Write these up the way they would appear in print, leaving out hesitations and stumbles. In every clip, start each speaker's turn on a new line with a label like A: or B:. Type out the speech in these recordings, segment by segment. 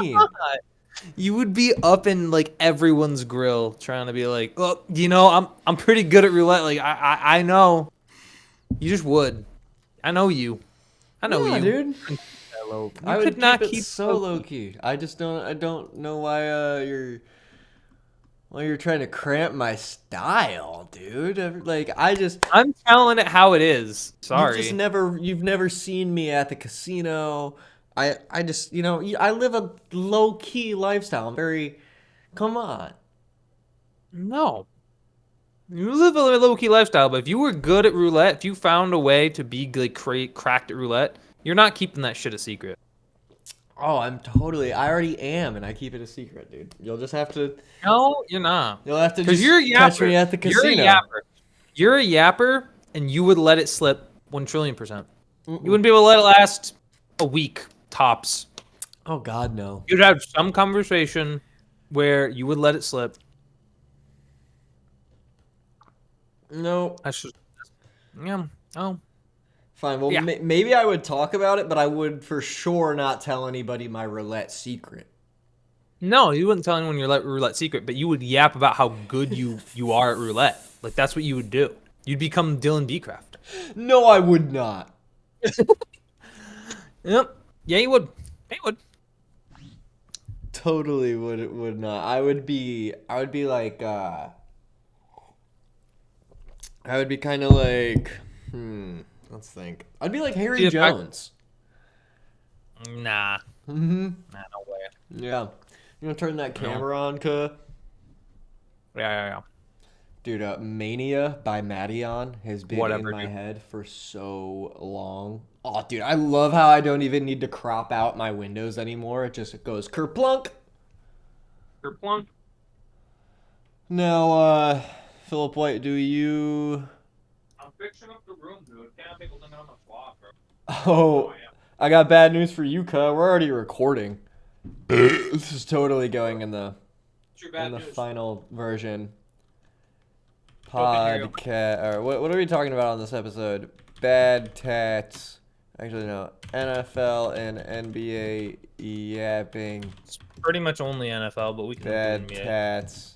A: mean?
B: You would be up in like everyone's grill trying to be like, oh, I'm pretty good at roulette. Like I know. You just would. I know you. I know
A: Yeah,
B: you.
A: dude.
B: You
A: I
B: could
A: would keep
B: not
A: it
B: keep
A: so
B: low
A: low
B: key.
A: key. I don't know why you're trying to cramp my style, dude. Like
B: I'm telling it how it is. Sorry.
A: you've never seen me at the casino. I just, I live a low key lifestyle. I'm very, come on.
B: No. You live a low key lifestyle, but if you were good at roulette, if you found a way to be like cracked at roulette, you're not keeping that shit a secret.
A: Oh, I already am, and I keep it a secret, dude.
B: No, you're not.
A: You'll have to
B: Because
A: just
B: you're a
A: catch
B: yapper.
A: me at the
B: You're a
A: casino.
B: yapper. You're a yapper, and you would let it slip 1 trillion%. You
A: Mm-mm.
B: wouldn't be able to let it last a week tops.
A: Oh God, no.
B: You'd have some conversation where you would let it slip.
A: No.
B: That's just yeah. Oh
A: Fine. Well,
B: yeah.
A: maybe I would talk about it, but I would for sure not tell anybody my roulette secret.
B: No, you wouldn't tell anyone your roulette secret, but you would yap about how good you are at roulette. Like that's what you would do. You'd become Dylan Beecraft.
A: No, I would not.
B: Yep. Yeah, you would. Yeah, you would.
A: Totally would not. I would be like I would be kind of like let's think. I'd be like
B: See,
A: Harry
B: the fact-
A: Jones.
B: Nah.
A: Mhm.
B: Nah, no way.
A: Yeah. You know, turn that camera on, cuh.
B: Yeah.
A: Dude, Mania by Madeon has been
B: Whatever,
A: in my
B: dude.
A: head for so long. Oh, dude, I love how I don't even need to crop out my windows anymore. It just goes kerplunk.
B: Kerplunk.
A: Now, Philip White, do you...
B: I'm fixing up the room, dude. Can't make a limit on the clock, bro.
A: Oh, I got bad news for you, cuh. We're already recording. This is totally going in the final version. Podcast, or what are we talking about on this episode? Bad tats. Actually, no. NFL and NBA yapping.
B: It's pretty much only NFL, but we can
A: Bad
B: do NBA.
A: tats.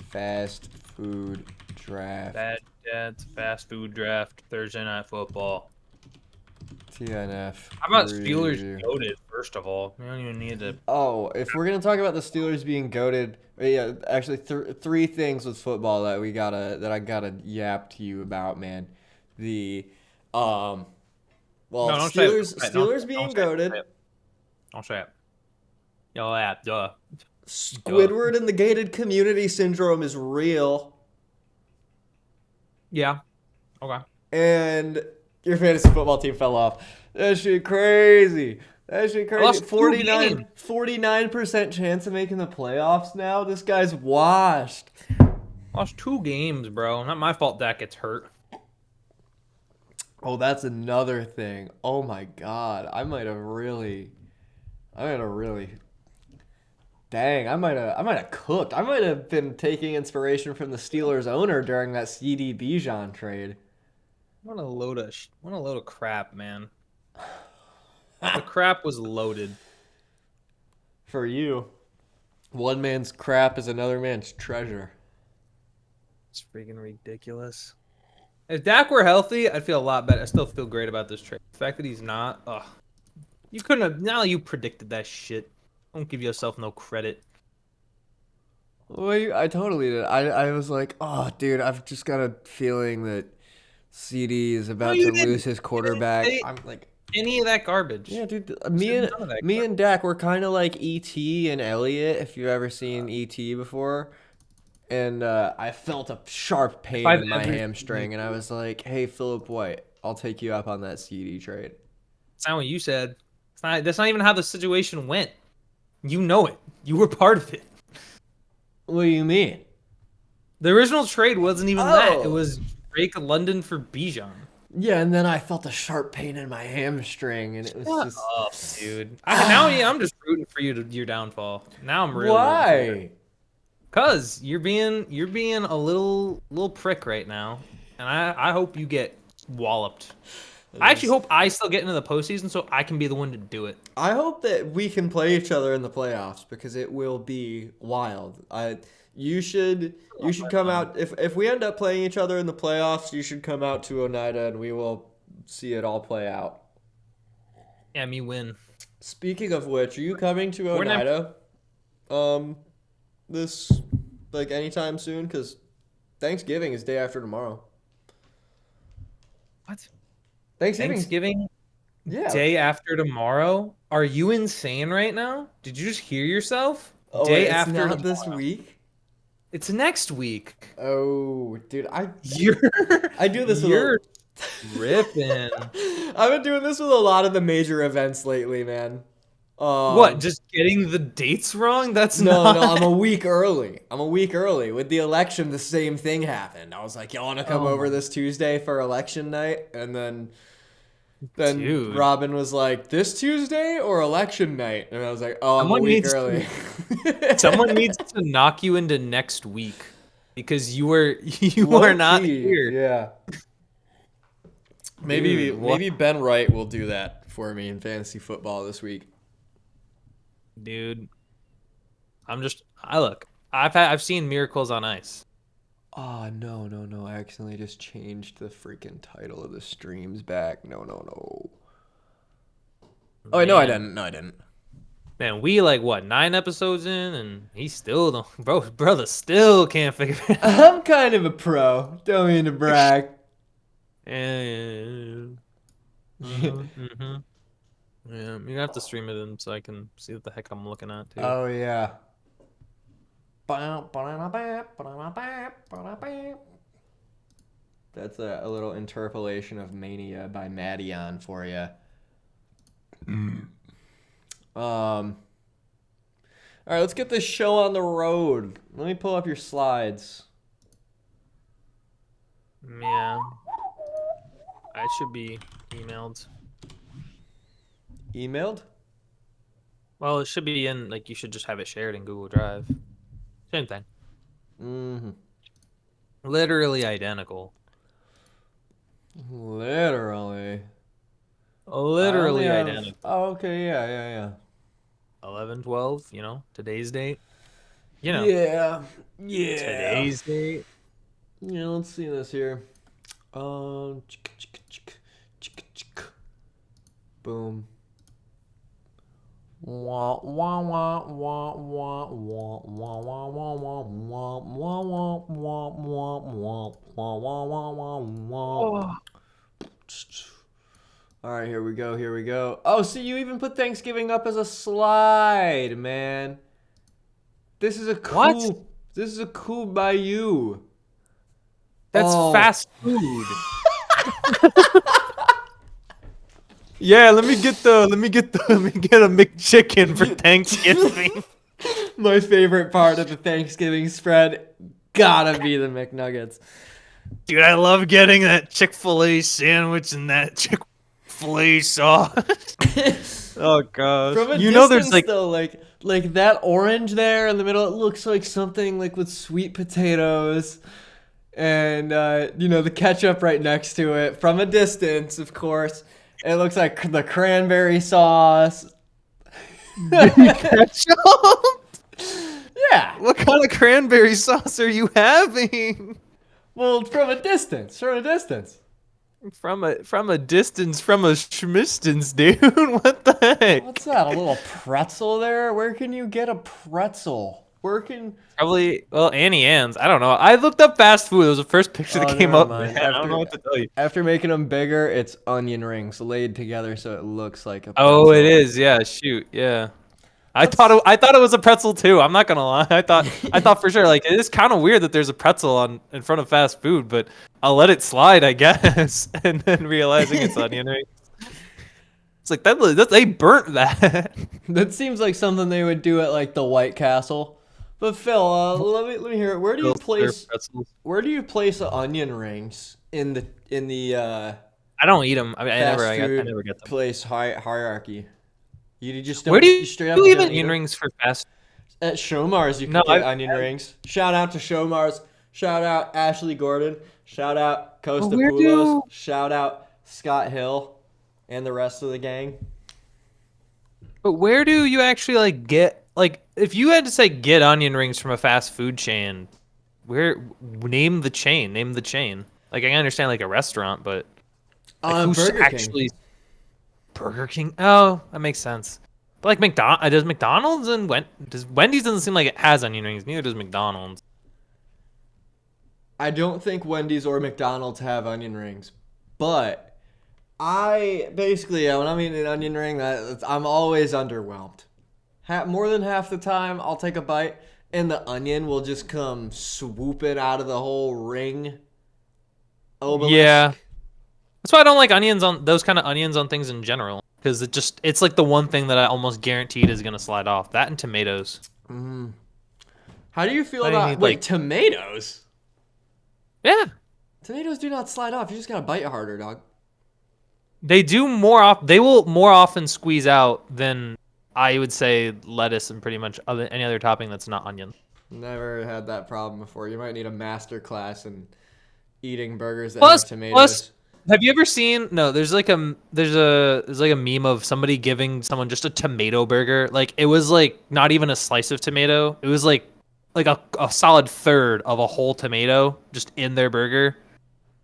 A: Fast food draft.
B: Bad dads, fast food draft, Thursday night football.
A: TNF.
B: How about
A: preview.
B: Steelers goated? First of all, we don't even need to.
A: Oh, if we're gonna talk about the Steelers being goated, yeah, actually, three things with football that I gotta yap to you about, man. The, well,
B: No, don't say it.
A: Steelers being goated.
B: Don't say it. Yo, yeah, duh.
A: Squidward and the gated community syndrome is real,
B: Yeah. Okay.
A: and your fantasy football team fell off. That shit crazy. That shit crazy.
B: lost
A: 49% chance of making the playoffs now. This guy's washed.
B: Lost 2 games, bro. Not my fault Dak gets hurt.
A: Oh, that's another thing. Oh my God. I might have really dang, I might have cooked. I might have been taking inspiration from the Steelers owner during that CD Bijan trade.
B: What a load of crap, man. The crap was loaded.
A: For you, one man's crap is another man's treasure.
B: It's freaking ridiculous. If Dak were healthy, I'd feel a lot better. I still feel great about this trade. The fact that he's not, you couldn't have. Now you predicted that shit. Don't give yourself no credit.
A: Well, I totally did. I was like, oh, dude, I've just got a feeling that CD is about to lose his quarterback. I'm like,
B: any of that garbage.
A: yeah, dude. Me and Dak were kind of like E.T. and Elliot, if you've ever seen E.T. before. And I felt a sharp pain in my hamstring, and I was like, hey, Philip White, I'll take you up on that CD trade.
B: That's not what you said. That's not even how the situation went. You know it. You were part of it.
A: What do you mean?
B: The original trade wasn't even that. It was Drake London for Bijan.
A: Yeah, and then I felt a sharp pain in my hamstring, and it was just...
B: up, dude. I'm just rooting for your downfall. Now I'm really
A: Why?
B: Cause you're being a little prick right now, and I hope you get walloped. I actually hope I still get into the postseason so I can be the one to do it.
A: I hope that we can play each other in the playoffs because it will be wild. You should come out if we end up playing each other in the playoffs. You should come out to Oneida and we will see it all play out.
B: Yeah, me win.
A: Speaking of which, are you coming to Oneida? This like anytime soon? Because Thanksgiving is day after tomorrow.
B: What?
A: Thanksgiving? Yeah.
B: Day after tomorrow? Are you insane right now? Did you just hear yourself?
A: Oh,
B: day
A: wait, it's
B: after
A: not
B: tomorrow.
A: this week.
B: It's next week.
A: Oh, dude, I
B: do this.
A: You're
B: ripping.
A: I've been doing this with a lot of the major events lately, man.
B: What? Just getting the dates wrong? That's
A: no.
B: not...
A: I'm a week early. With the election. The same thing happened. I was like, "Y'all want to come over this Tuesday for election night?" And then
B: Dude.
A: Robin was like, "This Tuesday or election night?" And I was like, "Oh, I'm a week early."
B: Someone needs to knock you into next week because you are not here.
A: Yeah. Maybe Ben Wright will do that for me in fantasy football this week.
B: Dude, I've seen miracles on ice.
A: Oh, no. I accidentally just changed the freaking title of the streams back. No. Oh, wait, no, I didn't.
B: Man, we 9 episodes in, and he still don't... Brother still can't figure it out.
A: I'm kind of a pro. Don't mean to brag.
B: Yeah. Yeah, you have to stream it in so I can see what the heck I'm looking at, too.
A: Oh, yeah. That's a little interpolation of Mania by Maddion for you. All right, let's get this show on the road. Let me pull up your slides.
B: Yeah. I should be emailed.
A: Emailed?
B: Well, it should be in, you should just have it shared in Google Drive. Same thing.
A: Mm-hmm.
B: Literally identical.
A: Literally
B: identical.
A: Oh, okay, yeah.
B: 11/12, today's date.
A: Yeah.
B: Today's date.
A: Yeah, let's see this here. Boom. Wah wah wah wah wah wah wah wah wah wah wah wah wah wah wah wah wah wah wah. All right, here we go. Oh, see, you even put Thanksgiving up as a slide, man. This is a cool by you.
B: That's fast food. Yeah, let me get a McChicken for Thanksgiving.
A: My favorite part of the Thanksgiving spread gotta be the McNuggets.
B: Dude, I love getting that Chick-fil-A sandwich and that Chick-fil-A sauce. Oh gosh.
A: From a distance, though, like that orange there in the middle, it looks like something with sweet potatoes. And the ketchup right next to it. From a distance, of course. It looks like the cranberry sauce.
B: Ketchup?
A: Yeah.
B: What kind of cranberry sauce are you having?
A: Well, from a distance.
B: From a schmistance, dude. What the heck?
A: What's that? A little pretzel there? Where can you get a pretzel?
B: Probably, Annie Ann's. I don't know. I looked up fast food. It was the first picture that came up. I don't know what to tell you.
A: After making them bigger, it's onion rings laid together so it looks like a
B: pretzel. Oh, it is. Yeah, shoot. Yeah. I thought it was a pretzel too. I'm not gonna lie. I thought for sure. It is kind of weird that there's a pretzel in front of fast food, but I'll let it slide, I guess. And then realizing it's onion rings. It's that they burnt that.
A: That seems like something they would do at the White Castle. But Phil, let me hear it. Where do you place the onion rings in the
B: I don't eat them. I never get them.
A: Place hierarchy. You just don't.
B: Where do you
A: straight up
B: eat onion rings for fast?
A: At Showmars, you can get onion rings. Shout out to Showmars. Shout out Ashley Gordon. Shout out Costa Poulos. Shout out Scott Hill, and the rest of the gang.
B: But where do you actually like get like if you had to say get onion rings from a fast food chain, where name the chain, name the chain. Like I understand like a restaurant, but like who's
A: Burger King.
B: actually Burger King? Oh, that makes sense. But like does McDonald's and does Wendy's doesn't seem like it has onion rings. Neither does McDonald's.
A: I don't think Wendy's or McDonald's have onion rings, but I basically, when I'm eating an onion ring, I'm always underwhelmed. More than half the time, I'll take a bite, and the onion will just come swooping out of the whole ring. Obelisk.
B: Yeah, that's why I don't like onions on those kind of onions on things in general, because it's like the one thing that I almost guaranteed is gonna slide off. That and tomatoes.
A: Mm. How do you feel
B: I
A: about
B: need,
A: wait tomatoes?
B: Yeah,
A: Tomatoes do not slide off. You just gotta bite harder, dog.
B: they do more off. They will more often squeeze out than I would say lettuce and pretty much any other topping that's not onion.
A: Never had that problem before. You might need a master class in eating burgers that
B: Plus,
A: have tomatoes.
B: have you ever seen? No, there's like a meme of somebody giving someone just a tomato burger. Like it was like not even a slice of tomato. It was like a solid third of a whole tomato just in their burger.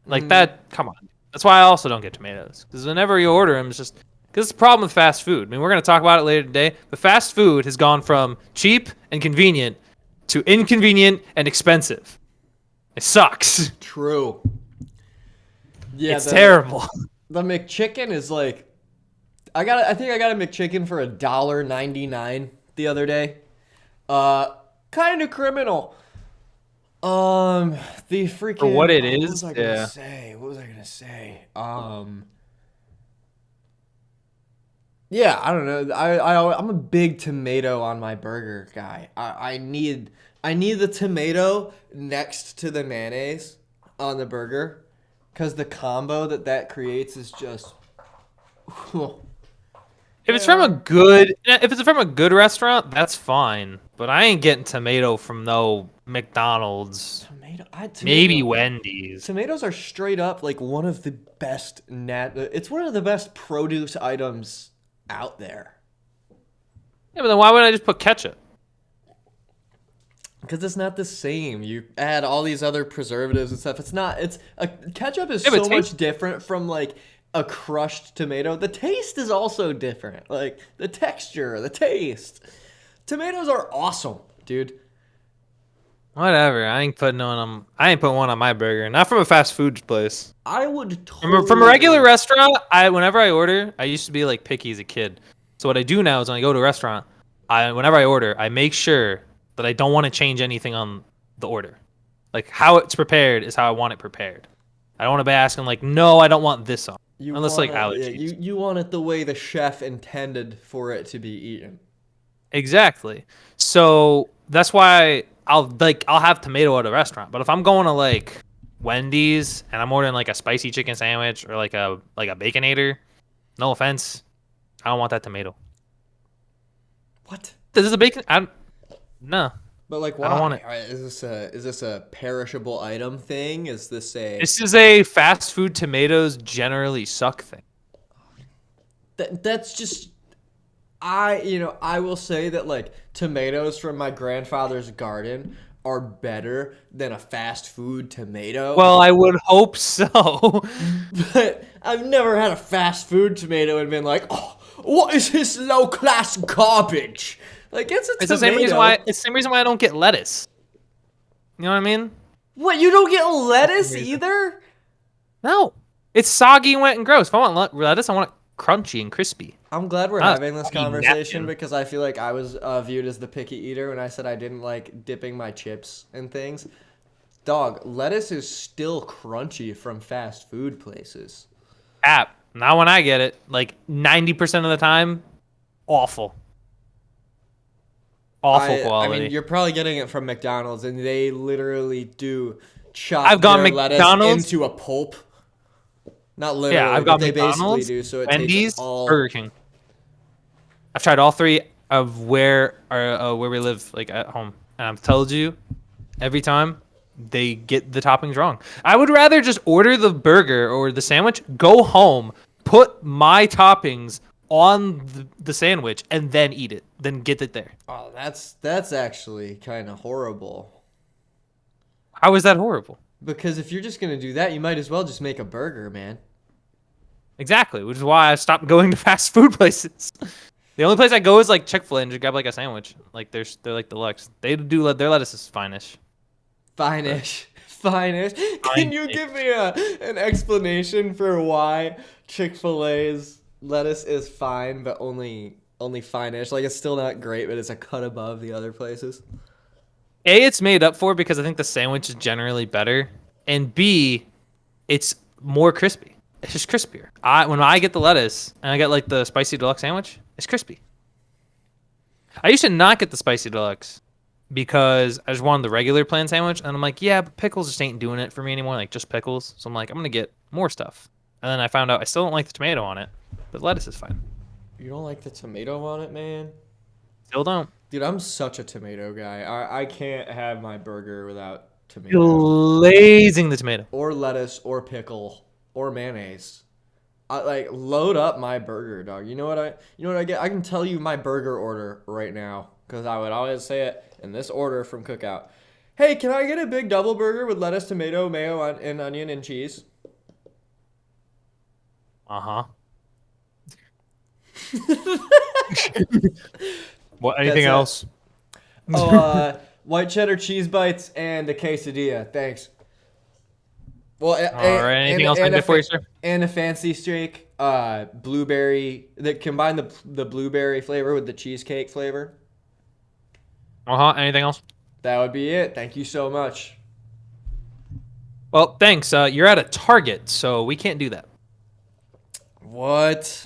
B: Like that. Come on. That's why I also don't get tomatoes, because whenever you order them, it's just because it's a problem with fast food. I mean, we're gonna talk about it later today. But fast food has gone from cheap and convenient to inconvenient and expensive. It sucks.
A: True. Yeah,
B: it's terrible.
A: The McChicken is like, I think I got a McChicken for $1.99 the other day. Kind of criminal. The freaking
B: For what it is,
A: what was I gonna say? What was I gonna say? Yeah, I don't know. I'm a big tomato on my burger guy. I need the tomato next to the mayonnaise on the burger, because the combo that creates is just.
B: If it's from a good restaurant, that's fine. But I ain't getting tomato from no McDonald's. Maybe Wendy's.
A: Tomatoes are straight up like one of the best it's one of the best produce items out there.
B: Yeah, but then why would I just put ketchup?
A: Because it's not the same. You add all these other preservatives and stuff. Ketchup is
B: Yeah,
A: so much different from like a crushed tomato. The taste is also different. Like the texture, the taste. Tomatoes are awesome, dude.
B: Whatever. I ain't putting one on my burger. Not from a fast food place.
A: I would totally
B: From a regular restaurant, whenever I order, I used to be like picky as a kid. So what I do now is when I go to a restaurant, whenever I order, I make sure that I don't want to change anything on the order. Like how it's prepared is how I want it prepared. I don't want to be asking like, no, I don't want this on. Unless like allergies.
A: Yeah, you want it the way the chef intended for it to be eaten.
B: Exactly. So that's why I'll have tomato at a restaurant. But if I'm going to like Wendy's and I'm ordering like a spicy chicken sandwich or like a Baconator, no offense, I don't want that tomato.
A: What?
B: This is a bacon. No.
A: But like, why?
B: I don't want it.
A: Is this a perishable item thing? Is this a?
B: This is a fast food tomatoes generally suck thing.
A: That's just. I will say that like tomatoes from my grandfather's garden are better than a fast food tomato.
B: Well, I would hope so.
A: But I've never had a fast food tomato and been like, oh, what is this low class garbage? Like it's a tomato.
B: It's the same reason why I don't get lettuce. You know what I mean?
A: What, you don't get lettuce either?
B: No. It's soggy, wet, and gross. If I want lettuce, I want it crunchy and crispy.
A: I'm glad we're having this conversation because I feel like I was viewed as the picky eater when I said I didn't like dipping my chips and things. Dog, lettuce is still crunchy from fast food places.
B: Not when I get it. Like 90% of the time, awful. Awful quality.
A: I mean, you're probably getting it from McDonald's, and they literally do chop their lettuce into a pulp. Not literally,
B: yeah, I've got
A: but they
B: McDonald's,
A: basically do. So it
B: Wendy's,
A: takes all.
B: Burger King. I've tried all three of where we live, like at home, and I've told you, every time they get the toppings wrong. I would rather just order the burger or the sandwich, go home, put my toppings on the sandwich, and then eat it. Then get it there.
A: Oh, that's actually kind of horrible.
B: How is that horrible?
A: Because if you're just gonna do that, you might as well just make a burger, man.
B: Exactly, which is why I stopped going to fast food places. The only place I go is like Chick-fil-A and just grab like a sandwich. Like they're like deluxe. They do their lettuce is fine-ish.
A: Fine-ish. Fine-ish. Can you give me an explanation for why Chick-fil-A's lettuce is fine, but only fine-ish? Like, it's still not great, but it's a cut above the other places.
B: A, it's made up for because I think the sandwich is generally better, and B, it's more crispy. It's just crispier. When I get the lettuce and I get like the spicy deluxe sandwich, it's crispy. I used to not get the spicy deluxe because I just wanted the regular plain sandwich, and I'm like, yeah, but pickles just ain't doing it for me anymore, like just pickles. So I'm like, I'm gonna get more stuff. And then I found out I still don't like the tomato on it, but lettuce is fine.
A: You don't like the tomato on it, man?
B: Still don't.
A: Dude, I'm such a tomato guy. I can't have my burger without tomato.
B: Glazing the tomato.
A: Or lettuce, or pickle, or mayonnaise. Like, load up my burger, dog. You know what I get? I can tell you my burger order right now, because I would always say it in this order from Cookout. Hey, can I get a big double burger with lettuce, tomato, mayo, and onion and cheese?
B: Uh-huh. What? Anything else?
A: Oh, white cheddar cheese bites and a quesadilla. Thanks. Well,
B: all right. Anything else I can do for you, sir?
A: And a fancy steak, blueberry. That combine the blueberry flavor with the cheesecake flavor.
B: Anything else?
A: That would be it. Thank you so much.
B: Well, thanks. You're at a Target, so we can't do that.
A: What?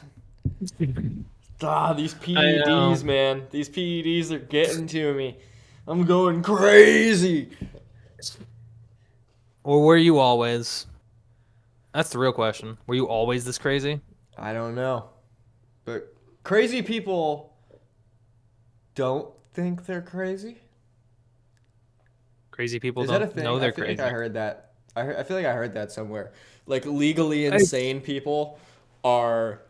A: These PEDs, man. These PEDs are getting to me. I'm going crazy.
B: Or were you always? That's the real question. Were you always this crazy?
A: I don't know. But crazy people don't think they're crazy.
B: Crazy people
A: Is that a
B: don't
A: thing?
B: know they're
A: I feel
B: crazy.
A: like I heard that. I feel like I heard that somewhere. Like, legally insane people are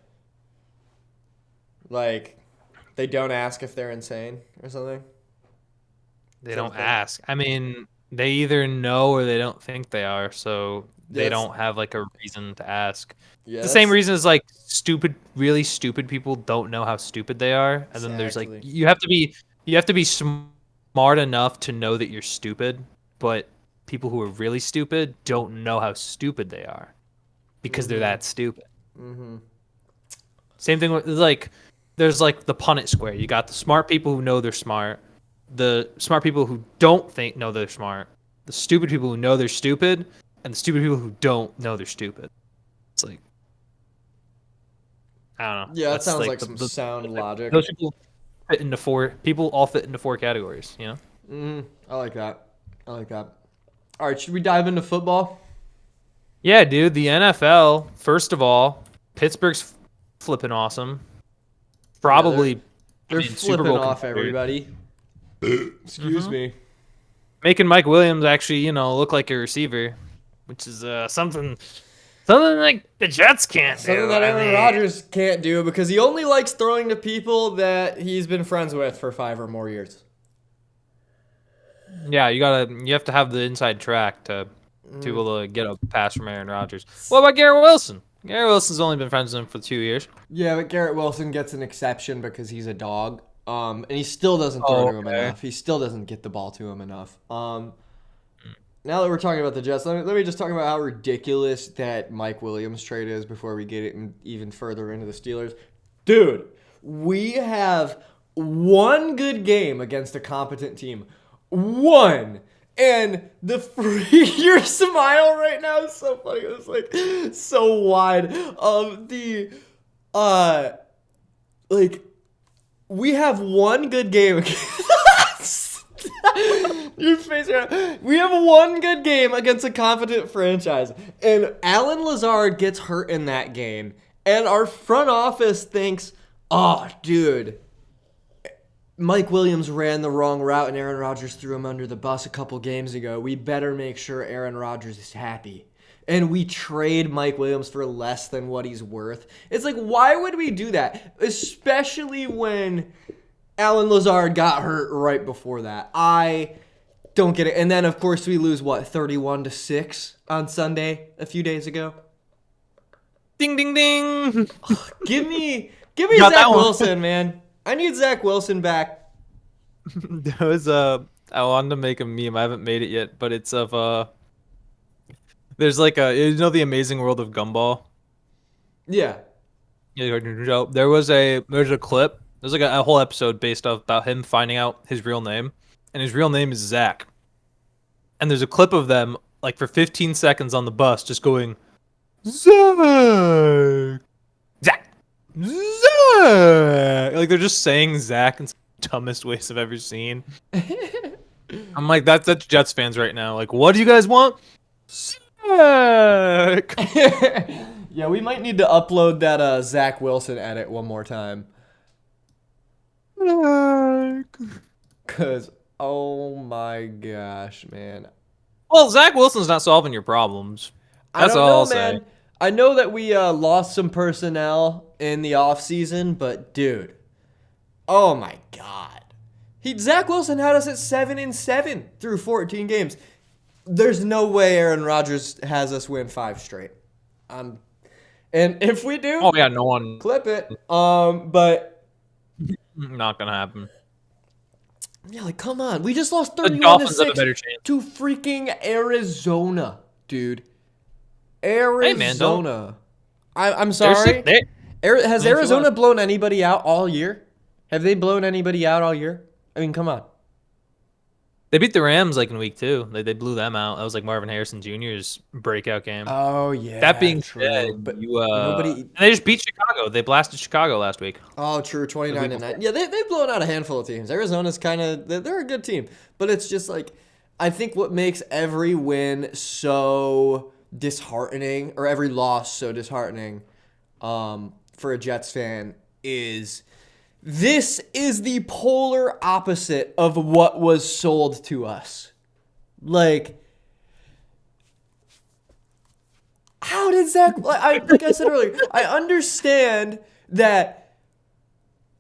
A: like, they don't ask if they're insane or something.
B: They don't ask. I mean, they either know or they don't think they are, so they don't have like a reason to ask.
A: Yeah,
B: the same reason as like really stupid people don't know how stupid they are, and then there's like you have to be smart enough to know that you're stupid, but people who are really stupid don't know how stupid they are because they're that stupid.
A: Mm-hmm.
B: Same thing with like, there's like the Punnett square. You got the smart people who know they're smart, the smart people who don't know they're smart, the stupid people who know they're stupid, and the stupid people who don't know they're stupid. It's like, I don't know.
A: Yeah, that sounds like some sound logic.
B: Those people fit into all fit into four categories, you know?
A: Mm-hmm. I like that. All right, should we dive into football?
B: Yeah, dude. The NFL. First of all, Pittsburgh's flipping awesome. Probably,
A: they're
B: Super
A: flipping
B: Bowl
A: off
B: contender.
A: everybody. Excuse me.
B: Making Mike Williams actually, look like a receiver, which is something like the Jets can't do.
A: Something that Aaron Rodgers can't do because he only likes throwing to people that he's been friends with for 5 or more years.
B: Yeah, you have to have the inside track to be able to get a pass from Aaron Rodgers. What about Garrett Wilson? Garrett Wilson's only been friends with him for 2 years.
A: Yeah, but Garrett Wilson gets an exception because he's a dog. And he still doesn't throw to him enough. He still doesn't get the ball to him enough. Now that we're talking about the Jets, let me just talk about how ridiculous that Mike Williams trade is before we get it even further into the Steelers. Dude, we have one good game against a competent team. One. And your smile right now is so funny. It's like so wide of the we have one good game against your face right now. We have one good game against a confident franchise. And Alan Lazard gets hurt in that game. And our front office thinks, oh, dude, Mike Williams ran the wrong route and Aaron Rodgers threw him under the bus a couple games ago. We better make sure Aaron Rodgers is happy. And we trade Mike Williams for less than what he's worth. It's like, why would we do that? Especially when Alan Lazard got hurt right before that. I don't get it. And then, of course, we lose, 31-6 on Sunday a few days ago?
B: Ding, ding, ding.
A: Give me Zach Wilson, man. I need Zach Wilson back.
B: There was I wanted to make a meme. I haven't made it yet, but it's of there's like the Amazing World of Gumball.
A: Yeah.
B: Yeah. There's a clip. There's like a whole episode based off about him finding out his real name, and his real name is Zach. And there's a clip of them like for 15 seconds on the bus just going Zach. Zach. Zach. Like they're just saying Zach in the dumbest ways I've ever seen. I'm like, that's Jets fans right now. Like, what do you guys want? Zach.
A: Yeah, we might need to upload that Zach Wilson edit one more time. Cause oh my gosh, man.
B: Well, Zach Wilson's not solving your problems. That's all I'll say.
A: I know that we lost some personnel in the offseason, but dude, oh my god. Zach Wilson had us at 7-7 through 14 games. There's no way Aaron Rodgers has us win 5 straight. And if we do,
B: oh yeah, no one
A: clip it. But
B: not gonna happen.
A: Yeah, like come on. We just lost 31-6 to freaking Arizona, dude. Arizona.
B: Hey, man,
A: I'm sorry. Has Arizona blown anybody out all year? Have they blown anybody out all year? I mean, come on.
B: They beat the Rams like in week 2. They blew them out. That was like Marvin Harrison Jr.'s breakout game.
A: Oh yeah.
B: That being said,
A: but
B: nobody. And they just beat Chicago. They blasted Chicago last week.
A: Oh, true. 29-9. Yeah, they've blown out a handful of teams. Arizona's they're a good team, but it's just like I think what makes every win so disheartening, or every loss so disheartening, for a Jets fan is. This is the polar opposite of what was sold to us. Like, how did Zach... like I said earlier, I understand that,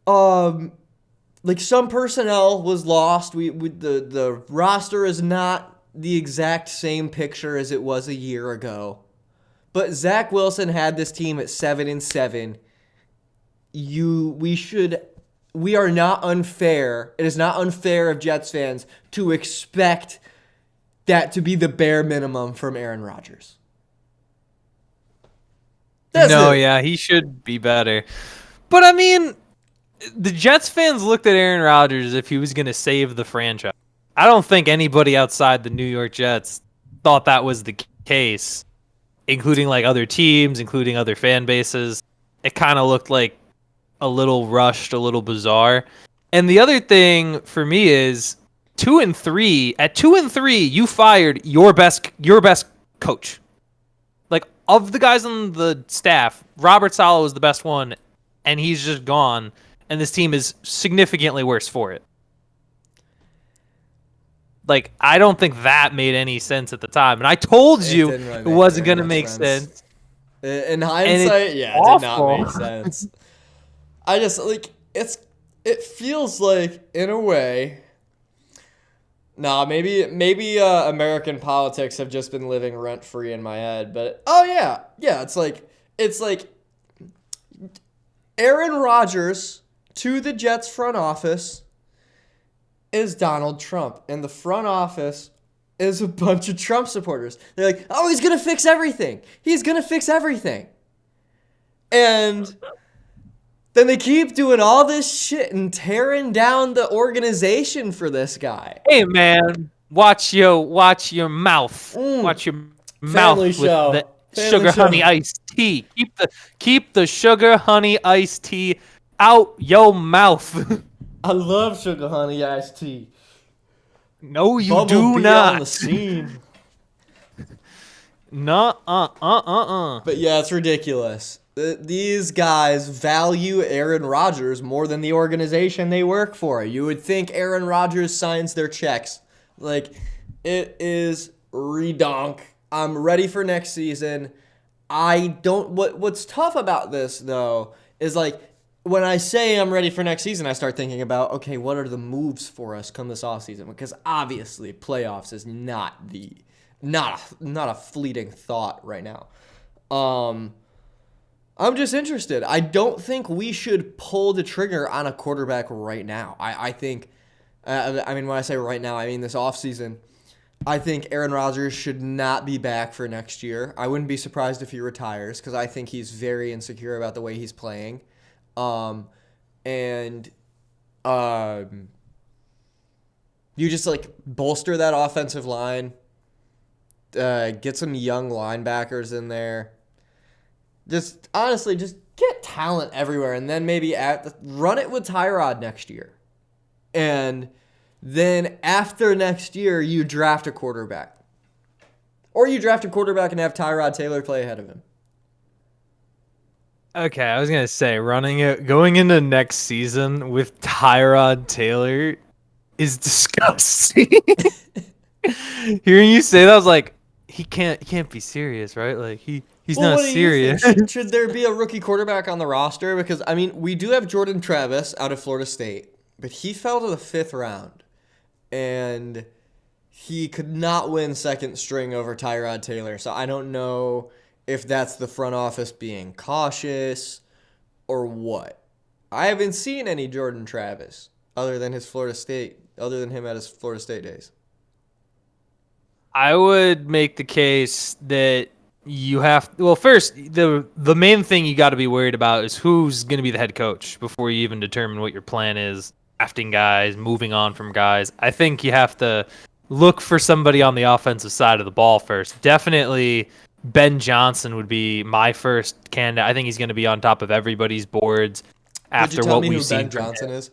A: like, some personnel was lost. The roster is not the exact same picture as it was a year ago. But Zach Wilson had this team at 7-7. We are not unfair. It is not unfair of Jets fans to expect that to be the bare minimum from Aaron Rodgers.
B: Yeah, he should be better. But I mean, the Jets fans looked at Aaron Rodgers as if he was going to save the franchise. I don't think anybody outside the New York Jets thought that was the case, including like other teams, including other fan bases. It kind of looked like a little rushed, a little bizarre. And the other thing for me is 2-3. At 2-3, you fired your best coach. Like of the guys on the staff, Robert Saleh was the best one, and he's just gone. And this team is significantly worse for it. Like I don't think that made any sense at the time, and I told you it wasn't going to make sense.
A: In hindsight, yeah, it did not make sense. I just like it feels like in a way. Nah, maybe American politics have just been living rent free in my head. But yeah, it's like Aaron Rodgers to the Jets front office is Donald Trump, and the front office is a bunch of Trump supporters. They're like, oh, he's gonna fix everything. He's gonna fix everything, and then they keep doing all this shit and tearing down the organization for this guy.
B: Hey man, watch your mouth. Watch your mouth with the sugar honey iced tea. Keep the sugar honey iced tea out your mouth.
A: I love sugar honey iced tea.
B: No, you do not.
A: On the scene.
B: No,
A: But yeah, it's ridiculous. These guys value Aaron Rodgers more than the organization they work for. You would think Aaron Rodgers signs their checks. Like, it is redonk. I'm ready for next season. What's tough about this though is like when I say I'm ready for next season, I start thinking about, okay, what are the moves for us come this offseason? Because obviously playoffs is not a fleeting thought right now. I'm just interested. I don't think we should pull the trigger on a quarterback right now. I think, when I say right now, I mean this offseason. I think Aaron Rodgers should not be back for next year. I wouldn't be surprised if he retires because I think he's very insecure about the way he's playing. And you just like bolster that offensive line, get some young linebackers in there. Just honestly, just get talent everywhere, and then maybe run it with Tyrod next year. And then after next year, you draft a quarterback. Or you draft a quarterback and have Tyrod Taylor play ahead of him.
B: Okay, I was gonna say going into next season with Tyrod Taylor is disgusting. Hearing you say that, I was like, he can't be serious, right? Like he's not serious.
A: Should there be a rookie quarterback on the roster? Because we do have Jordan Travis out of Florida State, but he fell to the 5th round, and he could not win second string over Tyrod Taylor. So I don't know if that's the front office being cautious or what. I haven't seen any Jordan Travis other than him at his Florida State days.
B: I would make the case that you have. Well, first, the main thing you got to be worried about is who's going to be the head coach before you even determine what your plan is. Drafting guys, moving on from guys. I think you have to look for somebody on the offensive side of the ball first. Definitely, Ben Johnson would be my first candidate. I think he's going to be on top of everybody's boards after what we've seen.
A: Ben Johnson is?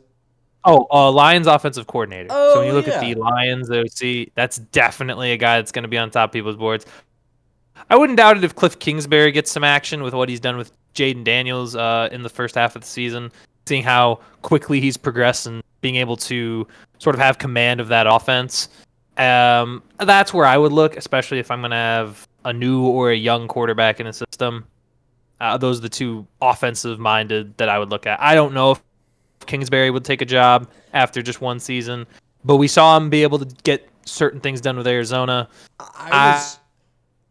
B: Oh, Lions offensive coordinator.
A: Oh,
B: so when you look at the Lions OC, that's definitely a guy that's going to be on top of people's boards. I wouldn't doubt it if Cliff Kingsbury gets some action with what he's done with Jaden Daniels in the first half of the season, seeing how quickly he's progressed and being able to sort of have command of that offense. That's where I would look, especially if I'm going to have a new or a young quarterback in a system. Those are the two offensive-minded that I would look at. I don't know if Kingsbury would take a job after just one season, but we saw him be able to get certain things done with Arizona.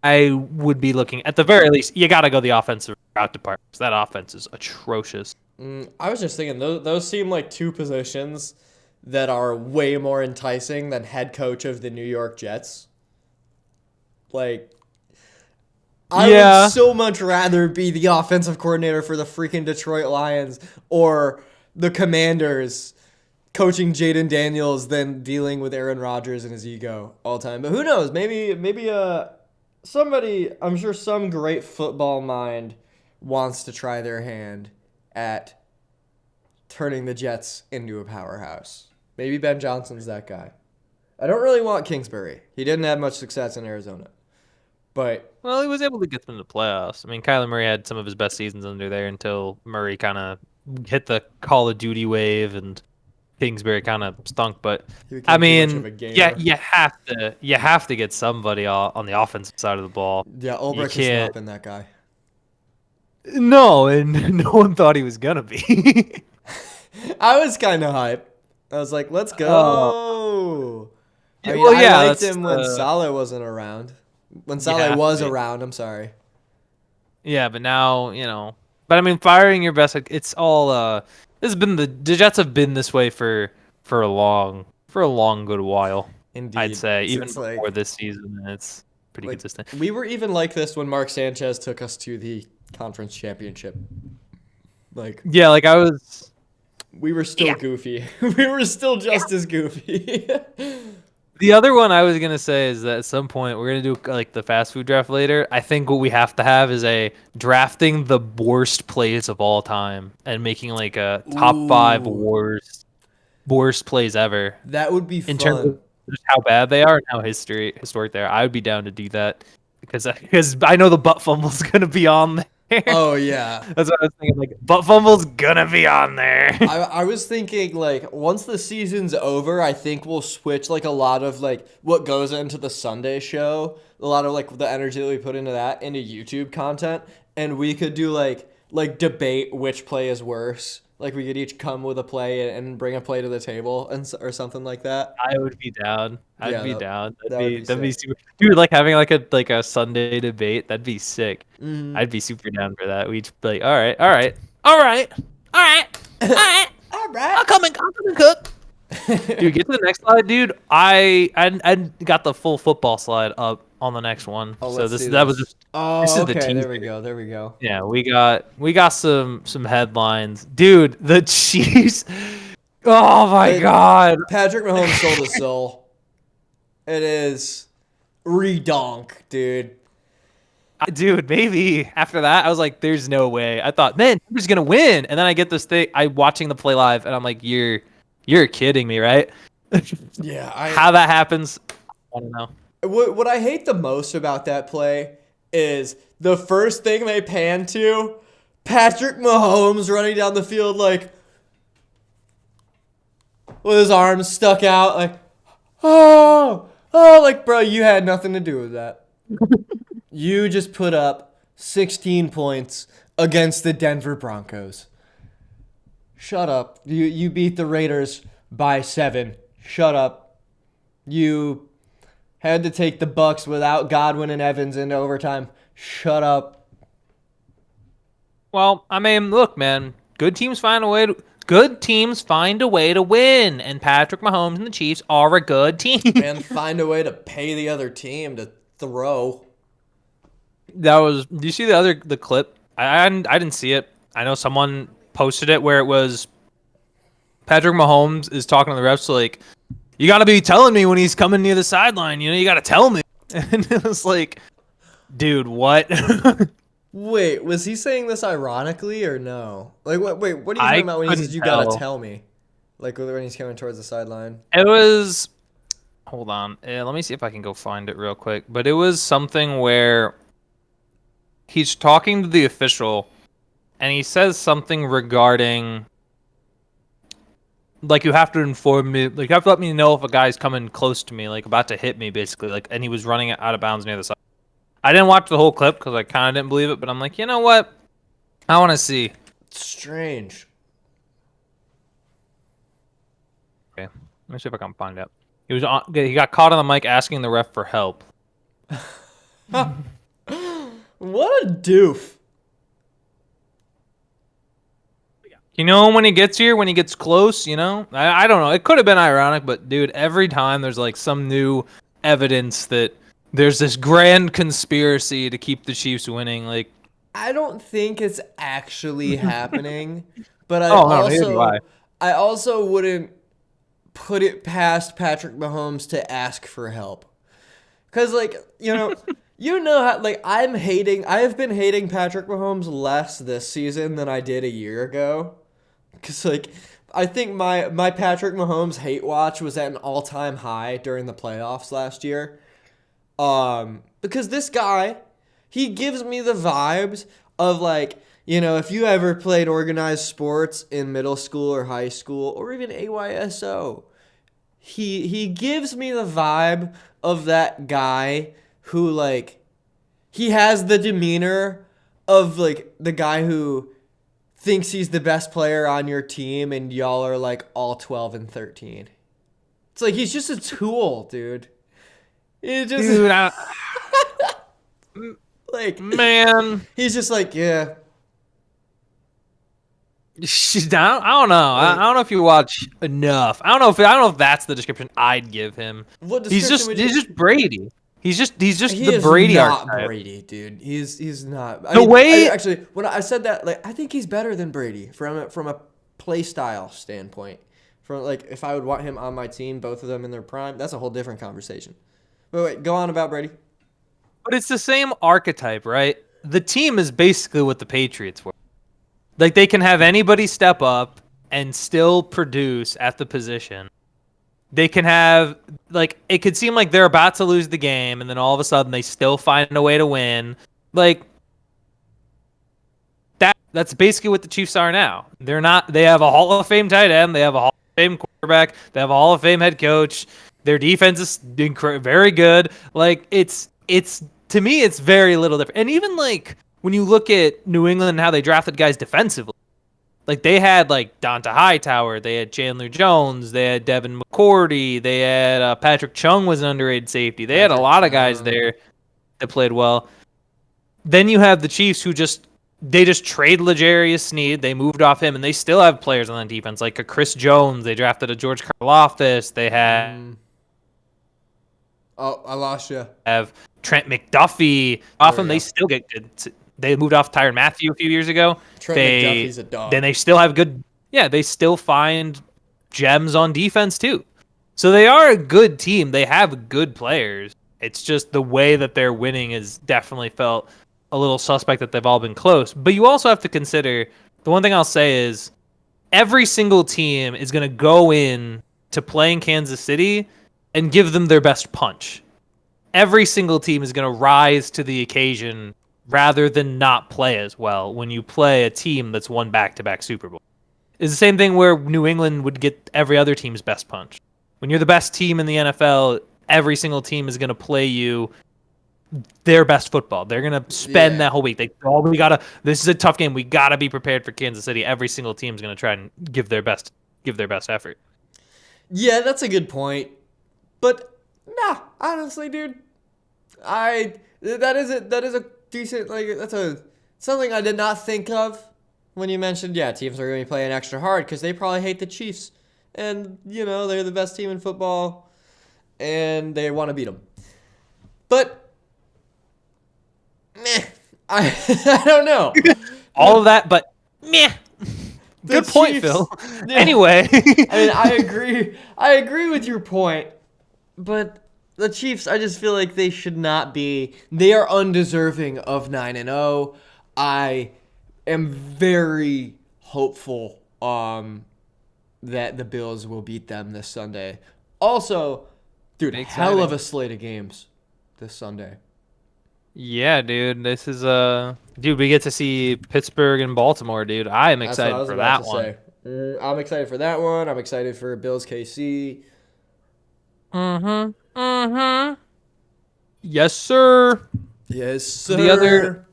B: I would be looking, at the very least, you got to go the offensive route department. That offense is atrocious.
A: I was just thinking, those seem like two positions that are way more enticing than head coach of the New York Jets. Like, I would so much rather be the offensive coordinator for the freaking Detroit Lions or the Commanders coaching Jaden Daniels than dealing with Aaron Rodgers and his ego all the time. But who knows? Maybe somebody, I'm sure some great football mind wants to try their hand at turning the Jets into a powerhouse. Maybe Ben Johnson's that guy. I don't really want Kingsbury. He didn't have much success in Arizona. But
B: he was able to get them to the playoffs. Kyler Murray had some of his best seasons under there until Murray kind of hit the Call of Duty wave and Kingsbury kind of stunk. But you have to get somebody on the offensive side of the ball.
A: Yeah, Ulbrich has not been that guy.
B: No, and no one thought he was gonna be.
A: I was kind of hyped. I was like, let's go. I liked him when Saleh wasn't around. When Saleh was around, I'm sorry.
B: Yeah, but now, But firing your best, it's all the Jets have been this way for a long good while.
A: Indeed.
B: I'd say even before this season, it's pretty consistent.
A: We were even like this when Mark Sanchez took us to the conference championship. We were still goofy. We were still just as goofy.
B: The other one I was going to say is that at some point we're going to do the fast food draft later. I think what we have to have is a drafting the worst plays of all time and making a top 5 worst plays ever.
A: That would be fun.
B: In terms of just how bad they are and how historic they are. I would be down to do that because I know the butt fumble is going to be on
A: Oh yeah.
B: That's what I was thinking. Like, butt fumble's gonna be on there.
A: I was thinking like once the season's over, I think we'll switch like a lot of like what goes into the Sunday show, a lot of like the energy that we put into that into YouTube content, and we could do like debate which play is worse. Like we could each come with a play and bring a play to the table or something like that.
B: I would be down. I'd
A: Yeah,
B: be down.
A: that would be
B: That'd be
A: sick.
B: super. Dude, like having like a Sunday debate. That'd be sick.
A: Mm-hmm.
B: I'd be super down for that. We'd be like, all right, all right, all right, all right, all right.
A: All right.
B: I'll come and cook. Dude, get to the next slide, dude. I got the full football slide up on the next one.
A: Oh,
B: So
A: let's see
B: that was
A: this.
B: just
A: Oh,
B: this is the
A: okay.
B: teaser.
A: There we go. There we go.
B: Yeah, we got some headlines, dude. The Chiefs. Oh my God.
A: Patrick Mahomes sold his soul. It is redonk, dude.
B: Dude, maybe after that, I was like, "There's no way." I thought, "Man, who's gonna win?" And then I get this thing. I'm watching the play live, and I'm like, "You're kidding me, right?"
A: Yeah,
B: How that happens, I don't know.
A: What I hate the most about that play is the first thing they pan to, Patrick Mahomes running down the field like with his arms stuck out, like, like, bro, you had nothing to do with that. You just put up 16 points against the Denver Broncos. Shut up. You beat the Raiders by 7. Shut up. You had to take the Bucks without Godwin and Evans into overtime. Shut up.
B: Well, I mean, look, man, good teams find a way to win, and Patrick Mahomes and the Chiefs are a good team.
A: And find a way to pay the other team to throw.
B: Do you see the clip? I didn't see it. I know someone posted it where it was Patrick Mahomes is talking to the refs like, "You got to be telling me when he's coming near the sideline. You got to tell me." And it was like, dude, what?
A: Wait, was he saying this ironically or no? Like, wait, what are you talking about when he says you gotta tell me? Like when he's coming towards the sideline?
B: It was. Hold on. Let me see if I can go find it real quick. But it was something where he's talking to the official, and he says something regarding, like, you have to inform me, like, you have to let me know if a guy's coming close to me, like, about to hit me, basically. Like, and he was running out of bounds near the side. I didn't watch the whole clip because I kind of didn't believe it, but I'm like, you know what? I want to see.
A: Strange.
B: Okay, let me see if I can find it. He got caught on the mic asking the ref for help.
A: What a doof.
B: You know, when he gets here, when he gets close, you know? I don't know. It could have been ironic, but dude, every time there's like some new evidence that there's this grand conspiracy to keep the Chiefs winning. Like,
A: I don't think it's actually happening, but I also wouldn't put it past Patrick Mahomes to ask for help. Cause like, you know how like I have been hating Patrick Mahomes less this season than I did a year ago. Cause like I think my Patrick Mahomes hate watch was at an all-time high during the playoffs last year. Because this guy, he gives me the vibes of like, if you ever played organized sports in middle school or high school or even AYSO, he gives me the vibe of that guy who like, he has the demeanor of like the guy who thinks he's the best player on your team and y'all are like all 12 and 13. It's like, he's just a tool, dude.
B: dude,
A: like,
B: man,
A: he's just like, yeah.
B: I don't know. I don't know if you watch enough. I don't know if that's the description I'd give him.
A: What description
B: He's just Brady. He's just
A: he
B: the
A: is
B: Brady
A: not
B: archetype.
A: Brady, dude. He's not. Actually, when I said that, like, I think he's better than Brady from a play style standpoint. From like, if I would want him on my team, both of them in their prime, that's a whole different conversation. But wait, go on about Brady.
B: But it's the same archetype, right? The team is basically what the Patriots were. Like, they can have anybody step up and still produce at the position. They can have, like, it could seem like they're about to lose the game, and then all of a sudden they still find a way to win. Like, That's basically what the Chiefs are now. They're not. They have a Hall of Fame tight end. They have a Hall of Fame quarterback. They have a Hall of Fame head coach. Their defense is very good. Like it's to me, it's very little different. And even like when you look at New England and how they drafted guys defensively, like they had like Donta Hightower, they had Chandler Jones, they had Devin McCourty, they had Patrick Chung was an underrated safety. They had a lot of guys there that played well. Then you have the Chiefs who just trade L'Jarius Sneed. They moved off him, and they still have players on the defense like a Chris Jones. They drafted a George Karlaftis. They
A: Oh, I lost you.
B: have Trent McDuffie. Off them, they still get good. They moved off Tyrann Mathieu a few years ago.
A: Trent McDuffie's a dog.
B: Then they still have good. Yeah, they still find gems on defense too. So they are a good team. They have good players. It's just the way that they're winning is definitely felt a little suspect that they've all been close. But you also have to consider, the one thing I'll say is every single team is going to go in to playing Kansas City and give them their best punch. Every single team is going to rise to the occasion rather than not play as well when you play a team that's won back-to-back Super Bowl. It's the same thing where New England would get every other team's best punch. When you're the best team in the NFL, every single team is going to play you their best football. They're going to spend that whole week. This is a tough game. We got to be prepared for Kansas City. Every single team is going to try and give their best effort.
A: Yeah, that's a good point. But nah, honestly, dude, that is a decent, like, something I did not think of when you mentioned, teams are going to be playing extra hard because they probably hate the Chiefs. And, they're the best team in football and they want to beat them. But, meh, I don't know.
B: All of that, but meh. Good point,
A: Chiefs,
B: Phil.
A: Yeah.
B: Anyway.
A: I mean, I agree with your point, but the Chiefs, I just feel like they should not be. They are undeserving of 9-0. I am very hopeful that the Bills will beat them this Sunday. Also, dude, hell of a slate of games this Sunday.
B: Yeah, dude. This is dude, we get to see Pittsburgh and Baltimore, dude. I am excited for that one.
A: I'm excited for that one. I'm excited for Bills KC.
B: Yes, sir.
A: Yes, sir.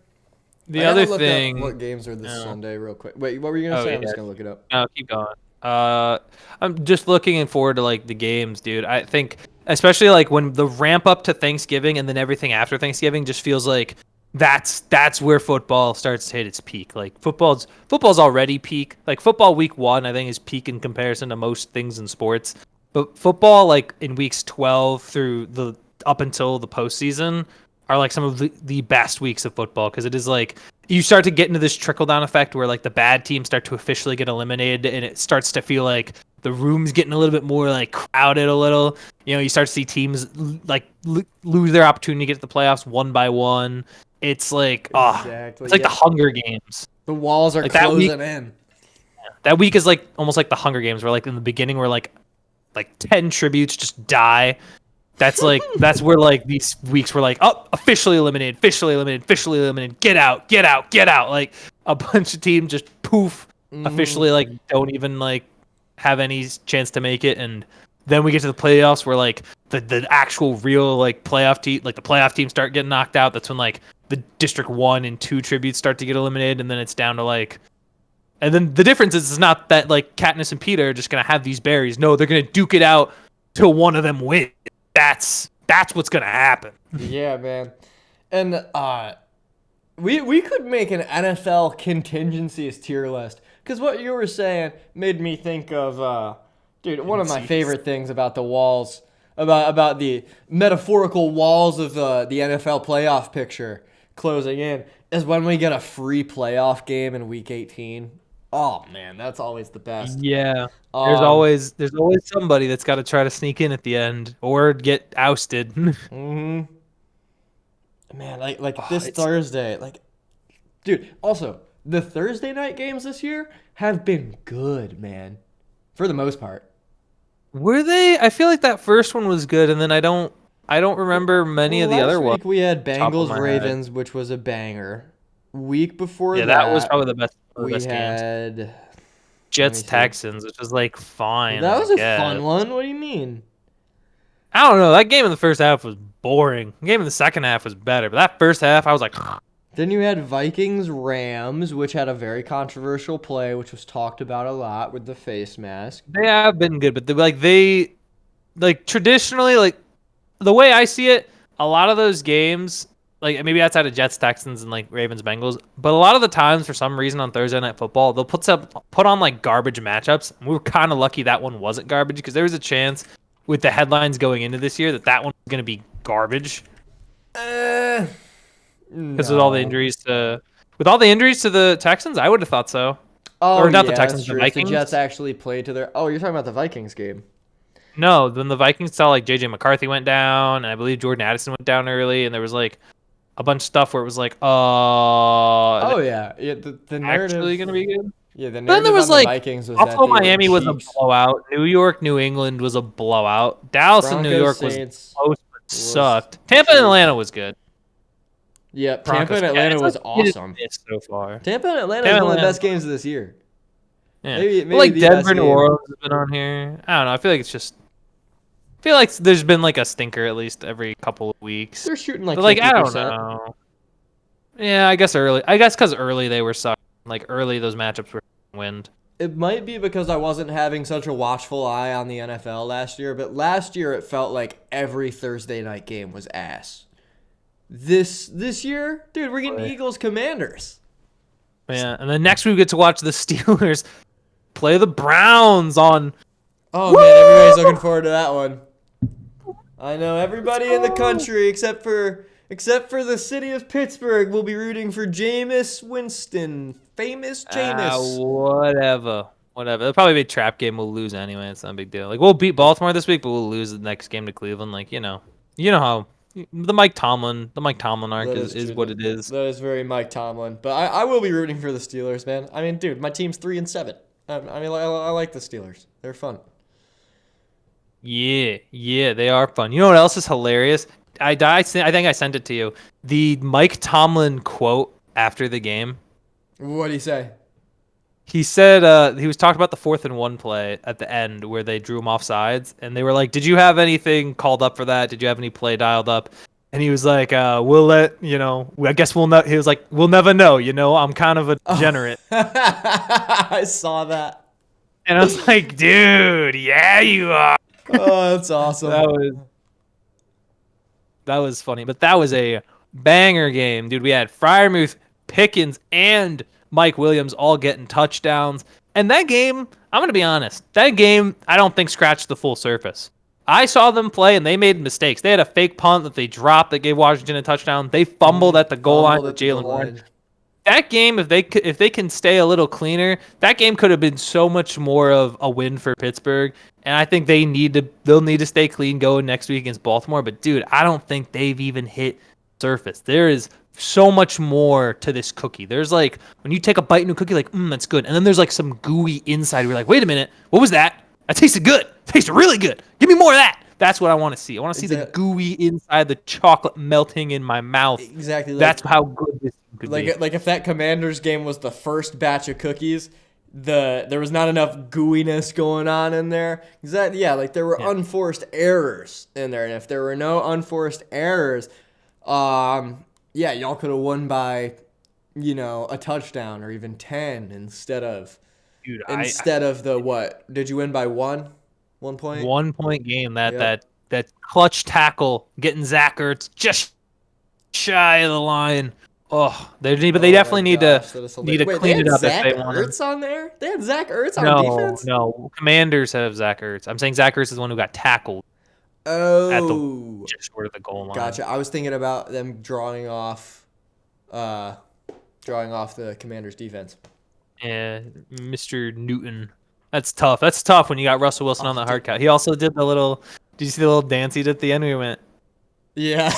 B: The other thing.
A: What games are this Sunday, real quick? Wait, what were you gonna say? I'm just gonna look it up.
B: No, keep going. I'm just looking forward to like the games, dude. I think especially like when the ramp up to Thanksgiving and then everything after Thanksgiving just feels like that's where football starts to hit its peak. Like football's already peak. Like football week 1 I think is peak in comparison to most things in sports. But football like in weeks 12 through the up until the postseason are like some of the best weeks of football because it is like you start to get into this trickle-down effect where like the bad teams start to officially get eliminated and it starts to feel like the room's getting a little bit more like crowded a little. You start to see teams like lose their opportunity to get to the playoffs one by one. It's like, it's like the Hunger Games.
A: The walls are like closing in.
B: That week is like almost like the Hunger Games where like in the beginning where like 10 tributes just die. That's where like these weeks were like, officially eliminated, get out. Like a bunch of teams just poof, officially like don't even like have any chance to make it. And then we get to the playoffs where like the actual real like playoff team, like the playoff teams start getting knocked out. That's when like the District 1 and 2 tributes start to get eliminated. And then it's down to like, and then the difference is it's not that like Katniss and Peeta are just going to have these berries. No, they're going to duke it out till one of them wins. That's what's gonna happen.
A: Yeah, man. And we could make an NFL contingencies tier list because what you were saying made me think of dude. One of my favorite things about the walls, about the metaphorical walls of the NFL playoff picture closing in, is when we get a free playoff game in Week 18. Oh man, that's always the best.
B: Yeah, there's always somebody that's got to try to sneak in at the end or get ousted.
A: Man, like this Thursday, like, dude. Also, the Thursday night games this year have been good, man, for the most part.
B: Were they? I feel like that first one was good, and then I don't remember many of the other ones.
A: Last week we had Bengals Ravens, which was a banger. Week before
B: that was
A: that,
B: probably one of the
A: we
B: best games.
A: had
B: Jets Texans, which was like fine,
A: that
B: I
A: was a
B: guess.
A: fun one. What do you mean?
B: I don't know. That game in the first half was boring. The game in the second half was better, but that first half, I was like,
A: Then you had Vikings Rams, which had a very controversial play, which was talked about a lot with the face mask.
B: they have been good, but like traditionally, like the way I see it, a lot of those games, like maybe outside of Jets Texans and like Ravens Bengals, but a lot of the times for some reason on Thursday Night Football, they'll put on like garbage matchups. And we were kind of lucky that one wasn't garbage because there was a chance with the headlines going into this year that one was going to be garbage. Because
A: No.
B: with all the injuries to the Texans, I would have thought so.
A: Oh,
B: Or not
A: yeah,
B: the Texans,
A: that's
B: the
A: true. If the
B: Vikings.
A: Jets actually played to their... Oh, you're talking about the Vikings game.
B: No, then the Vikings saw like JJ McCarthy went down, and I believe Jordan Addison went down early, and there was like a bunch of stuff where it was like,
A: Oh, yeah. The narrative...
B: actually gonna be good.
A: Yeah, the
B: Then
A: narrative
B: there was
A: on the
B: like
A: Vikings was that
B: Buffalo,
A: they were
B: Miami was a
A: cheeks.
B: blowout. New York, New England was a blowout. Dallas and New
A: Broncos,
B: York was
A: Saints
B: close but
A: was
B: sucked. Tampa and
A: cheeks.
B: Atlanta was good.
A: Yep, Tampa
B: Broncos,
A: and Atlanta
B: it's
A: was
B: like hit and
A: awesome.
B: miss so far.
A: Tampa and Atlanta
B: Tampa
A: is one of the
B: Atlanta.
A: best games of this year.
B: Yeah.
A: Maybe
B: Like
A: the
B: Denver,
A: best
B: New
A: game.
B: Orleans has been on here. I don't know. I feel like it's just. I feel like there's been like a stinker at least every couple of weeks.
A: They're shooting like
B: But like
A: 50%.
B: I don't know. Yeah, I guess early. I guess because early they were sucking. Like early those matchups were wind.
A: It might be because I wasn't having such a watchful eye on the NFL last year, but last year it felt like every Thursday night game was ass. This year, dude, we're getting Eagles Commanders.
B: Yeah, and then next week we get to watch the Steelers play the Browns on.
A: Oh man, everybody's looking forward to that one. I know everybody in the country except for the city of Pittsburgh will be rooting for Jameis Winston, famous Jameis.
B: Whatever. They'll probably be a trap game. We'll lose anyway. It's not a big deal. Like we'll beat Baltimore this week, but we'll lose the next game to Cleveland. Like you know how the Mike Tomlin arc is what it is.
A: That is very Mike Tomlin. But I will be rooting for the Steelers, man. I mean, dude, my team's 3-7. I mean, I like the Steelers. They're fun.
B: Yeah, they are fun. You know what else is hilarious? I think I sent it to you. The Mike Tomlin quote after the game.
A: What did he say?
B: He said he was talking about the 4th and 1 play at the end where they drew him off sides, and they were like, "Did you have anything called up for that? Did you have any play dialed up?" And he was like, "We'll let I guess we'll know." He was like, "We'll never know. I'm kind of a degenerate."
A: I saw that.
B: And I was like, "Dude, yeah, you are."
A: Oh, that's awesome.
B: That was funny, but that was a banger game, dude. We had Freiermuth, Pickens, and Mike Williams all getting touchdowns. And that game, I'm going to be honest, I don't think scratched the full surface. I saw them play, and they made mistakes. They had a fake punt that they dropped that gave Washington a touchdown. They fumbled at the goal line with Jalen Warren. That game, if they can stay a little cleaner, that game could have been so much more of a win for Pittsburgh. And I think they'll need to stay clean going next week against Baltimore. But dude, I don't think they've even hit surface. There is so much more to this cookie. There's like when you take a bite into a cookie, like that's good, and then there's like some gooey inside. You're like, wait a minute, what was that? That tasted good. It tasted really good. Give me more of that. That's what I want to see. I want to see the gooey inside, the chocolate melting in my mouth.
A: Exactly.
B: That's how good this could be.
A: Like if that Commanders game was the first batch of cookies, there was not enough gooiness going on in there. Like there were unforced errors in there, and if there were no unforced errors, y'all could have won by, a touchdown or even 10 instead of the what? Did you win by 1? 1 point?
B: 1 point game. That clutch tackle getting Zach Ertz just shy of the line. Oh, they definitely need to clean it up if they want.
A: Ertz on there? They had Zach Ertz on defense?
B: No, Commanders have Zach Ertz. I'm saying Zach Ertz is the one who got tackled.
A: Oh,
B: just short of the goal line.
A: Gotcha. I was thinking about them drawing off the Commanders' defense.
B: Yeah, Mr. Newton. That's tough. That's tough when you got Russell Wilson on the hard count. He also did the little. Did you see the little dance he did at the end? We went.
A: Yeah.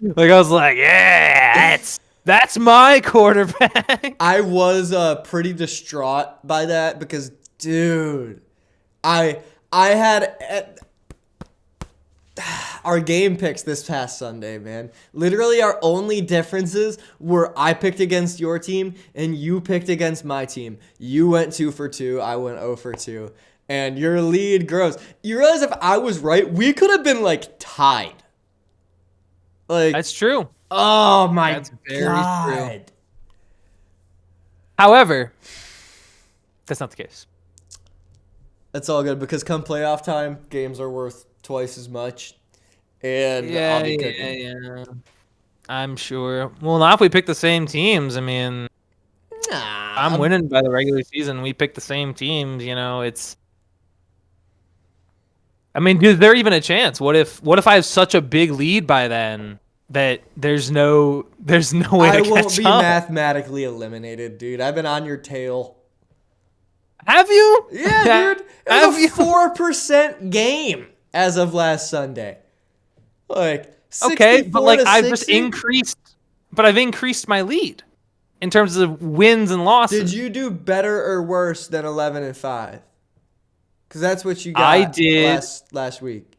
B: Like I was like, yeah, that's my quarterback.
A: I was pretty distraught by that because, dude, I had our game picks this past Sunday, man. Literally, our only differences were I picked against your team and you picked against my team. You went 2 for 2. I went 0 for 2. And your lead grows. You realize if I was right, we could have been like tied. Like
B: That's true.
A: Oh my
B: That's very
A: God.
B: true. However, that's not the case.
A: It's all good because come playoff time, games are worth twice as much. And I'll be cooking.
B: Yeah. I'm sure. Well, not if we pick the same teams. I mean, I'm winning by the regular season. We pick the same teams. You know, it's. I mean, is there even a chance? What if I have such a big lead by then that there's no way to catch up?
A: I won't be mathematically eliminated, dude. I've been on your tail.
B: Have you?
A: Yeah, dude. It was a 4% game as of last Sunday. Like,
B: okay, but like I've
A: 60?
B: just increased, but I've increased my lead in terms of wins and losses.
A: Did you do better or worse than 11-5? Because that's what you got
B: I did
A: last week.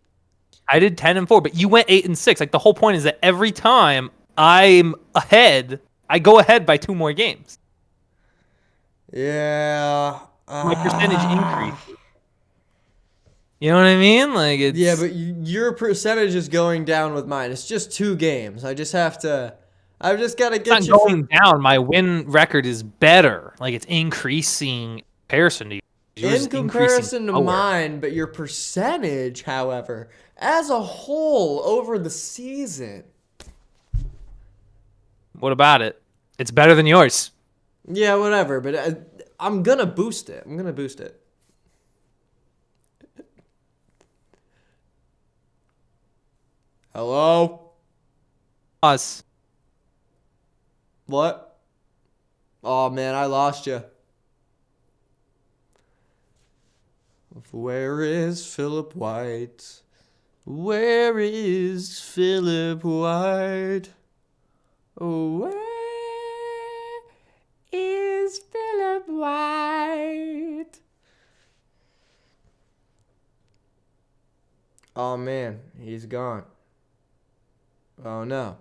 B: I did 10-4, but you went 8-6. Like the whole point is that every time I'm ahead, I go ahead by 2 more games.
A: Yeah.
B: My percentage increases. You know what I mean? Like it's
A: yeah, but your percentage is going down with mine. It's just 2 games. I've just got to get you
B: going down. My win record is better. Like it's increasing in comparison to you.
A: In comparison to mine, but your percentage, however, as a whole over the season.
B: What about it? It's better than yours.
A: Yeah, whatever, but I'm going to boost it. Hello?
B: Us.
A: What? Oh, man, I lost you. Where is Philip White? Where is Philip White? Where is Philip White? Oh man, he's gone. Oh no.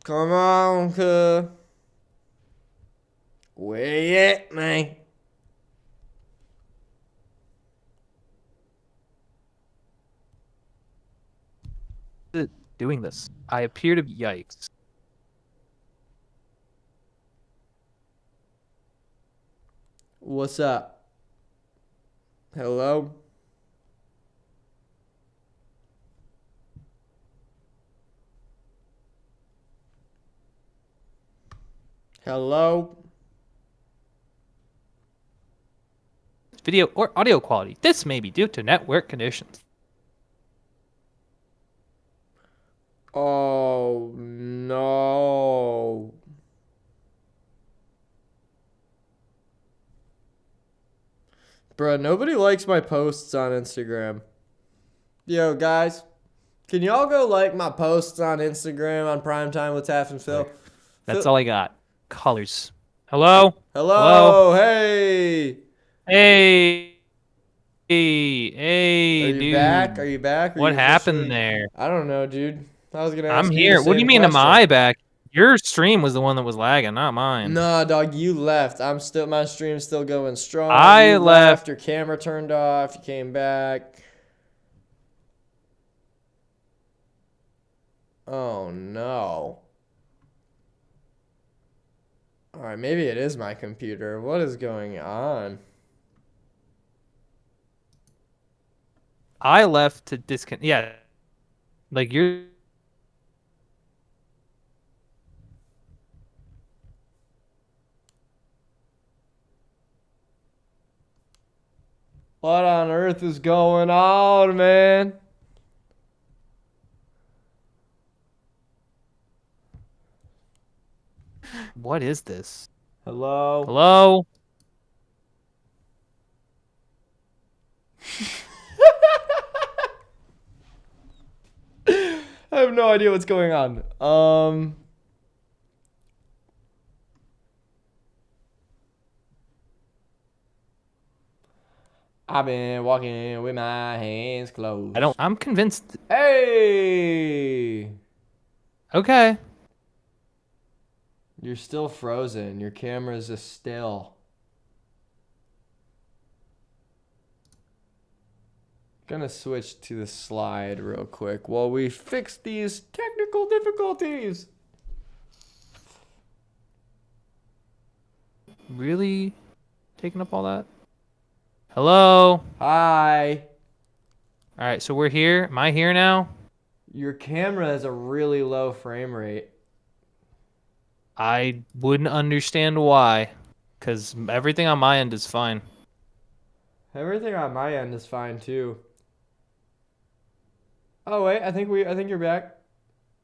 A: Come on, where you at, man?
B: Doing this. I appear to be yikes.
A: What's up? Hello? Hello?
B: Video or audio quality. This may be due to network conditions.
A: Oh no. Bruh, nobody likes my posts on Instagram. Yo, guys, can y'all go like my posts on Instagram on Primetime with Tats and Phil?
B: That's all I got. Colors. Hello?
A: Hello? Hey!
B: Hey! Hey,
A: Are you
B: dude.
A: back? Are you back?
B: What happened there?
A: I don't know, dude. I was gonna ask
B: I'm
A: you
B: here.
A: the
B: What do you
A: same
B: mean, am
A: question.
B: I back? Your stream was the one that was lagging, not mine.
A: Nah, dog, you left. My stream's still going strong.
B: I
A: You
B: left.
A: Your camera turned off. You came back. Oh no. All right, maybe it is my computer. What is going on?
B: I left to disconnect. Yeah. Like you're.
A: What on earth is going on, man?
B: What is this?
A: Hello?
B: Hello?
A: I have no idea what's going on. I've been walking with my hands closed.
B: I'm convinced.
A: Hey!
B: Okay.
A: You're still frozen. Your camera's just still. Gonna switch to the slide real quick while we fix these technical difficulties.
B: Really taking up all that? Hello?
A: Hi.
B: All right, so we're here. Am I here now?
A: Your camera has a really low frame rate.
B: I wouldn't understand why, because everything on my end is fine.
A: Everything on my end is fine too. Oh wait, I think you're back.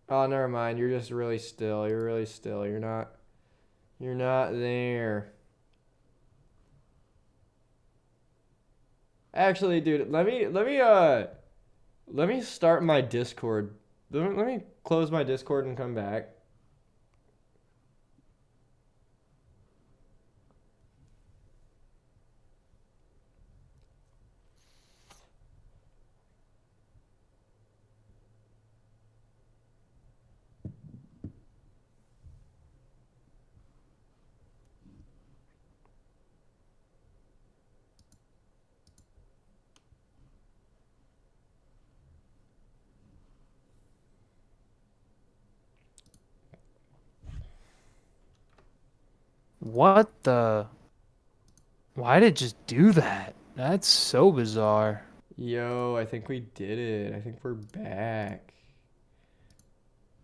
A: Oh, never mind. You're just really still. You're really still. You're not there. Actually, dude, let me start my Discord. Let me close my Discord and come back.
B: What the? Why did it just do that? That's so bizarre.
A: Yo, I think we did it. I think we're back.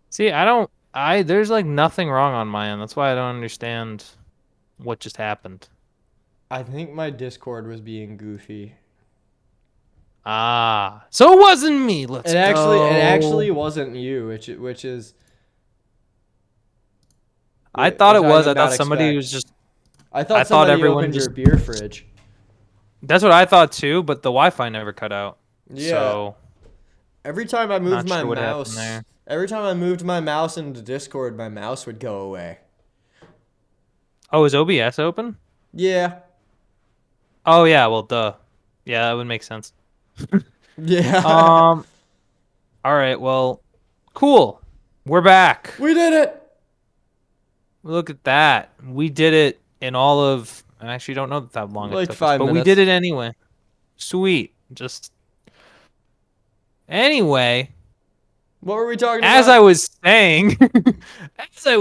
B: See, there's like nothing wrong on my end. That's why I don't understand what just happened.
A: I think my Discord was being goofy.
B: Ah, so it wasn't me. Let's
A: It
B: go.
A: actually wasn't you, which is.
B: I thought it
A: Which I
B: was.
A: did
B: I thought
A: not
B: somebody
A: expect.
B: was just.
A: I
B: I
A: thought
B: thought
A: somebody
B: everyone
A: opened your
B: just.
A: beer fridge.
B: That's what I thought too, but the Wi-Fi never cut out.
A: Yeah.
B: So
A: Every time I moved
B: not
A: my
B: sure what happened
A: mouse,
B: there.
A: every time I moved my mouse into Discord, my mouse would go away.
B: Oh, is OBS open?
A: Yeah.
B: Oh yeah, well duh. Yeah, that would make sense.
A: Yeah.
B: All right, well, cool. We're back.
A: We did it.
B: Look at that. We did it in all of I actually don't know how long it
A: Like
B: took us,
A: 5
B: but we
A: minutes.
B: did it anyway. Sweet. Just anyway,
A: What were we talking
B: as
A: about?
B: I was saying, actually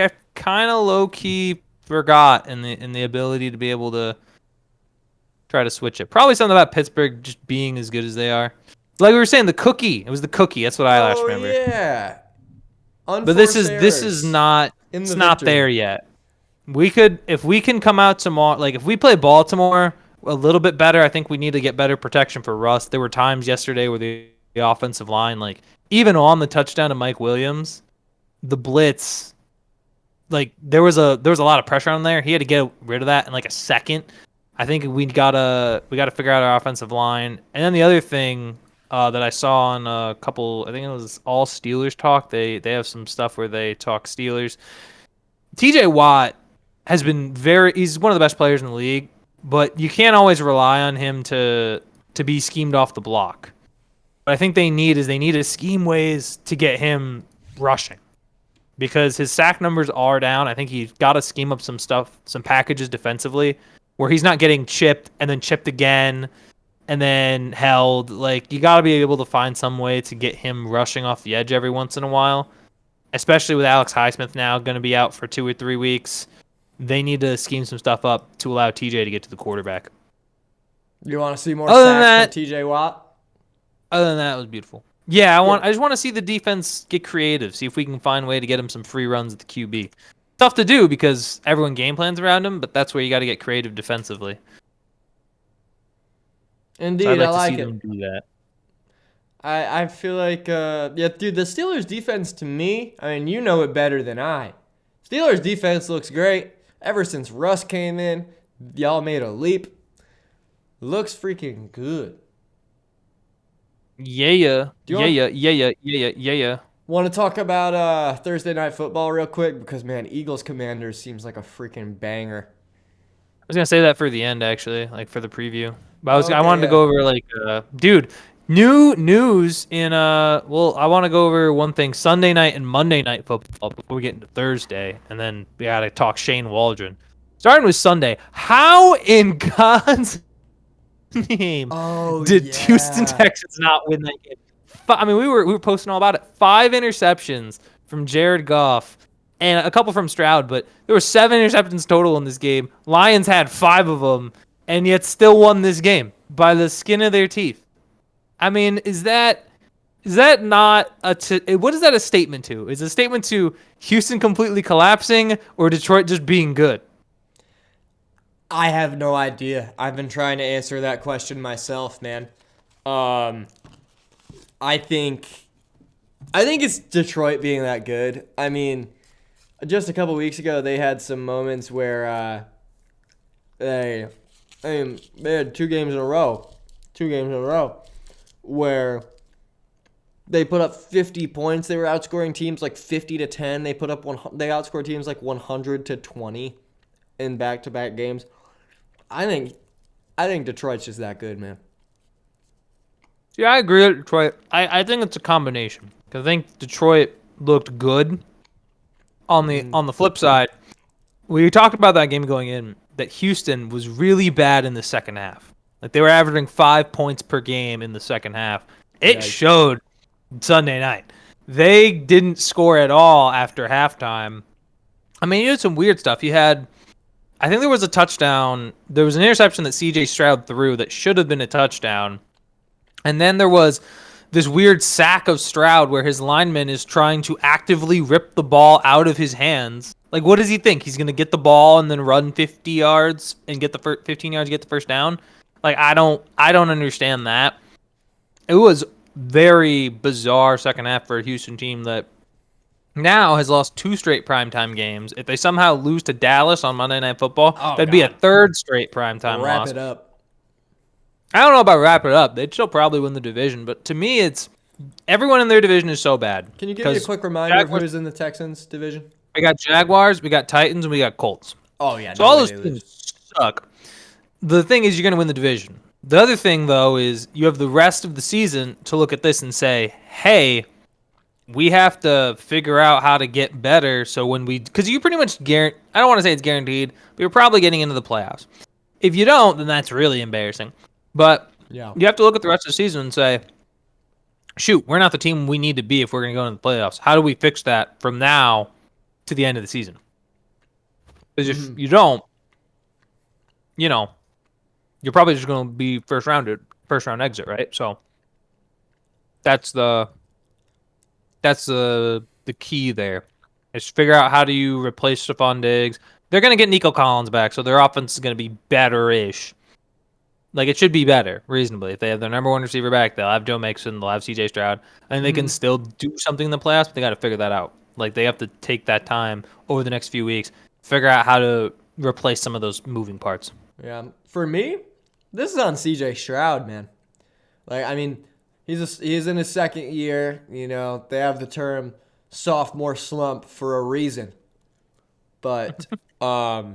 B: I kind of low key forgot in the ability to be able to try to switch it. Probably something about Pittsburgh just being as good as they are. Like we were saying, the cookie. It was the cookie. That's what I last
A: Oh
B: remember.
A: yeah.
B: But
A: Unforced
B: this is
A: errors
B: not.
A: in
B: It's
A: the
B: not
A: victory.
B: there yet. We could, if we can come out tomorrow, like if we play Baltimore a little bit better, I think we need to get better protection for Russ. There were times yesterday where the offensive line, like even on the touchdown to Mike Williams, the blitz, like there was a lot of pressure on there. He had to get rid of that in like a second. I think we gotta figure out our offensive line. And then the other thing that I saw on a couple, I think it was all Steelers talk. They have some stuff where they talk Steelers. TJ Watt has been he's one of the best players in the league, but you can't always rely on him to be schemed off the block. What I think they need to scheme ways to get him rushing because his sack numbers are down. I think he's got to scheme up some stuff, some packages defensively where he's not getting chipped and then chipped again and then held. Like you got to be able to find some way to get him rushing off the edge every once in a while, especially with Alex Highsmith now going to be out for 2 or 3 weeks. They need to scheme some stuff up to allow TJ to get to the quarterback.
A: You want to see more
B: Other than
A: sacks
B: that,
A: from TJ Watt?
B: Other than that, it was beautiful. Yeah, I just want to see the defense get creative. See if we can find a way to get him some free runs at the QB. Tough to do because everyone game plans around him, but that's where you got to get creative defensively.
A: Indeed,
B: So I'd like
A: I
B: to
A: like
B: see
A: it.
B: them do that.
A: I feel like yeah, dude, the Steelers defense to me, I mean, you know it better than I. Steelers defense looks great. Ever since Russ came in, y'all made a leap. Looks freaking good.
B: Yeah.
A: Do you want,
B: Yeah.
A: want to talk about Thursday Night Football real quick? Because, man, Eagles Commanders seems like a freaking banger.
B: was gonna say that for the end, actually, like for the preview. But I
A: Okay,
B: wanted to
A: yeah.
B: go over like, dude, new news in Well, I want to go over one thing: Sunday night and Monday night football before we get into Thursday, and then we gotta talk Shane Waldron. Starting with Sunday, how in God's name
A: Oh
B: did Houston
A: yeah.
B: Texans not win that game? I mean, we were posting all about it. 5 interceptions from Jared Goff and a couple from Stroud, but there were 7 interceptions total in this game. Lions had 5 of them, and yet still won this game by the skin of their teeth. I mean, is that not what is that a statement to? Is it a statement to Houston completely collapsing or Detroit just being good?
A: I have no idea. I've been trying to answer that question myself, man. Um, I think it's Detroit being that good. I mean, just a couple weeks ago, they had some moments where they had 2 games in a row, where they put up 50 points. They were outscoring teams like 50-10. They outscored teams like 100-20 in back-to-back games. I think Detroit's just that good, man.
B: Yeah, I agree with Detroit. I think it's a combination. 'Cause I think Detroit looked good. On the flip side, we talked about that game going in, that Houston was really bad in the second half. Like they were averaging 5 points per game in the second half. It showed Sunday night. They didn't score at all after halftime. I mean, you did some weird stuff. I think there was a touchdown. There was an interception that C.J. Stroud threw that should have been a touchdown. And then there was this weird sack of Stroud where his lineman is trying to actively rip the ball out of his hands. Like, what does he think? He's going to get the ball and then run 50 yards and get the 15 yards, get the first down? Like, I don't understand that. It was very bizarre second half for a Houston team that now has lost 2 straight primetime games. If they somehow lose to Dallas on Monday Night Football, that'd be a 3rd straight primetime loss.
A: Wrap it up.
B: I don't know about wrap it up. They'd still probably win the division, but to me, it's everyone in their division is so bad.
A: Can you give me a quick reminder of who's in the Texans division?
B: We got Jaguars, we got Titans, and we got Colts.
A: Oh yeah,
B: so all those teams suck. The thing is, you're going to win the division. The other thing, though, is you have the rest of the season to look at this and say, hey, we have to figure out how to get better. So because you pretty much I don't want to say it's guaranteed, but you're probably getting into the playoffs. If you don't, then that's really embarrassing. But you have to look at the rest of the season and say, shoot, we're not the team we need to be if we're going to go into the playoffs. How do we fix that from now to the end of the season? Because if you don't, you're probably just going to be first round exit, right? So that's the key there. Is figure out how do you replace Stephon Diggs. They're going to get Nico Collins back, so their offense is going to be better-ish. Like, it should be better, reasonably. If they have their number 1 receiver back, they'll have Joe Mixon, they'll have C.J. Stroud, and they can still do something in the playoffs, but they got to figure that out. Like, they have to take that time over the next few weeks, figure out how to replace some of those moving parts.
A: Yeah. For me, this is on C.J. Stroud, man. Like, I mean, he's in his 2nd year. They have the term sophomore slump for a reason. But, I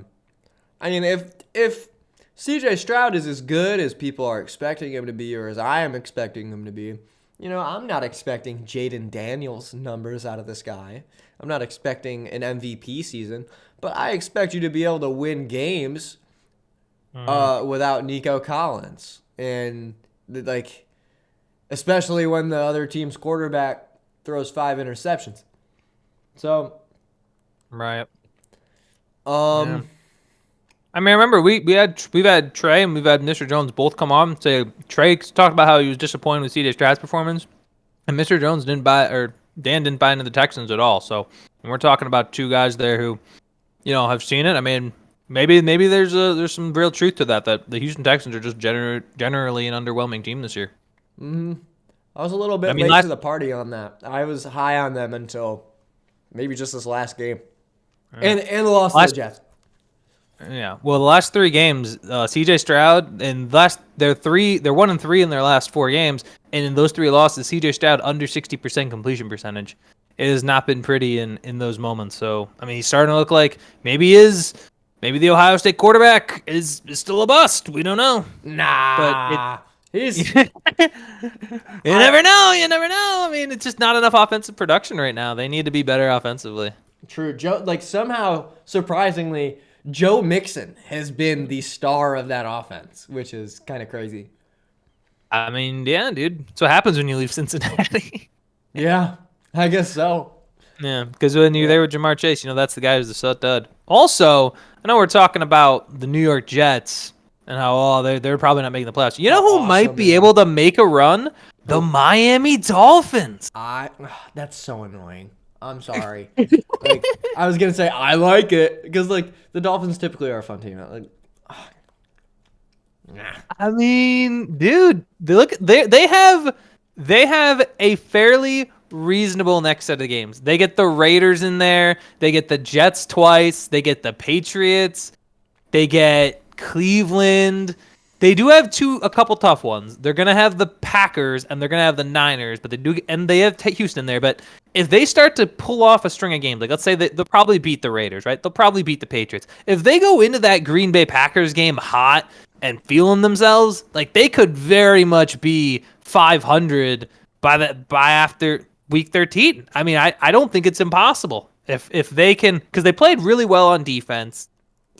A: mean, if C.J. Stroud is as good as people are expecting him to be, or as I am expecting him to be, I'm not expecting Jaden Daniels numbers out of this guy. I'm not expecting an MVP season, but I expect you to be able to win games without Nico Collins. And, especially when the other team's quarterback throws 5 interceptions. So,
B: right.
A: Yeah.
B: I mean, remember we've had Trey and we've had Mr. Jones both come on and say Trey talked about how he was disappointed with C.J. Stroud's performance, and Mr. Jones Dan didn't buy into the Texans at all. So we're talking about 2 guys there who, have seen it. I mean, maybe there's some real truth to that the Houston Texans are just generally an underwhelming team this year.
A: I was a little bit late to the party on that. I was high on them until maybe just this last game, and the loss to the Jets.
B: Yeah, well, the last 3 games, C.J. Stroud, and they're 1-3 in their last 4 games, and in those 3 losses, C.J. Stroud under 60% completion percentage. It has not been pretty in those moments. So, I mean, he's starting to look like maybe Maybe the Ohio State quarterback is still a bust. We don't know.
A: Nah, he's.
B: You never know. You never know. I mean, it's just not enough offensive production right now. They need to be better offensively.
A: True. Joe, like somehow, surprisingly, Joe Mixon has been the star of that offense, which is kind of crazy.
B: I mean, yeah, dude. That's what happens when you leave Cincinnati.
A: Yeah, I guess so.
B: Yeah, because when you're there with Jamar Chase, that's the guy who's the stud. Also, I know we're talking about the New York Jets and how they're probably not making the playoffs. You know who might be able to make a run? The Miami Dolphins.
A: That's so annoying. I'm sorry. Like, I was gonna say I like it because like the Dolphins typically are a fun team. Like,
B: I mean, dude, they have a fairly reasonable next set of games. They get the Raiders in there. They get the Jets twice. They get the Patriots. They get Cleveland. They do have a couple tough ones. They're gonna have the Packers and they're gonna have the Niners, but they have Houston there. But if they start to pull off a string of games, like let's say they'll probably beat the Raiders, right? They'll probably beat the Patriots. If they go into that Green Bay Packers game hot and feeling themselves, like they could very much be 500 by after week 13. I mean, I don't think it's impossible if they can, because they played really well on defense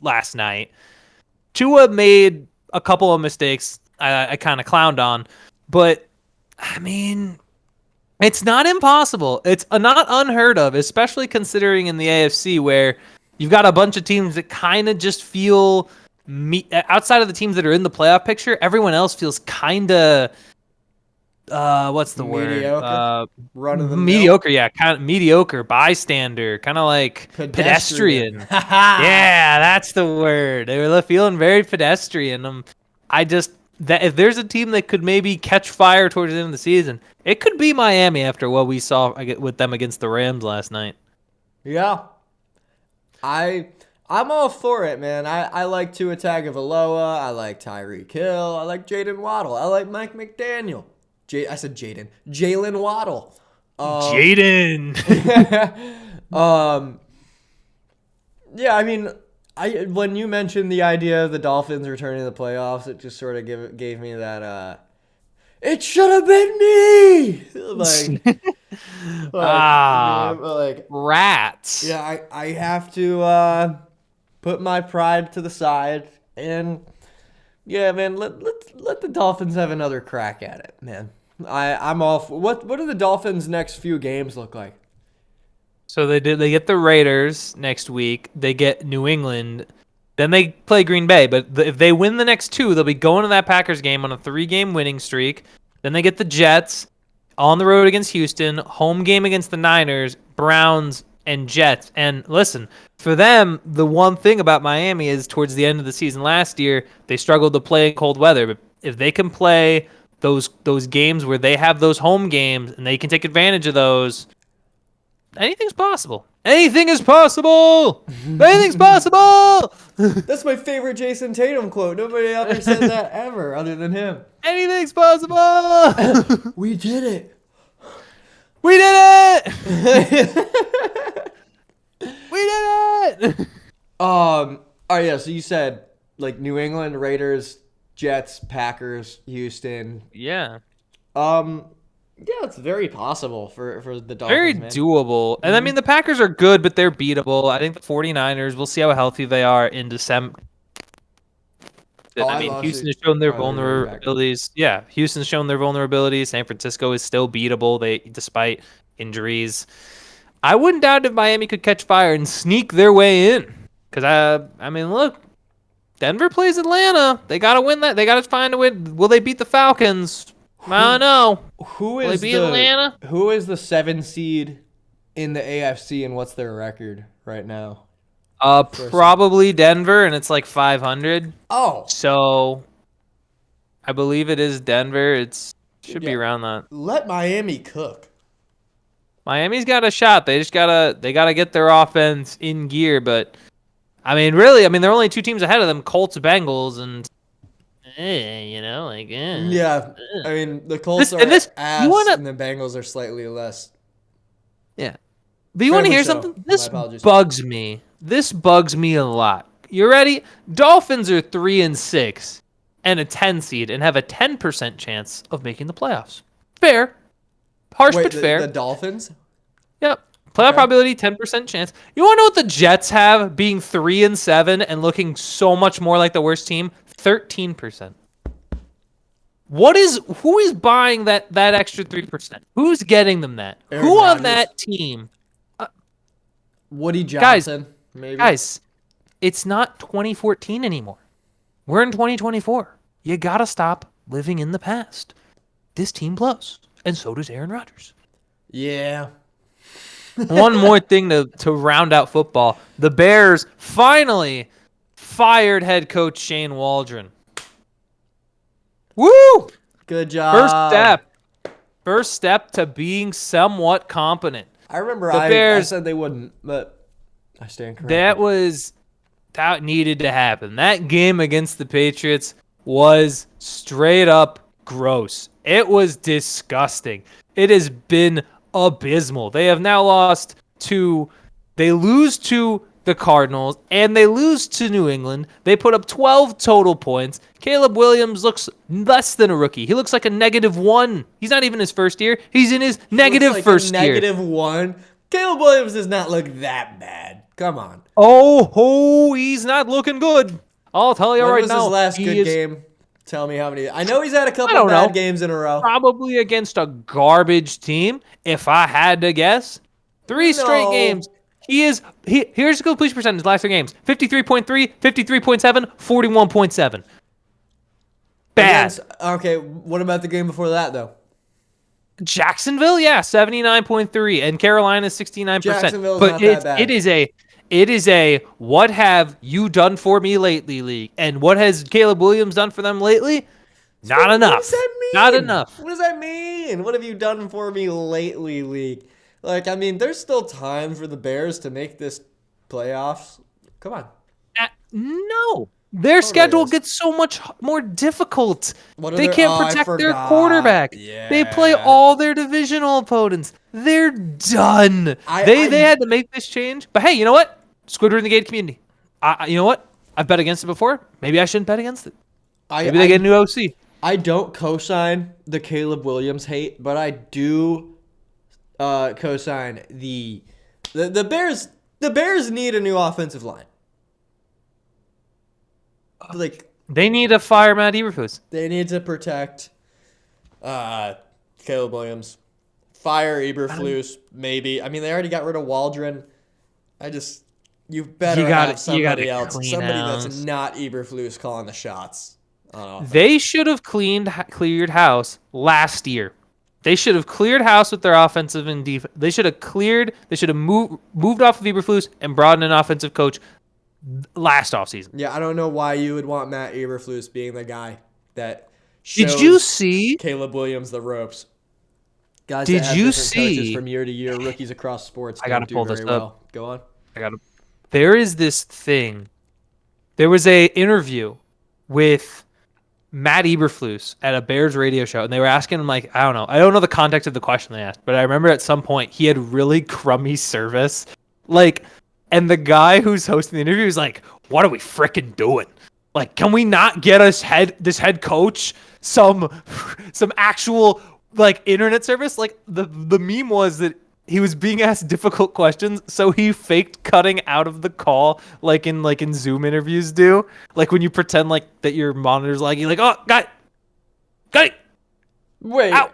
B: last night. Tua made a couple of mistakes I kind of clowned on, but I mean, it's not impossible. It's not unheard of, especially considering in the AFC where you've got a bunch of teams that kind of just feel outside of the teams that are in the playoff picture. Everyone else feels kind of what's the
A: mediocre?
B: Run of the mediocre, yeah, kind of mediocre, bystander, kind of like pedestrian. Yeah, that's the word. They were feeling very pedestrian. If there's a team that could maybe catch fire towards the end of the season, it could be Miami after what we saw with them against the Rams last night.
A: Yeah, I'm all for it, man. I like Tua Tagovailoa. I like Tyreek Hill. I like Jaden Waddle. I like Mike McDaniel. I said Jaden. Jalen Waddle.
B: Jaden.
A: Yeah, I mean, when you mentioned the idea of the Dolphins returning to the playoffs, it just sort of gave me that it should have been me. Like
B: rats.
A: Yeah, I have to put my pride to the side and yeah, man, let the Dolphins have another crack at it, man. I'm all for, what do the Dolphins' next few games look like?
B: So they get the Raiders next week. They get New England. Then they play Green Bay. But if they win the next two, they'll be going to that Packers game on a 3-game winning streak. Then they get the Jets on the road against Houston, home game against the Niners, Browns, and Jets. And listen, for them, the one thing about Miami is towards the end of the season last year, they struggled to play in cold weather. But if they can play those games where they have those home games and they can take advantage of those, anything's possible. Anything is possible. Anything's possible.
A: That's my favorite Jason Tatum quote. Nobody ever said that ever other than him.
B: Anything's possible.
A: We did it.
B: We did it. We did it.
A: Oh yeah, so you said like New England, Raiders, Jets, Packers, Houston.
B: Yeah.
A: Yeah, it's very possible for the Dolphins.
B: Very doable. And I mean, the Packers are good, but they're beatable. I think the 49ers, we'll see how healthy they are in December. Houston has shown their vulnerabilities. Yeah, Houston's shown their vulnerabilities. San Francisco is still beatable despite injuries. I wouldn't doubt if Miami could catch fire and sneak their way in. Because, I mean, look, Denver plays Atlanta. They got to win that. They got to find a win. Will they beat the Falcons? I don't know.
A: Who is Atlanta? Who is the 7 seed in the AFC and what's their record right now?
B: Probably Denver, and it's like 500.
A: Oh.
B: So I believe it is Denver. It should be around that.
A: Let Miami cook.
B: Miami's got a shot. They gotta get their offense in gear, but I mean, really, they're only 2 teams ahead of them, Colts, Bengals, and
A: Yeah, I mean, the Colts are ass, and the Bengals are slightly less.
B: Yeah. But you want to hear something? This bugs me. This bugs me a lot. You ready? Dolphins are 3-6 and a 10 seed and have a 10% chance of making the playoffs. Fair. Harsh,
A: Wait,
B: but fair.
A: the Dolphins?
B: Yep. Playoff
A: Okay.
B: probability, 10% chance. You want to know what the Jets have being 3-7 and looking so much more like the worst team? 13%. Who is buying that extra 3%? Who's getting them that?
A: Aaron
B: Who on
A: Rodgers.
B: that team?
A: Woody Johnson, maybe.
B: Guys, it's not 2014 anymore. We're in 2024. You got to stop living in the past. This team blows, and so does Aaron Rodgers.
A: Yeah.
B: One more thing to round out football. The Bears finally fired head coach Shane Waldron. Woo!
A: Good job.
B: First step to being somewhat competent.
A: I remember
B: The
A: I
B: Bears,
A: said they wouldn't, but I stand corrected.
B: that needed to happen. That game against the Patriots was straight up gross. It was disgusting. It has been abysmal. They have now they lose to the Cardinals and they lose to New England. They put up 12 total points. Caleb Williams looks less than a rookie. He looks like a -1. He's not even his first year. He's in his negative first year.
A: -1. Caleb Williams does not look that bad. Come on.
B: Oh, he's not looking good. I'll tell you right now.
A: When was his last good game? Tell me how many. I know he's had a couple of bad games in a row.
B: Probably against a garbage team, if I had to guess. 3 straight games. Here's the completion percentage last 3 games. 53.3, 53.7, 41.7. Bad.
A: Okay, what about the game before that, though?
B: Jacksonville, yeah, 79.3, and Carolina 69%.
A: Jacksonville's
B: but
A: not that bad.
B: It is a what have you done for me lately league, and what has Caleb Williams done for them lately? Not enough.
A: What does that mean?
B: Not enough.
A: What does that mean? What have you done for me lately, league? Like, I mean, there's still time for the Bears to make this playoffs. Come on.
B: No. Their schedule gets so much more difficult. They
A: can't
B: can't protect their quarterback.
A: Yeah.
B: They play all their divisional opponents. They're done. They had to make this change. But hey, you know what? Squidward in the gated community. You know what? I've bet against it before. Maybe I shouldn't bet against it. Maybe they get a new OC.
A: I don't co-sign the Caleb Williams hate, but I do co-sign the Bears. The Bears need a new offensive line. Like,
B: they need to fire Matt Eberflus.
A: They need to protect Caleb Williams. Fire Eberflus, maybe. I mean, they already got rid of Waldron. You better have somebody else. Somebody that's not Eberflus calling the shots.
B: They should have cleared house last year. They should have cleared house with their offensive and defense. They should have moved off of Eberflus and brought in an offensive coach last offseason.
A: Yeah, I don't know why you would want Matt Eberflus being the guy that shows
B: Did you see
A: Caleb Williams the ropes. Guys
B: Did
A: that have
B: you
A: different
B: see
A: coaches from year to year, rookies across sports
B: I gotta
A: don't
B: pull
A: do
B: this
A: very
B: up.
A: well. Go on.
B: There is this thing. There was a interview with Matt Eberflus at a Bears radio show, and they were asking him, like, I don't know the context of the question they asked, but I remember at some point he had really crummy service. Like, and the guy who's hosting the interview is like, what are we frickin' doing? Like, can we not get this head coach some actual, like, internet service? Like, the meme was that he was being asked difficult questions, so he faked cutting out of the call, like in Zoom interviews do. Like when you pretend like that your monitor's lagging, like, oh, got it.
A: Wait,
B: ow.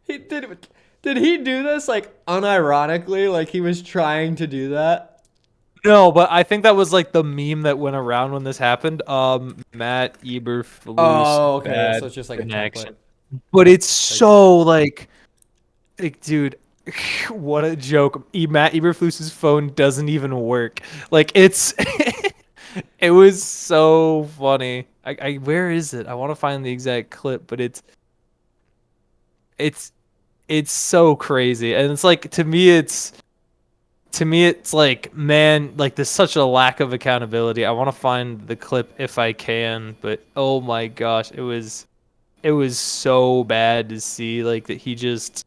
A: Did he do this like unironically? Like he was trying to do that?
B: No, but I think that was like the meme that went around when this happened. Matt Eberflus.
A: Oh, okay. So it's just like
B: connection. But it's so like, dude. What a joke. Matt Eberflus's phone doesn't even work. Like, it's it was so funny. Where is it? I want to find the exact clip, but it's so crazy. And it's like, to me it's like, man, like there's such a lack of accountability. I want to find the clip if I can, but oh my gosh, it was so bad to see, like, that he just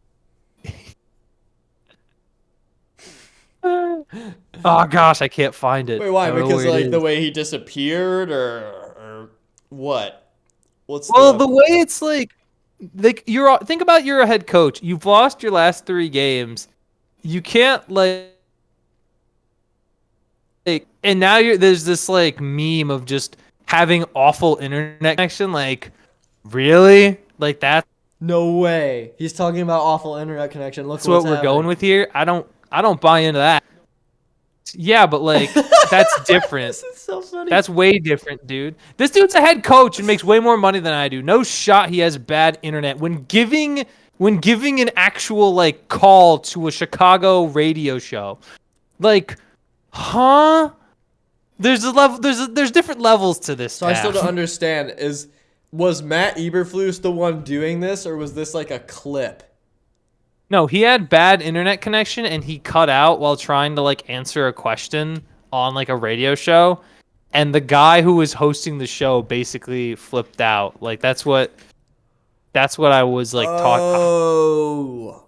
B: Oh gosh, I can't find it.
A: Wait, why?
B: I don't know
A: Because
B: where it
A: like the
B: is.
A: way he disappeared, or what? What's
B: Well,
A: the?
B: the way it's like think about you're a head coach. You've lost your last 3 games. You can't and now there's this like meme of just having awful internet connection. Like, really? Like that's
A: No way. He's talking about awful internet connection. Look what's
B: what we're
A: happening.
B: going with here? I don't buy into that. Yeah, but like that's different.
A: This is so funny.
B: That's way different, dude. This dude's a head coach and makes way more money than I do. No shot he has bad internet. When giving an actual like call to a Chicago radio show. Like, huh? There's a level there's different levels to this.
A: So I still don't understand. Was Matt Eberflus the one doing this, or was this like a clip?
B: No, he had bad internet connection and he cut out while trying to like answer a question on like a radio show. And the guy who was hosting the show basically flipped out. Like that's what I was like talking.
A: Oh.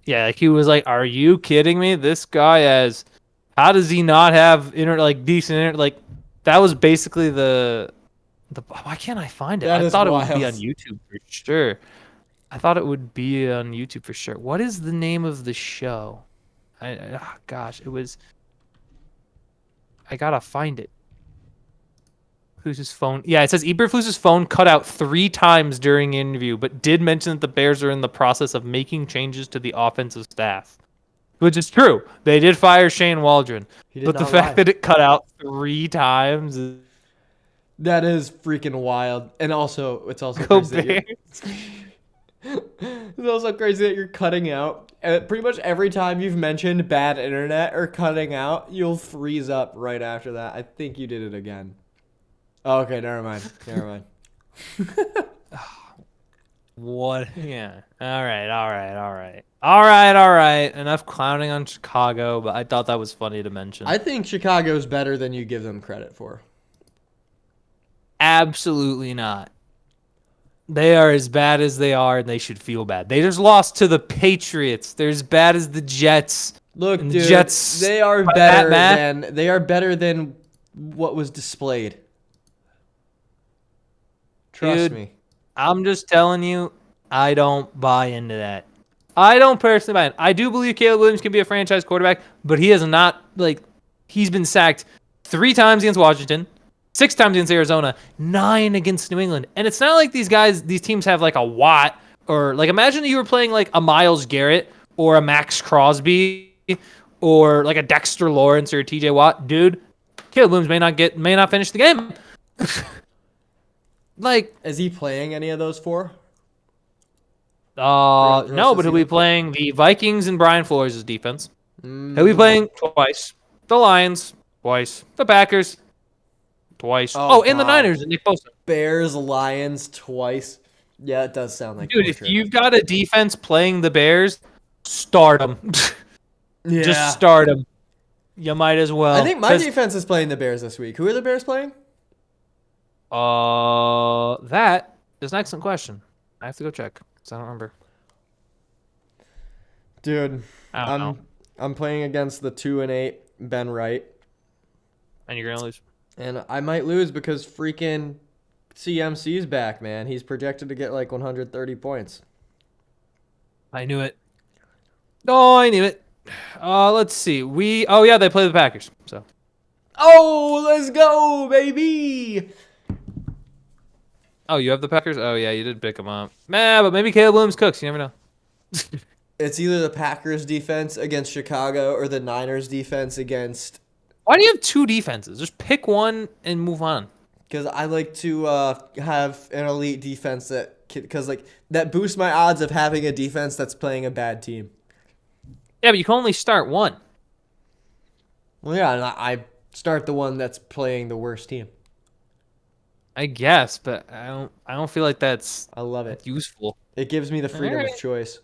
B: Yeah, like he was like, "Are you kidding me? This guy how does he not have decent internet?" Like that was basically the why can't I find it?
A: That
B: I
A: is
B: thought it would be
A: wild.
B: on YouTube for sure. I thought it would be on YouTube for sure. What is the name of the show? Gosh, it was. I gotta find it. Eberflus's phone. Yeah, it says Eberflus's phone cut out 3 times during interview, but did mention that the Bears are in the process of making changes to the offensive staff, which is true. They did fire Shane Waldron, but the fact that it cut out 3 times.
A: That is freaking wild, and also it's also
B: Go
A: crazy.
B: Bears.
A: It's also crazy that you're cutting out. Pretty much every time you've mentioned bad internet or cutting out, you'll freeze up right after that. I think you did it again. Oh, okay, never mind. Never mind.
B: What? Yeah. All right. Enough clowning on Chicago, but I thought that was funny to mention.
A: I think Chicago's better than you give them credit for.
B: Absolutely not. They are as bad as they are, and they should feel bad. They just lost to the Patriots. They're as bad as the Jets.
A: Look,
B: And
A: dude,
B: Jets
A: they are better than what was displayed. Trust me.
B: I'm just telling you, I don't buy into that. I don't personally buy it. I do believe Caleb Williams can be a franchise quarterback, but he is not he's been sacked 3 times against Washington, 6 times against Arizona, 9 against New England. And it's not like these teams have like a Watt or like imagine you were playing like a Myles Garrett or a Max Crosby or like a Dexter Lawrence or a TJ Watt. Dude, Caleb Williams may not finish the game. Like,
A: is he playing any of those 4?
B: No, but he'll be playing the Vikings and Brian Flores' defense. He'll be playing twice. The Lions, twice. The Packers, twice. And the Niners and Nick Bosa.
A: Bears, Lions, twice. Yeah, it does sound like.
B: Dude, if you've got a defense playing the Bears, start them.
A: Yeah.
B: Just start them. You might as well.
A: I think my defense is playing the Bears this week. Who are the Bears playing?
B: That is an excellent question. I have to go check because I don't remember.
A: Dude,
B: I don't know.
A: I'm playing against the 2-8 Ben Wright.
B: And you're gonna lose.
A: And I might lose because freaking CMC's back, man. He's projected to get like 130 points.
B: I knew it. Oh, I knew it. Let's see. They play the Packers. So.
A: Oh, let's go, baby.
B: Oh, you have the Packers? Oh, yeah, you did pick them up. Nah, but maybe Caleb Williams cooks. You never know.
A: It's either the Packers defense against Chicago or the Niners defense against...
B: Why do you have 2 defenses? Just pick one and move on.
A: Because I like to have an elite defense that boosts my odds of having a defense that's playing a bad team.
B: Yeah, but you can only start one.
A: Well, yeah, and I start the one that's playing the worst team.
B: I guess, but I don't feel like
A: I love it.
B: Useful.
A: It gives me the freedom of choice.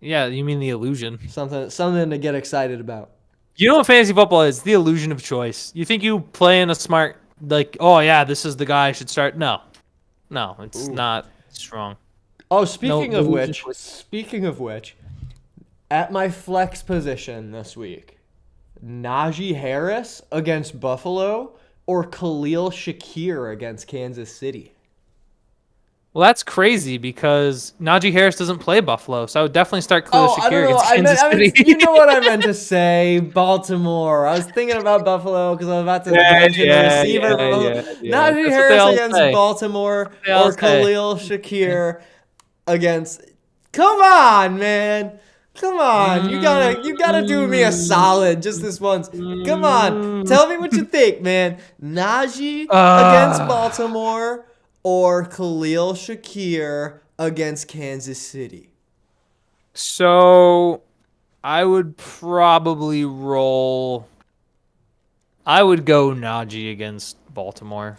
B: Yeah, you mean the illusion.
A: Something to get excited about.
B: You know what fantasy football is? The illusion of choice. You think you play in a smart, oh yeah, this is the guy I should start. No, it's not strong.
A: Oh, speaking of which, at my flex position this week, Najee Harris against Buffalo or Khalil Shakir against Kansas City?
B: Well, that's crazy because Najee Harris doesn't play Buffalo, so I would definitely start Khalil
A: Oh, I don't
B: Shakir
A: know.
B: against Kansas
A: I mean,
B: City.
A: you know what I meant to say. Baltimore. I was thinking about Buffalo because I was about to
B: Yeah,
A: mention the
B: yeah,
A: receiver
B: yeah,
A: for Buffalo.
B: yeah, yeah.
A: Najee
B: That's what they
A: Harris
B: all
A: against
B: say.
A: Baltimore
B: They all
A: or
B: say.
A: Khalil Shakir against. Come on, man. Come on. You gotta do me a
B: Mm,
A: solid just this once. Come on.
B: mm.
A: Tell me what you think, man. Najee against
B: Uh,
A: Baltimore or Khalil Shakir against Kansas City?
B: so I would probably roll. I would go Najee against Baltimore.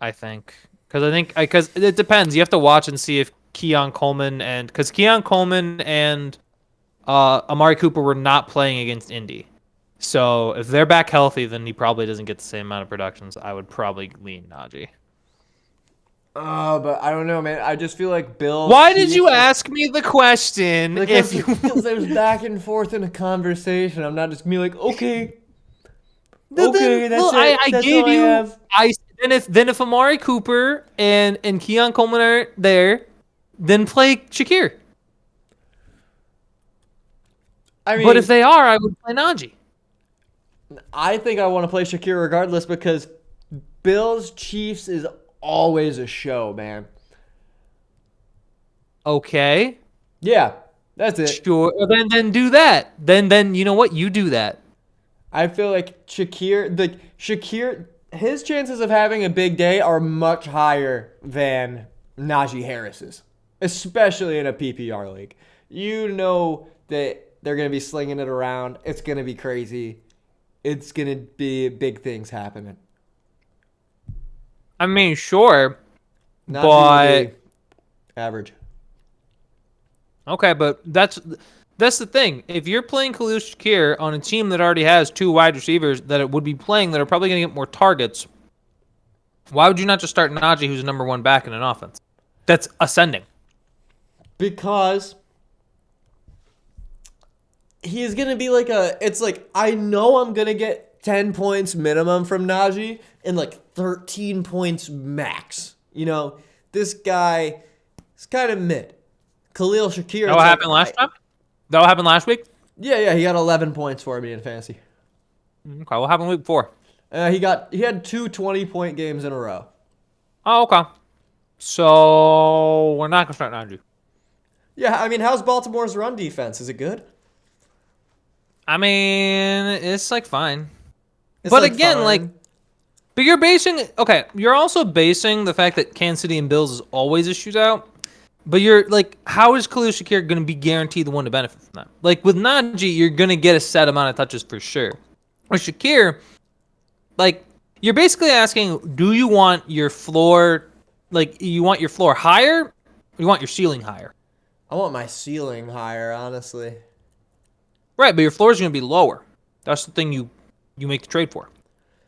B: I think because it depends. You have to watch and see if Keon Coleman and because Keon Coleman and Amari Cooper were not playing against Indy. So if they're back healthy, then he probably doesn't get the same amount of productions. I would probably lean Najee.
A: But I don't know, man. I just feel like Bills
B: Why did you
A: Chiefs is
B: ask me the question if
A: because
B: you
A: there's back and forth in a conversation. I'm not just gonna be like, okay,
B: then
A: okay,
B: well,
A: that's
B: I
A: it. That's all
B: gave
A: I
B: you
A: have.
B: I then if Amari Cooper and Keon Coleman are there, then play Shakir.
A: I
B: But if
A: mean,
B: they are, I would play Najee.
A: I think I want to play Shakir regardless because Bills Chiefs is always a show, man.
B: Okay.
A: Yeah, that's it.
B: Sure. Well, then do that. Then you know what? You do that.
A: I feel like Shakir, his chances of having a big day are much higher than Najee Harris's, especially in a PPR league. You know that they're going to be slinging it around. It's going to be crazy. It's going to be big things happening.
B: I mean, sure,
A: Najee will
B: but
A: be average.
B: okay, but that's the thing. If you're playing Khalil Shakir on a team that already has two wide receivers that it would be playing that are probably going to get more targets, why would you not just start Najee, who's number one back in an offense that's ascending?
A: Because he's going to be like it's like, I know I'm going to get 10 points minimum from Najee and like 13 points max. You know, this guy is kind of mid. Khalil Shakir.
B: That what happened last time? That what happened last week?
A: Yeah, he got 11 points for me in fantasy.
B: Okay, what happened week 4?
A: He had two 20-point games in a row.
B: Oh, okay. So we're not gonna start Najee.
A: Yeah, I mean, how's Baltimore's run defense? Is it good?
B: I mean, it's like fine.
A: It's
B: But
A: like
B: again, like,
A: fine.
B: but you're also basing the fact that Kansas City and Bills is always a shootout. But you're like, how is Khalil Shakir going to be guaranteed the one to benefit from that? Like with Najee, you're going to get a set amount of touches for sure. With Shakir, like, you're basically asking, do you want your floor, like, you want your floor higher, or you want your ceiling higher?
A: I want my ceiling higher, honestly.
B: Right, but your floor is going to be lower. That's the thing you make the trade for.
A: Well,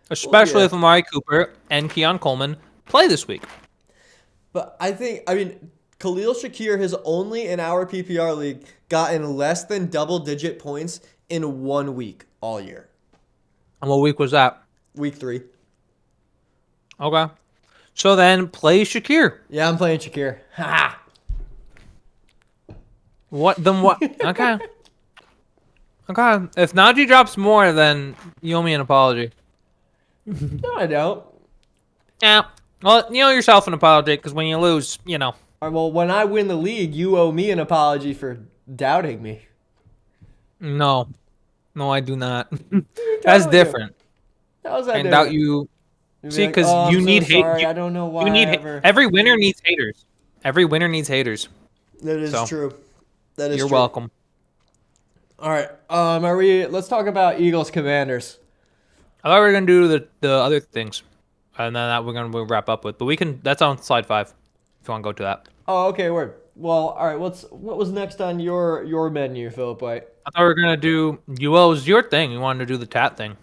B: Especially
A: yeah.
B: if Amari Cooper and Keon Coleman play this week.
A: But I mean, Khalil Shakir has only in our PPR league gotten less than double-digit points in 1 week all year.
B: And what week was that?
A: Week 3.
B: Okay. So then play Shakir.
A: Yeah, I'm playing Shakir. Ha!
B: What? Then what? Okay. Okay. If Najee drops more, then you owe me an apology.
A: No, I don't.
B: Yeah. Well, you owe yourself an apology because when you lose, you know.
A: All right, well, when I win the league, you owe me an apology for doubting me.
B: No. No, I do not.
A: You're
B: That's
A: telling you.
B: different.
A: How's that
B: I
A: different?
B: doubt you.
A: You'd be
B: See,
A: like,
B: because
A: oh,
B: you
A: I'm
B: need
A: so
B: hate.
A: sorry. I don't know why
B: You
A: I
B: need
A: ever.
B: every winner needs haters. Every winner needs haters.
A: That is
B: So,
A: true. That is
B: You're
A: true.
B: welcome.
A: All right. Let's talk about Eagles Commanders.
B: I thought we were gonna do the other things, and then that we're gonna wrap up with. But we can. That's on slide 5. If you want to go to that.
A: Oh, okay, word. Well, all right. What was next on your menu, Philip White?
B: I thought we were gonna do. Well, it was your thing. You wanted to do the tat thing.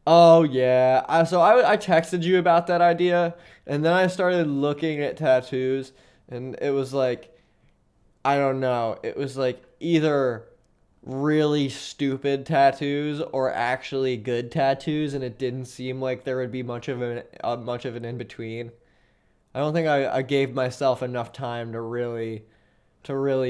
A: Oh yeah. I texted you about that idea, and then I started looking at tattoos, and it was like, I don't know. It was like either really stupid tattoos or actually good tattoos, and it didn't seem like there would be much of an in between. I don't think I gave myself enough time to really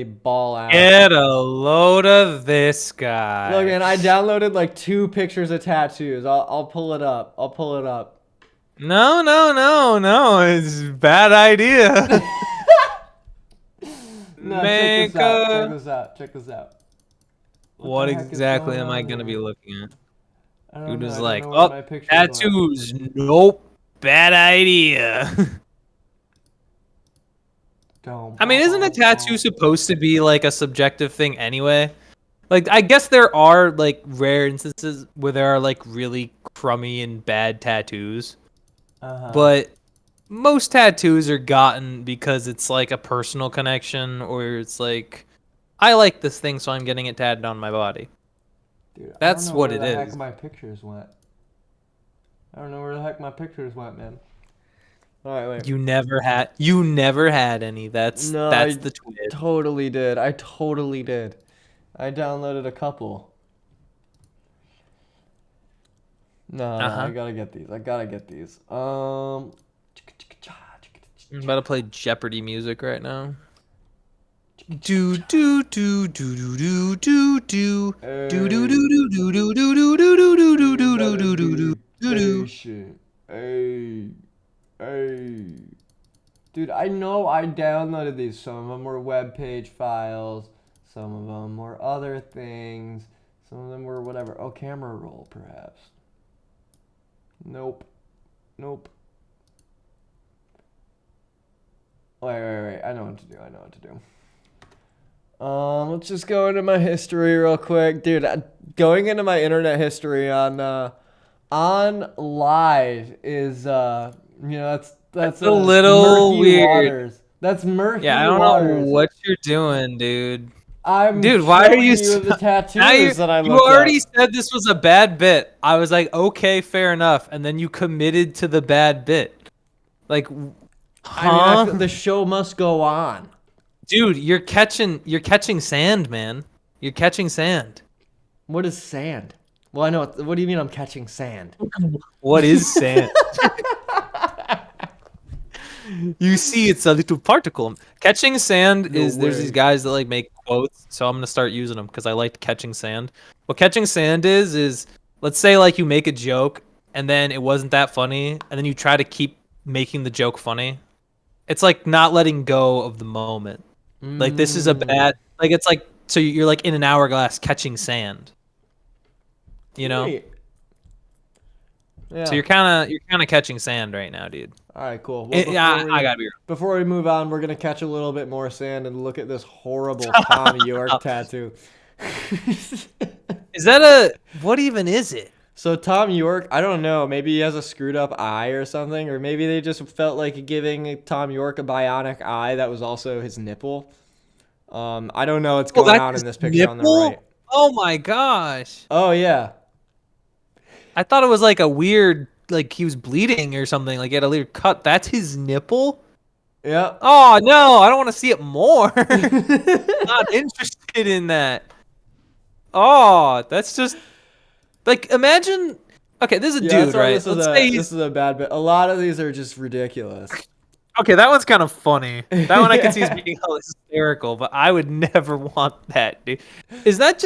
A: ball out.
B: Get a load of this
A: Look,
B: guy.
A: man, I downloaded like 2 pictures of tattoos. I'll pull it up. I'll pull it up.
B: No, no, no, no. It's a bad idea.
A: No, check this out. Check
B: Mega.
A: this out. Check this out. What
B: What
A: the heck is
B: exactly
A: going
B: am I
A: on
B: gonna be
A: here?
B: looking at?
A: I don't
B: Dude
A: know.
B: was
A: I don't
B: like,
A: know where
B: oh,
A: my pictures went.
B: tattoos. Nope. Bad idea. I mean, isn't a tattoo supposed to be like a subjective thing anyway? Like, I guess there are like rare instances where there are like really crummy and bad tattoos, but most tattoos are gotten because it's like a personal connection, or it's like, I like this thing, so I'm getting it tatted on my body.
A: Dude, I don't
B: That's
A: know
B: what
A: where
B: it
A: the heck
B: is.
A: my pictures went. I don't know where the heck my pictures went, man. All right, wait.
B: You never had any. That's
A: No,
B: that's
A: I
B: the twist.
A: totally did. I totally did. I downloaded a couple. No, no, I gotta get these. I gotta get these.
B: I'm about to play Jeopardy music right now. Do do do do do do do do do do do do do do do do do do do
A: You
B: do
A: better
B: do do
A: be
B: do do.
A: patient. Hey, hey. Dude, I know I downloaded these. Some of them were web page files. Some of them were other things. Some of them were whatever. Oh, camera roll, perhaps. Nope. Nope. Wait. I know what to do. I know what to do. Let's just go into my history real quick, dude. Going into my internet history on live is that's
B: a little
A: murky
B: weird.
A: waters. That's murky
B: Yeah, I don't know
A: waters.
B: what you're doing, dude.
A: I'm
B: Dude, why are
A: showing
B: you
A: you the
B: now
A: tattoos that I
B: you
A: looked
B: already
A: up.
B: said this was a bad bit. I was like, okay, fair enough, and then you committed to the bad bit. Like,
A: I mean,
B: huh?
A: the show must go on.
B: Dude, you're catching sand, man. You're catching sand.
A: What is sand? Well, I know. What do you mean I'm catching sand?
B: What is sand? You see, it's a little particle. Catching sand
A: No
B: is there's
A: way.
B: these guys that like make quotes, so I'm gonna start using them because I like catching sand. What catching sand is let's say like you make a joke and then it wasn't that funny, and then you try to keep making the joke funny. It's like not letting go of the moment. Like this is a bad like it's like so you're like in an hourglass catching sand. You know?
A: Neat. Yeah.
B: So you're kind of catching sand right now, dude.
A: All right, cool. Well,
B: Yeah, I gotta be.
A: before we move on, we're gonna catch a little bit more sand and look at this horrible Tom York tattoo.
B: Is that a what even is it?
A: So Tom York, I don't know. Maybe he has a screwed up eye or something, or maybe they just felt like giving Tom York a bionic eye that was also his nipple. I don't know what's going on in this picture on the right.
B: Oh my gosh!
A: Oh yeah.
B: I thought it was like a weird, like he was bleeding or something. Like he had a weird cut. That's his nipple.
A: Yeah.
B: Oh no! I don't want to see it more. Not interested in that. Oh, that's just like imagine. Okay, this is a
A: Yeah,
B: dude, right?
A: This is a bad bit. A lot of these are just ridiculous.
B: Okay, that one's kind of funny. That one I can see as being hysterical, but I would never want that, dude. Is that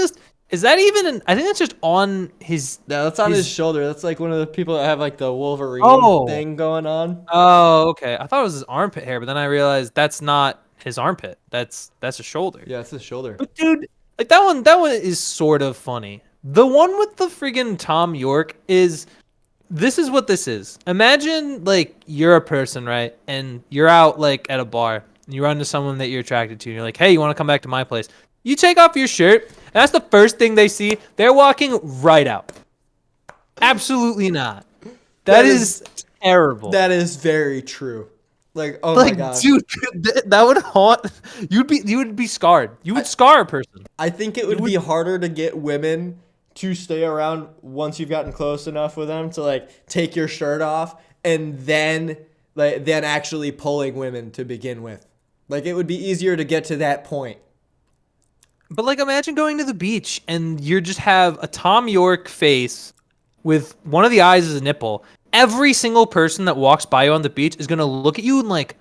B: even I think that's just on his
A: No, that's on his shoulder. That's like one of the people that have like the Wolverine thing going on.
B: Oh, okay. I thought it was his armpit hair, but then I realized that's not his armpit. That's his shoulder.
A: Yeah, it's his shoulder.
B: But dude, like that one is sort of funny. The one with the friggin' Tom York this is what this is. Imagine like you're a person, right? And you're out like at a bar and you run into someone that you're attracted to and you're like, "Hey, you want to come back to my place?" You take off your shirt, and that's the first thing they see. They're walking right out. Absolutely not. That is terrible.
A: That is very true. Like, oh my god.
B: Dude, that would haunt. You would be scarred. You would scar a person.
A: I think it would be harder to get women to stay around once you've gotten close enough with them to like take your shirt off and then actually pulling women to begin with. Like it would be easier to get to that point.
B: But like, imagine going to the beach and you just have a Tom York face with one of the eyes as a nipple. Every single person that walks by you on the beach is gonna look at you and like,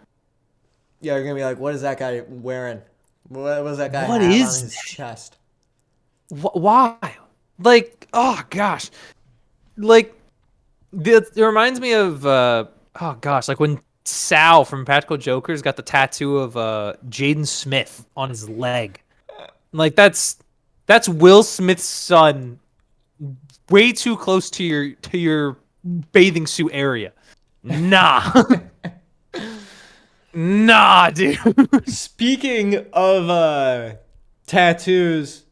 A: Yeah, you're gonna be like, what is that guy wearing? What does that guy
B: what
A: have on
B: is
A: his chest?
B: why? Like, oh gosh, like it reminds me of oh gosh, like when Sal from Practical Jokers got the tattoo of Jaden Smith on his leg. Like that's Will Smith's son, way too close to your bathing suit area. Nah, nah, dude.
A: Speaking of tattoos,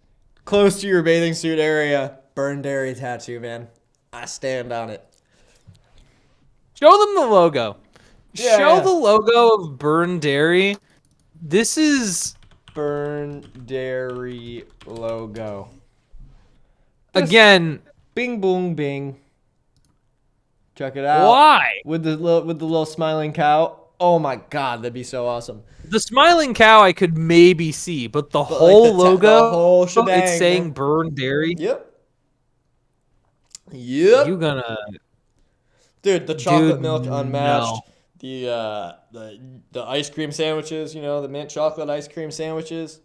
A: close to your bathing suit area, burn dairy tattoo, man. I stand on it.
B: Show them the logo.
A: Yeah,
B: Show
A: yeah.
B: the logo of Burn Dairy. This is
A: Burn dairy logo.
B: again.
A: Bing boom bing. Check it out.
B: Why?
A: With the little smiling cow. Oh my god, that'd be so awesome.
B: The smiling cow I could maybe see, but the whole logo,
A: the whole shebang,
B: it's saying
A: man.
B: Burn Dairy.
A: Yep. Yep.
B: You gonna,
A: dude, the chocolate
B: dude,
A: milk unmatched.
B: no.
A: The ice cream sandwiches, you know, the mint chocolate ice cream sandwiches.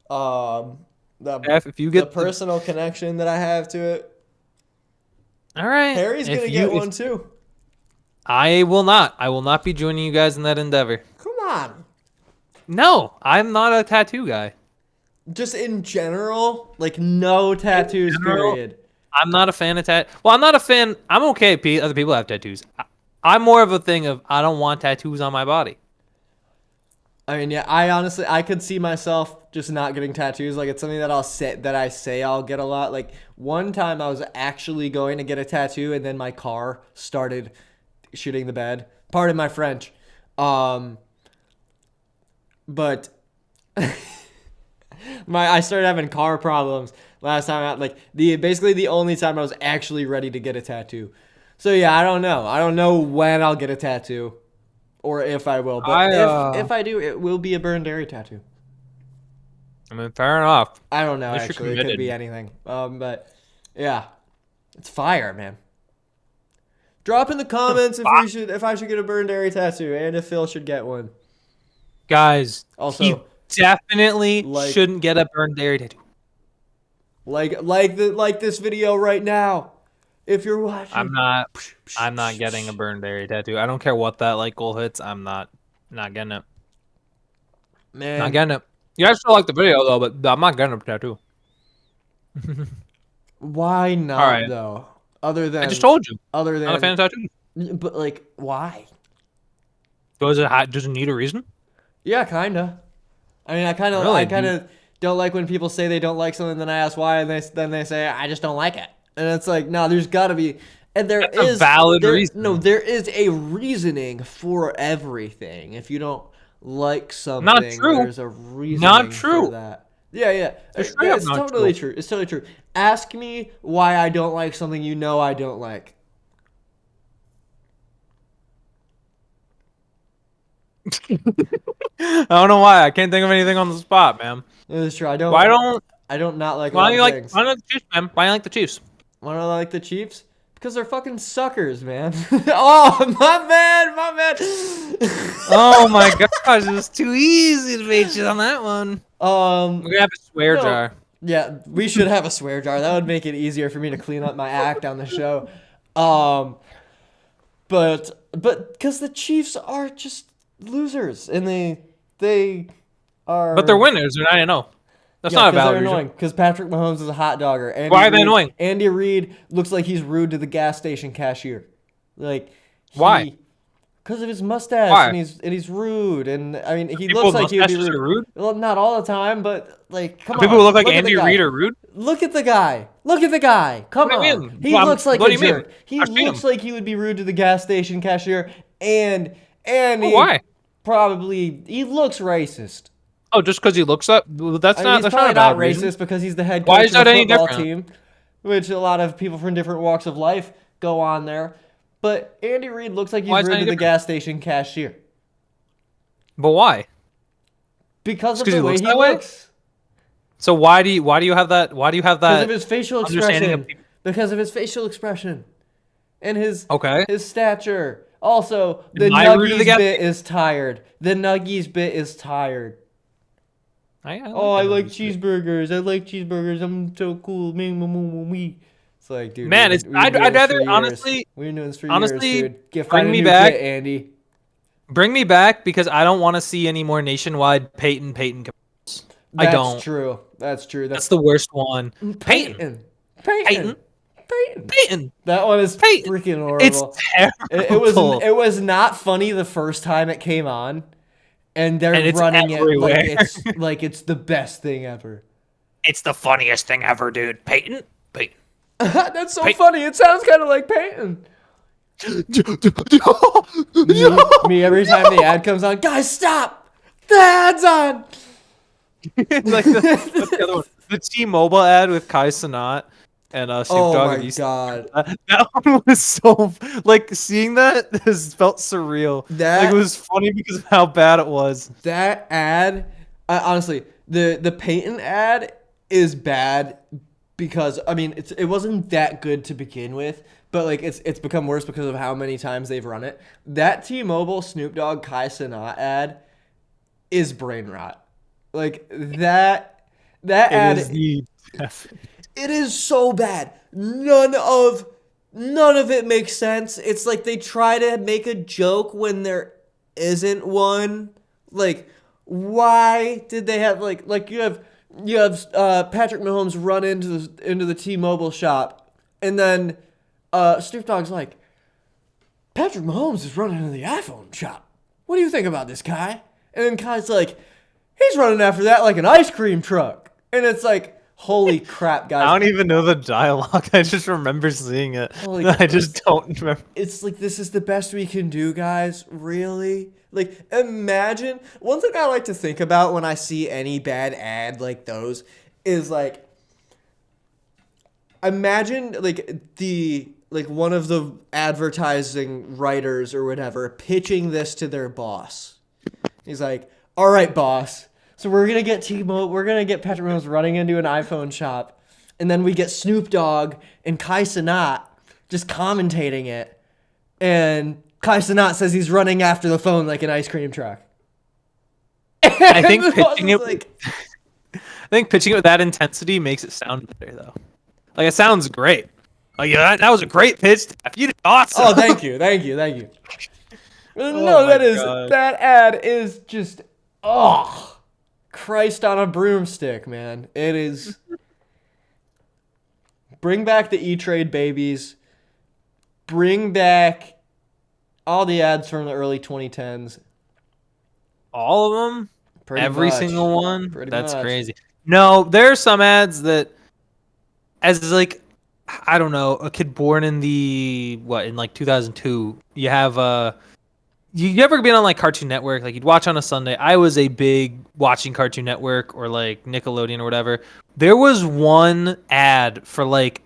A: The
B: If you get
A: the personal connection that I have to it.
B: all right,
A: Harry's gonna get one too.
B: I will not. I will not be joining you guys in that endeavor.
A: Come on.
B: No, I'm not a tattoo guy.
A: Just in general, like no tattoos, period.
B: I'm not a fan of Well, I'm not a fan. I'm okay if other people have tattoos. I'm more of a thing of I don't want tattoos on my body.
A: I mean, yeah, I could see myself just not getting tattoos. Like, it's something that I say I'll get a lot. Like, one time I was actually going to get a tattoo, and then my car started shitting the bed. Pardon my French. But I started having car problems last time out. Like, basically the only time I was actually ready to get a tattoo. So yeah, I don't know. I don't know when I'll get a tattoo, or if I will. But if I do, it will be a Burn Dairy tattoo.
B: I mean, fair enough.
A: I don't know. Actually, it could be anything. But yeah, it's fire, man. Drop in the comments if I should get a Burn Dairy tattoo, and if Phil should get one.
B: Guys,
A: also,
B: he definitely shouldn't get a Burn Dairy tattoo.
A: Like this video right now. If you're watching,
B: I'm not getting a Burn Dairy tattoo. I don't care what that like goal hits. I'm not getting it.
A: Man,
B: not getting it. You guys still like the video though, but I'm not getting a tattoo.
A: Why not though? Other than
B: I just told you.
A: Other than
B: not a fan of tattoos.
A: But like, why?
B: Does it need a reason?
A: Yeah, kinda. I mean, I kind of don't like when people say they don't like something, then I ask why, and then they say I just don't like it. And it's like, no, there's got to be, and
B: That's a valid reason.
A: No, there is a reasoning for everything. If you don't like something,
B: not true.
A: There's a reasoning for that. Yeah. It's totally true. It's totally true. Ask me why I don't like something you know I don't like.
B: I don't know why. I can't think of anything on the spot, man.
A: It's true. I don't not like.
B: Why do you like the Chiefs, man? Why do you like the Chiefs?
A: Why don't I like the Chiefs? Because they're fucking suckers, man. Oh, my bad.
B: Oh my gosh, it was too easy to beat you on that one. We're gonna have a swear jar.
A: Yeah, we should have a swear jar. That would make it easier for me to clean up my act on the show. But because the Chiefs are just losers, and they are.
B: But they're winners. They're 9-0. That's not a valid reason.
A: Annoying because Patrick Mahomes is a hot dogger.
B: Why are they annoying?
A: Andy Reid looks like he's rude to the gas station cashier.
B: Why?
A: Because of his mustache, and he's rude, and I mean he looks like he would be rude. Well, not all the time, but come on.
B: People who look like Andy Reid are rude.
A: Look at the guy. Come on. He looks like a jerk. He looks like he would be rude to the gas station cashier, and
B: why?
A: He looks racist.
B: Oh, just because he looks up? That's not
A: racist because he's the head coach of the football team, which a lot of people from different walks of life go on there. But Andy Reid looks like he's rude to the gas station cashier.
B: But why?
A: Because of the way he looks.
B: So why do you have that? Why do you have
A: Because
B: that
A: of his facial
B: understanding of
A: expression.
B: people?
A: Because of his facial expression. And his
B: Okay.
A: stature. Also, the
B: Am I rooting
A: Nuggies
B: against?
A: bit is tired. The Nuggies bit is tired.
B: I
A: Oh,
B: like
A: I
B: the
A: like
B: Nuggies bit.
A: cheeseburgers. I like cheeseburgers. I'm so cool. Me, me, me, me, me. It's like, dude,
B: Man, it's
A: we've been doing
B: I'd
A: this
B: rather
A: for years.
B: honestly
A: We've been doing this for years,
B: honestly
A: dude. Find
B: bring
A: a
B: me
A: new
B: back.
A: bit, Andy.
B: Bring me back because I don't want to see any more nationwide Peyton commercials. I
A: That's
B: don't.
A: true. That's true.
B: That's the worst one. Peyton.
A: Peyton. Peyton.
B: Peyton.
A: Peyton.
B: Peyton.
A: That one is
B: Peyton.
A: freaking
B: It's
A: horrible.
B: terrible.
A: It was not funny the first time it came on, and they're
B: And it's
A: running it
B: everywhere.
A: like it's the best thing ever.
B: It's the funniest thing ever, dude. Peyton. Peyton.
A: That's so
B: Peyton.
A: funny. It sounds kind of like Peyton. Me every time the ad comes on, guys, stop! The ad's on.
B: It's like what's the other one? The T-Mobile ad with Kai Cenat and Snoop
A: Oh
B: Dogg
A: my
B: and East.
A: god,
B: That one was so like seeing that has felt surreal. Like it
A: that
B: was funny because of how bad it was.
A: that ad, honestly, the Peyton ad is bad because I mean it wasn't that good to begin with, but like it's become worse because of how many times they've run it. That T-Mobile Snoop Dogg Kai Cenat ad is brain rot. Like that
B: It
A: ad,
B: is the
A: it is so bad. None of it makes sense. It's like they try to make a joke when there isn't one. Like, why did they have like you have Patrick Mahomes run into the T-Mobile shop, and then Snoop Dogg's like, Patrick Mahomes is running into the iPhone shop. What do you think about this, Kai? And then Kai's like, he's running after that like an ice cream truck. And it's like, holy crap, guys.
B: I don't even know the dialogue. I just remember seeing it.
A: Holy
B: I just don't remember.
A: It's like, this is the best we can do, guys. Really? Like, imagine. One thing I like to think about when I see any bad ad like those is like, imagine like one of the advertising writers or whatever pitching this to their boss. He's like, all right, boss. So we're gonna get we're gonna get Patrick Mahomes running into an iPhone shop, and then we get Snoop Dogg and Kai Cenat just commentating it, and Kai Cenat says he's running after the phone like an ice cream truck.
B: I think pitching it
A: like,
B: I think pitching it with that intensity makes it sound better though. Like it sounds great. Like yeah, that was a great pitch. You did awesome.
A: oh, thank you.
B: Oh
A: No,
B: my God.
A: that ad is just Christ on a broomstick, man. It is. Bring back the E-Trade babies. Bring back all the ads from the early 2010s.
B: All of them?
A: Pretty
B: Every
A: much.
B: single one?
A: Pretty
B: That's
A: much.
B: crazy. No, there are some ads that, as like, I don't know, a kid born in in like 2002, you have, you ever been on like Cartoon Network? Like you'd watch on a Sunday. I was a big watching Cartoon Network or like Nickelodeon or whatever. There was one ad for like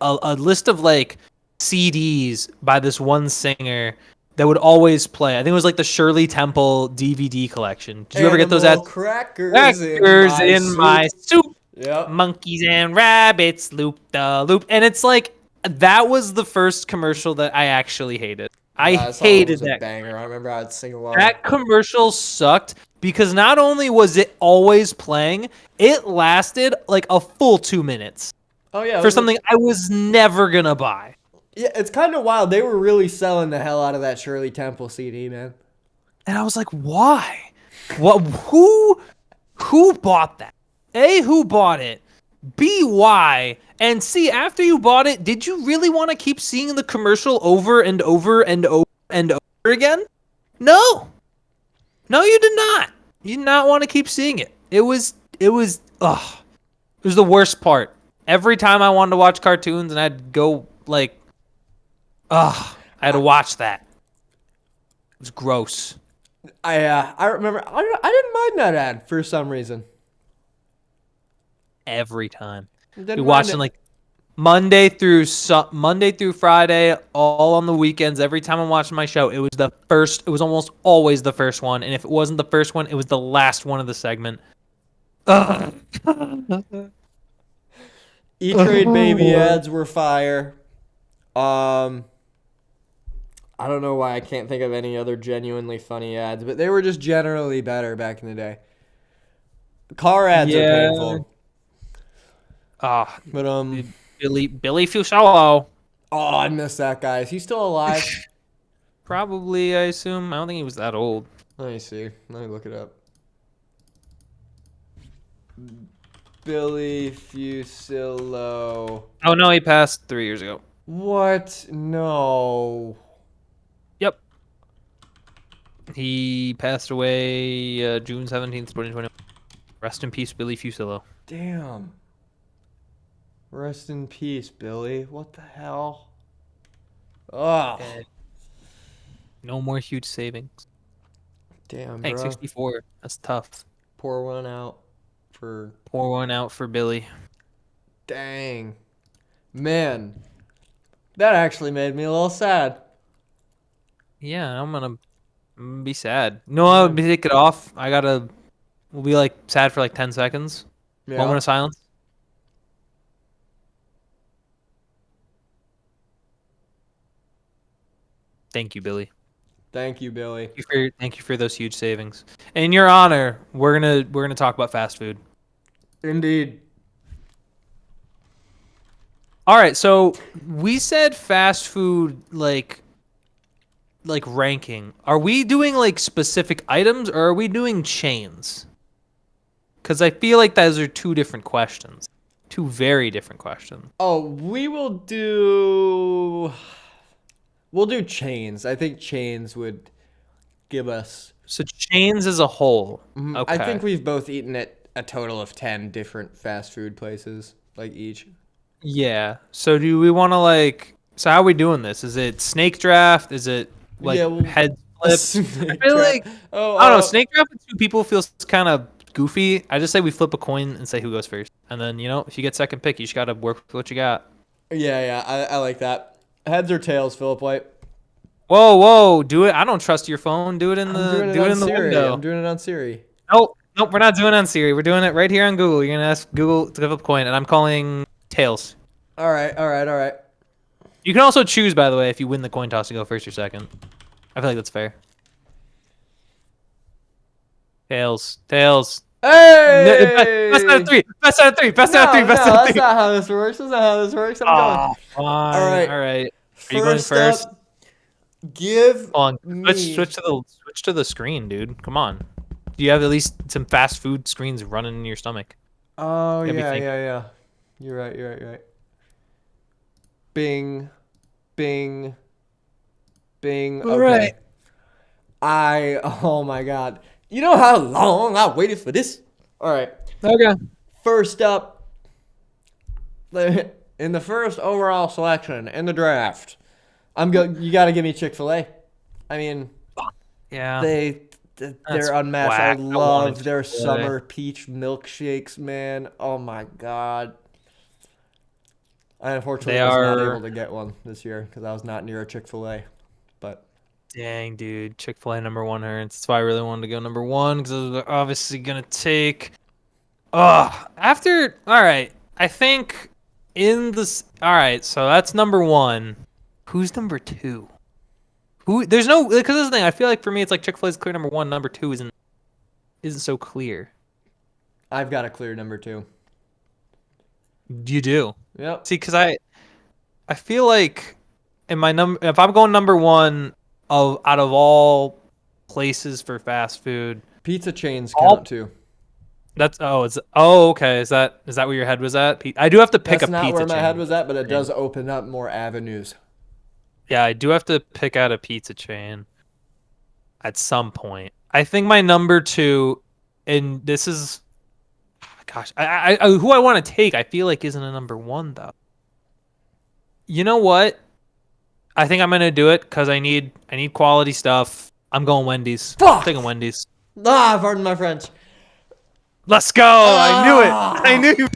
B: a list of like CDs by this one singer that would always play. I think it was like the Shirley Temple DVD collection. Did you ever get those
A: Animal
B: ads?
A: Crackers
B: In my soup.
A: Yep.
B: Monkeys and rabbits, loop the loop. And it's like, that was the first commercial that I actually hated. I
A: That song
B: hated
A: was a
B: that.
A: banger. I remember I'd sing along.
B: That commercial sucked because not only was it always playing, it lasted like a full 2 minutes
A: Oh yeah,
B: for something I was never gonna buy.
A: Yeah, it's kind of wild. They were really selling the hell out of that Shirley Temple CD, man.
B: And I was like, why? What? Who bought that? A, who bought it? B, why? And C, after you bought it, did you really want to keep seeing the commercial over and over and over and over again? No. No, you did not. You did not want to keep seeing it. It was the worst part. Every time I wanted to watch cartoons and I'd go like, I had to watch that. It was gross.
A: I remember I didn't mind that ad for some reason.
B: Every time.
A: Didn't
B: Be
A: mind
B: watching
A: it.
B: like Monday through Friday, all on the weekends. Every time I'm watching my show, it was the first. It was almost always the first one, and if it wasn't the first one, it was the last one of the segment.
A: E-Trade baby ads were fire. I don't know why I can't think of any other genuinely funny ads, but they were just generally better back in the day. Car ads are
B: Yeah.
A: painful. But
B: Dude, Billy Fusaro.
A: oh, I miss that guy. Is he still alive?
B: Probably, I assume. I don't think he was that old.
A: Let me see. Let me look it up. Billy Fusillo.
B: Oh no, he passed 3 years ago.
A: What? No.
B: Yep. He passed away June 17th, 2021. Rest in peace, Billy Fusillo.
A: Damn. Rest in peace, Billy. What the hell? Oh.
B: No more huge savings.
A: Damn,
B: Dang,
A: bro.
B: 64. That's tough.
A: Pour one out for...
B: Pour one out for Billy.
A: Dang. Man. That actually made me a little sad.
B: Yeah, I'm gonna be sad. No, I'll take it off. We'll be like sad for like 10 seconds.
A: Yeah.
B: Moment of silence. Thank you, Billy.
A: Thank you, Billy.
B: Thank you for those huge savings. In your honor, we're gonna talk about fast food.
A: Indeed.
B: All right, so we said fast food like ranking. Are we doing like specific items or are we doing chains? Because I feel like those are two different questions. Two very different questions.
A: Oh, we'll do chains. I think chains would give us...
B: So chains as a whole. Okay.
A: I think we've both eaten at a total of 10 different fast food places, like each.
B: Yeah. So do we want to so how are we doing this? Is it snake draft? Is it head flip? I feel like, I don't know, snake draft with two people feels kind of goofy. I just say we flip a coin and say who goes first. And then, if you get second pick, you just got to work with what you got.
A: Yeah, I like that. Heads or tails, Philip White?
B: Whoa, do it. I don't trust your phone. Do it in the
A: Siri.
B: window.
A: I'm doing it on Siri.
B: Nope, we're not doing it on Siri. We're doing it right here on Google. You're going to ask Google to flip a coin, and I'm calling tails.
A: All right.
B: You can also choose, by the way, if you win the coin toss to go first or second. I feel like that's fair. Tails.
A: Hey!
B: Best out of three.
A: No, that's not how this works. I'm going.
B: All
A: right.
B: Are you going first?
A: Up, give
B: me... Switch to the screen, dude. Come on. Do you have at least some fast food screens running in your stomach?
A: Oh, yeah. You're right. Bing. Okay.
B: Right.
A: Oh my God. You know how long I waited for this? All right.
B: Okay.
A: First up, in the first overall selection in the draft, you got to give me Chick-fil-A. I mean,
B: yeah,
A: they're unmatched.
B: Whack.
A: I love their summer peach milkshakes, man. Oh my God. I unfortunately was not able to get one this year because I was not near a Chick-fil-A. But
B: dang, dude, Chick-fil-A number one hurts. That's why I really wanted to go number one because I was obviously gonna take. All right, I think in this. All right, so that's number one. Who's number two? There's no, because this is the thing. I feel like for me, it's like Chick-fil-A is clear number one. Number two isn't so clear.
A: I've got a clear number two.
B: You do.
A: Yep.
B: See, because I feel like if I'm going number one out of all places for fast food,
A: pizza chains count too.
B: Okay. Is that where your head was at? I do have to pick a pizza chain.
A: That's not where my head was at, but it does open up more avenues.
B: Yeah, I do have to pick out a pizza chain at some point. I think my number two, and this is, gosh, I who I want to take, I feel like isn't a number one though. You know what? I think I'm gonna do it because I need quality stuff. I'm going Wendy's.
A: Fuck!
B: I'm taking Wendy's.
A: Pardon my French.
B: Let's go! I knew it. I knew.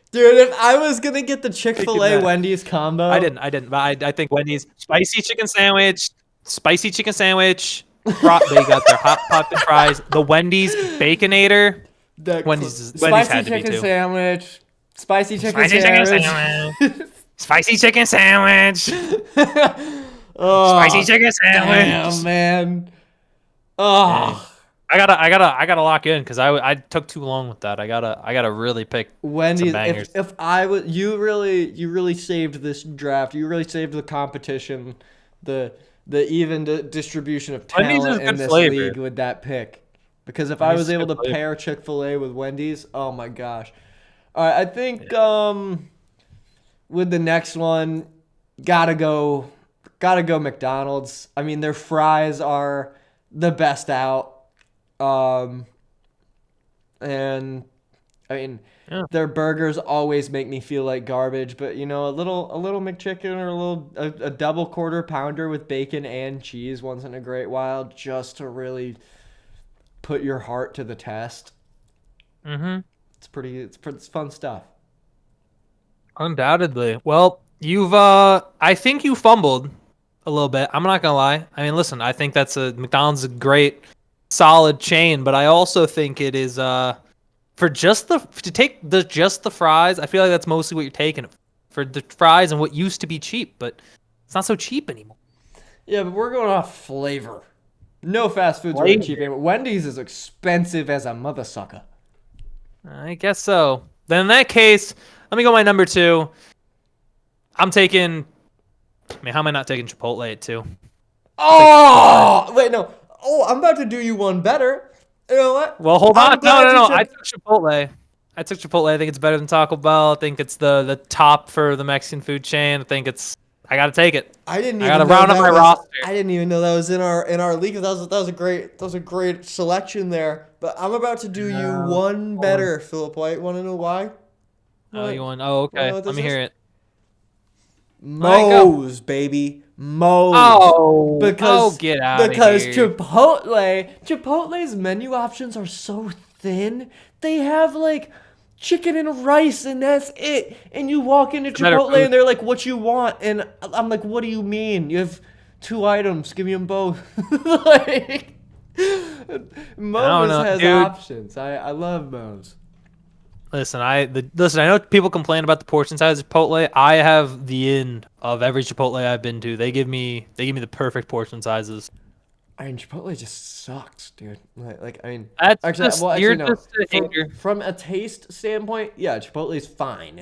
A: Dude, if I was gonna get the Chick-fil-A Wendy's combo,
B: I didn't. But I think Wendy's spicy chicken sandwich. They got their hot pot and fries. The Wendy's Baconator. Wendy's
A: Spicy
B: had to be
A: chicken
B: too.
A: sandwich. Spicy chicken
B: Spicy chicken
A: sandwich.
B: sandwich. Spicy chicken sandwich. Spicy
A: Oh,
B: chicken
A: damn,
B: sandwich.
A: man.
B: Dang.
A: Oh,
B: I gotta lock in because I took too long with that. I gotta really pick some
A: Wendy's.
B: bangers.
A: If I was, you really saved this draft. You really saved the competition, the even distribution of
B: Wendy's is
A: talent in
B: good
A: this
B: flavor.
A: league with that pick. Because if I
B: Wendy's
A: was
B: is
A: able
B: good
A: to
B: flavor.
A: pair Chick-fil-A with Wendy's, oh my gosh. All right, I think with the next one, gotta go McDonald's. I mean, their fries are the best out. Um, and I mean,
B: Yeah.
A: their burgers always make me feel like garbage, but you know, a little McChicken or a double quarter pounder with bacon and cheese once in a great while, just to really put your heart to the test.
B: Mm-hmm.
A: It's fun stuff.
B: Undoubtedly. Well, I think you fumbled a little bit. I'm not gonna lie. I mean, listen, I think McDonald's is a great, solid chain, but I also think it is for just the fries. I feel like that's mostly what you're taking it for the fries and what used to be cheap, but it's not so cheap anymore.
A: Yeah, but we're going off flavor. No fast foods are
B: Flavor.
A: cheap anymore. Wendy's is expensive as a mother sucker.
B: I guess so. Then in that case, let me go my number two. I'm taking. I mean, how am I not taking Chipotle at two?
A: Oh, wait, no. Oh, I'm about to do you one better. You know what?
B: Well, hold
A: I'm
B: on. No,
A: glad
B: no,
A: you
B: no.
A: took.
B: I took Chipotle. I took Chipotle. I think it's better than Taco Bell. I think it's the top for the Mexican food chain. I think it's. I gotta take it.
A: I didn't
B: I
A: even
B: gotta
A: know
B: round up
A: that
B: my
A: was.
B: roster.
A: I didn't even know that was in our league. That was a great selection there. But I'm about to do you one better, Philip White. Want to know why?
B: Oh, you
A: What?
B: want? Oh,
A: Wanna
B: okay.
A: know what
B: Let
A: this
B: me
A: is?
B: hear it. All right, go.
A: Moe's, baby. Moe's.
B: Oh, get out of
A: Because
B: here.
A: Chipotle's menu options are so thin. They have like chicken and rice and that's it. And you walk into
B: It's better
A: Chipotle
B: food.
A: and they're like, "What you want?" And I'm like, "What do you mean? You have two items. Give me them both." Like
B: I don't
A: Moe's
B: know,
A: has
B: dude.
A: options. I love Moe's.
B: Listen, listen. I know people complain about the portion size of Chipotle. I have the end of every Chipotle I've been to. They give me the perfect portion sizes.
A: I mean, Chipotle just sucks, dude. I mean,
B: That's
A: actually,
B: just
A: well,
B: you're
A: actually, no.
B: just a hater.
A: From a taste standpoint, yeah, Chipotle's fine.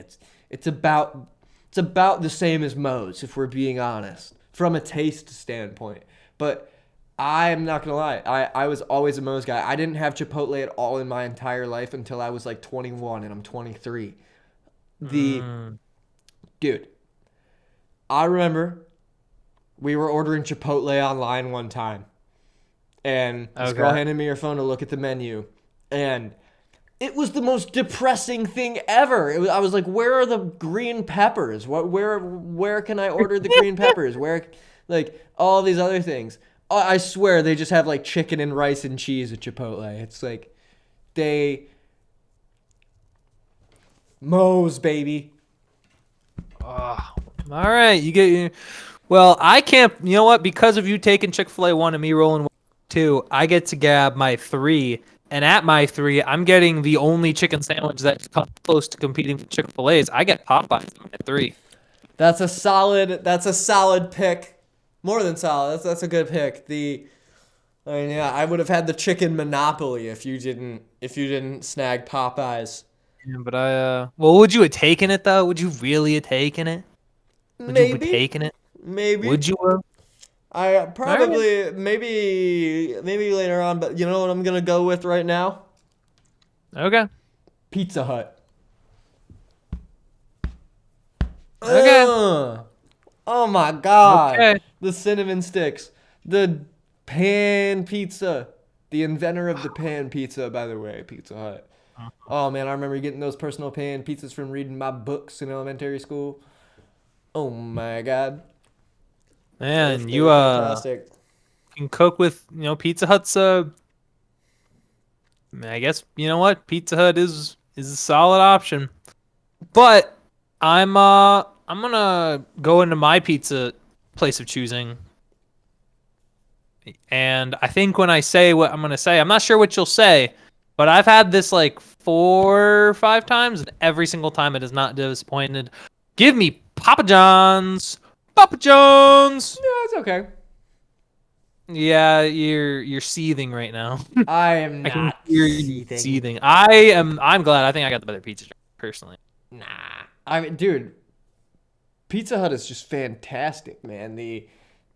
A: It's about the same as Moe's, if we're being honest, from a taste standpoint. But I'm not gonna lie, I was always a Moe's guy. I didn't have Chipotle at all in my entire life until I was like 21, and I'm 23. The dude, I remember we were ordering Chipotle online one time. And this girl
B: Okay.
A: handed me her phone to look at the menu. And it was the most depressing thing ever. I was like, where are the green peppers? Where can I order the green peppers? Where, like, all these other things. I swear they just have like chicken and rice and cheese at Chipotle. It's like, Moe's, baby.
B: All right, you get. Well, I can't. You know what? Because of you taking Chick-fil-A 1 and me rolling 2, I get to grab my 3. And at my 3, I'm getting the only chicken sandwich that's close to competing with Chick-fil-A's. I get Popeyes at 3.
A: That's a solid pick. More than solid. That's a good pick. I mean, yeah, I would have had the chicken monopoly if you didn't snag Popeyes.
B: Yeah, but well, would you have taken it though? Would you really have taken it? Would you have
A: Maybe,
B: taken it?
A: maybe.
B: Would you have?
A: I
B: All right.
A: probably maybe later on, but you know what I'm gonna go with right now?
B: Okay.
A: Pizza Hut.
B: Okay.
A: Oh my God.
B: Okay.
A: The cinnamon sticks. The pan pizza. The inventor of the pan pizza, by the way, Pizza Hut. Oh man, I remember getting those personal pan pizzas from reading my books in elementary school. Oh my God.
B: Man,
A: They
B: you
A: were fantastic.
B: can cook with Pizza Hut's. I guess you know what Pizza Hut is a solid option, but I'm gonna go into my pizza place of choosing. And I think when I say what I'm gonna say, I'm not sure what you'll say, But I've had this like 4 or 5 times, and every single time it is not disappointed. Give me Papa John's. Papa John's.
A: Yeah, it's okay.
B: Yeah, you're seething right now.
A: I am
B: I can
A: not
B: hear you
A: seething.
B: seething. I'm glad. I think I got the better pizza personally.
A: Nah. I mean, dude, Pizza Hut is just fantastic, man. I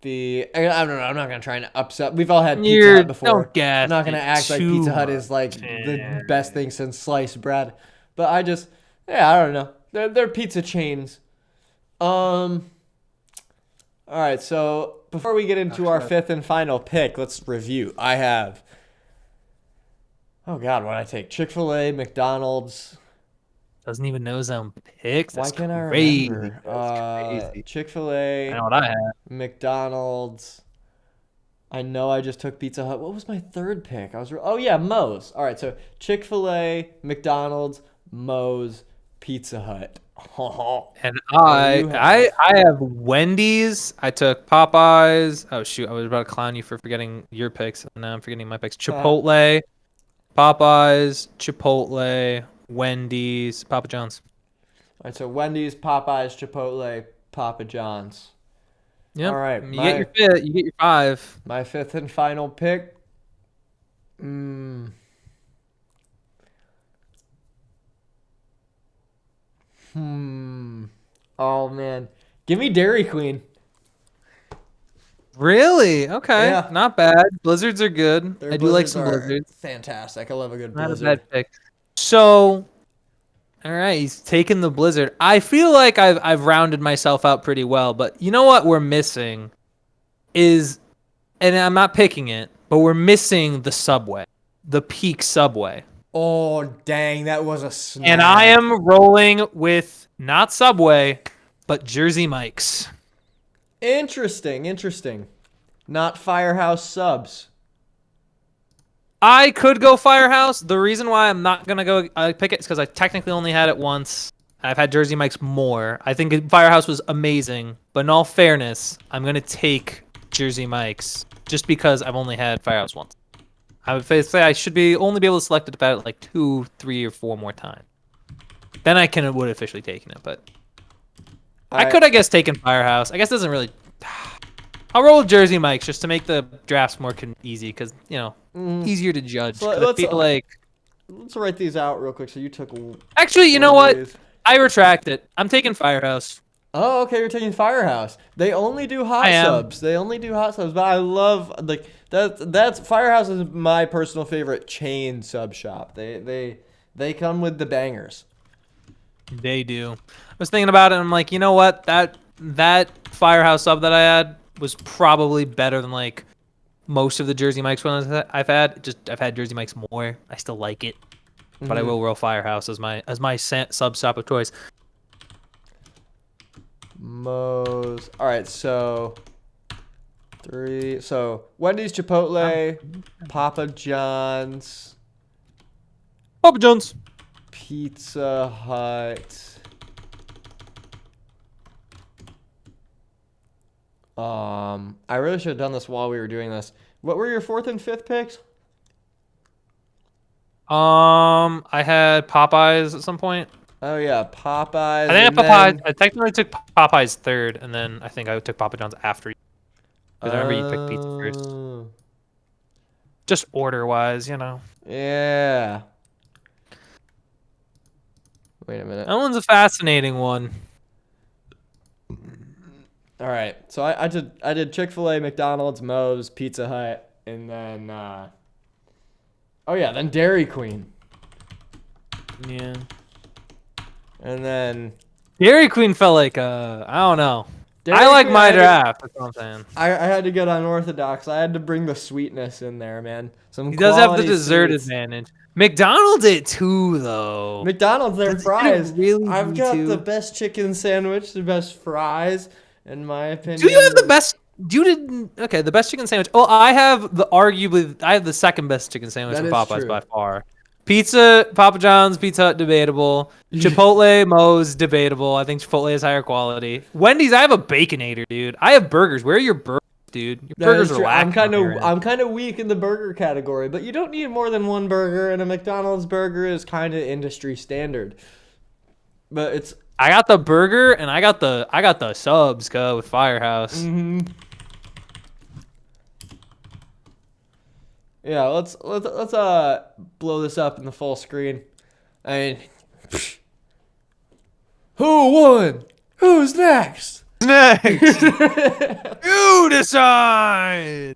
A: don't know. I'm not gonna try and upset. We've all had Pizza Hut before.
B: Don't gas
A: I'm not gonna act like
B: too
A: Pizza Hut is like the best thing since sliced bread. But I don't know. They're pizza chains. All right. So before we get into our fifth and final pick, let's review. I have. Oh God, what did I take? Chick-fil-A, McDonald's.
B: Doesn't even know his own picks.
A: Why
B: That's
A: can't I
B: crazy.
A: remember?
B: That's crazy.
A: Chick-fil-A,
B: I know what I have.
A: McDonald's. I know I just took Pizza Hut. What was my third pick? Oh yeah, Moe's. All right, so Chick-fil-A, McDonald's, Moe's, Pizza Hut.
B: And I have Wendy's. I took Popeyes. Oh shoot, I was about to clown you for forgetting your picks. And now I'm forgetting my picks. Chipotle, Popeyes, Chipotle, Wendy's, Papa John's.
A: All right, so Wendy's, Popeyes, Chipotle, Papa John's.
B: Yep.
A: All right,
B: You get your fifth. You get your 5.
A: My fifth and final pick. Oh man, give me Dairy Queen.
B: Really? Okay.
A: Yeah.
B: Not bad. Blizzards are good.
A: Their
B: I do like
A: blizzards
B: some
A: are
B: blizzards.
A: Fantastic. I love a good
B: Not
A: blizzard.
B: a bad pick. So, all right, he's taking the blizzard. I feel like I've rounded myself out pretty well, but you know what we're missing is, and I'm not picking it, but we're missing the Subway, the peak Subway.
A: Oh dang, that was a snap.
B: And I am rolling with not Subway, but Jersey Mike's.
A: Interesting. Not Firehouse subs.
B: I could go Firehouse. The reason why I'm not gonna go pick it is because I technically only had it once. I've had Jersey Mike's more. I think Firehouse was amazing, but in all fairness, I'm gonna take Jersey Mike's just because I've only had Firehouse once. I would say I should only be able to select it about like 2, 3, or 4 more times. Then I would officially taken it, but I could, I guess, taken Firehouse. I guess it doesn't really. I'll roll with Jersey Mike's just to make the drafts more easy because easier to judge.
A: So let's write these out real quick. So you took.
B: Actually, you know what? I retract it. I'm taking Firehouse.
A: Oh, okay. You're taking Firehouse. They only do hot subs. But I love that's Firehouse is my personal favorite chain sub shop. They come with the bangers.
B: They do. I was thinking about it, and I'm like, you know what? That Firehouse sub that I had was probably better than like most of the Jersey Mike's ones that I've had. I've had Jersey Mike's more. I still like it, but I will roll Firehouse as my sub shop of choice.
A: Moe's. All right, so 3. So Wendy's, Chipotle, Papa John's, Pizza Hut. I really should have done this while we were doing this. What were your 4th and 5th picks?
B: I had Popeyes at some point.
A: Oh yeah, Popeyes.
B: I think Popeyes. I technically took Popeyes 3rd, and then I think I took Papa John's after you. Because I remember you picked pizza first. Just order-wise,
A: Yeah. Wait a minute.
B: That one's a fascinating one.
A: All right, so I did Chick-fil-A, McDonald's, Moe's, Pizza Hut, and then then Dairy Queen.
B: Yeah.
A: And then
B: Dairy Queen felt like I don't know.
A: Dairy
B: I like
A: Queen,
B: my draft. That's what I'm saying.
A: I had to get unorthodox. I had to bring the sweetness in there, man.
B: He does have the dessert
A: sweets.
B: advantage. McDonald's it too, though.
A: McDonald's, their fries.
B: Really
A: I've got the best chicken sandwich, the best fries, in my opinion.
B: Do you have the best? You didn't. Okay, the best chicken sandwich. Oh, I have the second best chicken sandwich from Popeyes by far. Papa John's, Pizza Hut, debatable. Chipotle, Moe's, debatable. I think Chipotle is higher quality. Wendy's, I have a Baconator, dude. I have burgers. Where are your burgers? dude. Your
A: That
B: burgers
A: is
B: are
A: true.
B: lacking.
A: I'm kind of weak in the burger category, but you don't need more than one burger, and a McDonald's burger is kind of industry standard. But it's
B: I got the burger and I got the subs with Firehouse.
A: Yeah, let's blow this up in the full screen. I mean, who won? Who's next?
B: Next, you decide.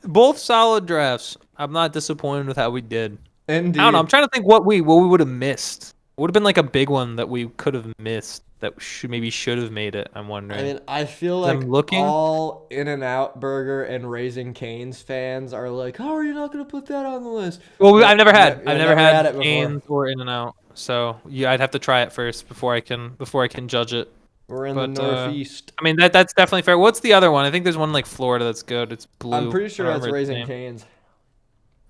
B: Both solid drafts. I'm not disappointed with how we did.
A: Indeed.
B: I don't know. I'm trying to think what we would have missed. Would have been like a big one that we could have missed that should have made it. I'm wondering.
A: I mean, I feel like all In-N-Out Burger and Raising Cane's fans are like, "How are you not going to put that on the list?"
B: Well, I've never had
A: it before.
B: Cane's or In-N-Out, so yeah, I'd have to try it first before I can judge it.
A: We're in the Northeast.
B: I mean, that's definitely fair. What's the other one? I think there's one like Florida that's good. It's blue.
A: I'm pretty sure that's Raising Cane's.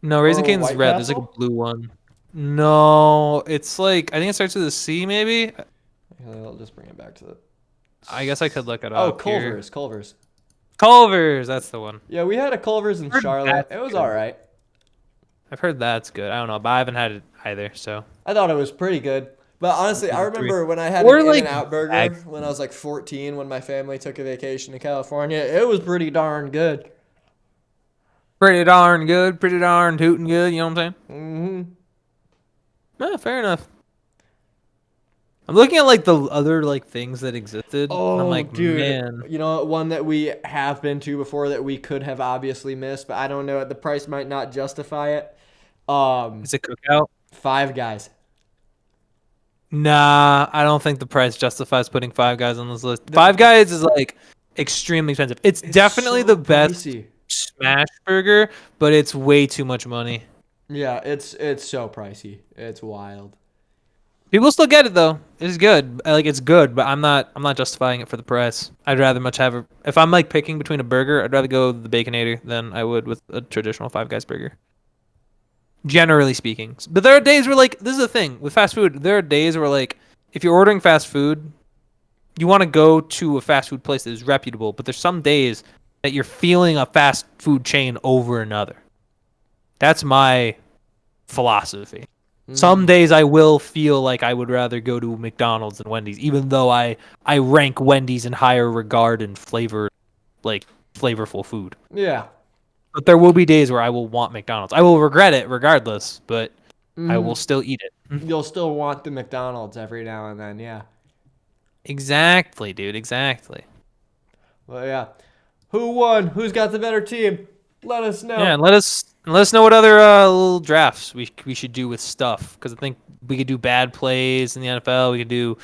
B: No, Raising Cane's is red. There's like a blue one. No, it's like I think it starts with a C, maybe.
A: I'll just bring it back to the.
B: I guess I could look it up.
A: Oh, Culver's.
B: Culver's, that's the one.
A: Yeah, we had a Culver's in Charlotte. It was all right.
B: I've heard that's good. I don't know, but I haven't had it either. So
A: I thought it was pretty good. But honestly, I remember when I had an In-N-Out burger when I was like 14, when my family took a vacation to California. It was pretty darn good.
B: Pretty darn good. Pretty darn tootin' good. You know what I'm saying?
A: Mm-hmm.
B: Yeah, fair enough. I'm looking at like the other like things that existed.
A: Oh,
B: and I'm like,
A: dude,
B: man.
A: You know, one that we have been to before that we could have obviously missed, but I don't know. The price might not justify it.
B: Is it Cookout?
A: Five Guys.
B: Nah, I don't think the price justifies putting Five Guys on this list. Five Guys is like extremely expensive. It's definitely so the best smash burger, but it's way too much money.
A: Yeah, it's so pricey. It's wild.
B: People still get it though. It's good. It's good, but I'm not justifying it for the price. I'd rather much have if I'm like picking between a burger, I'd rather go with the Baconator than I would with a traditional Five Guys burger. Generally speaking. But there are days where this is the thing with fast food. There are days where if you're ordering fast food, you want to go to a fast food place that is reputable, but there's some days that you're feeling a fast food chain over another. That's my philosophy. Some days I will feel like I would rather go to McDonald's than Wendy's, even though I rank Wendy's in higher regard and flavorful food.
A: Yeah.
B: But there will be days where I will want McDonald's. I will regret it regardless, but I will still eat it.
A: You'll still want the McDonald's every now and then, yeah.
B: Exactly, dude. Exactly.
A: Well, yeah. Who won? Who's got the better team? Let us know.
B: Yeah, and let us know what other little drafts we should do with stuff. Because I think we could do bad plays in the NFL. We could do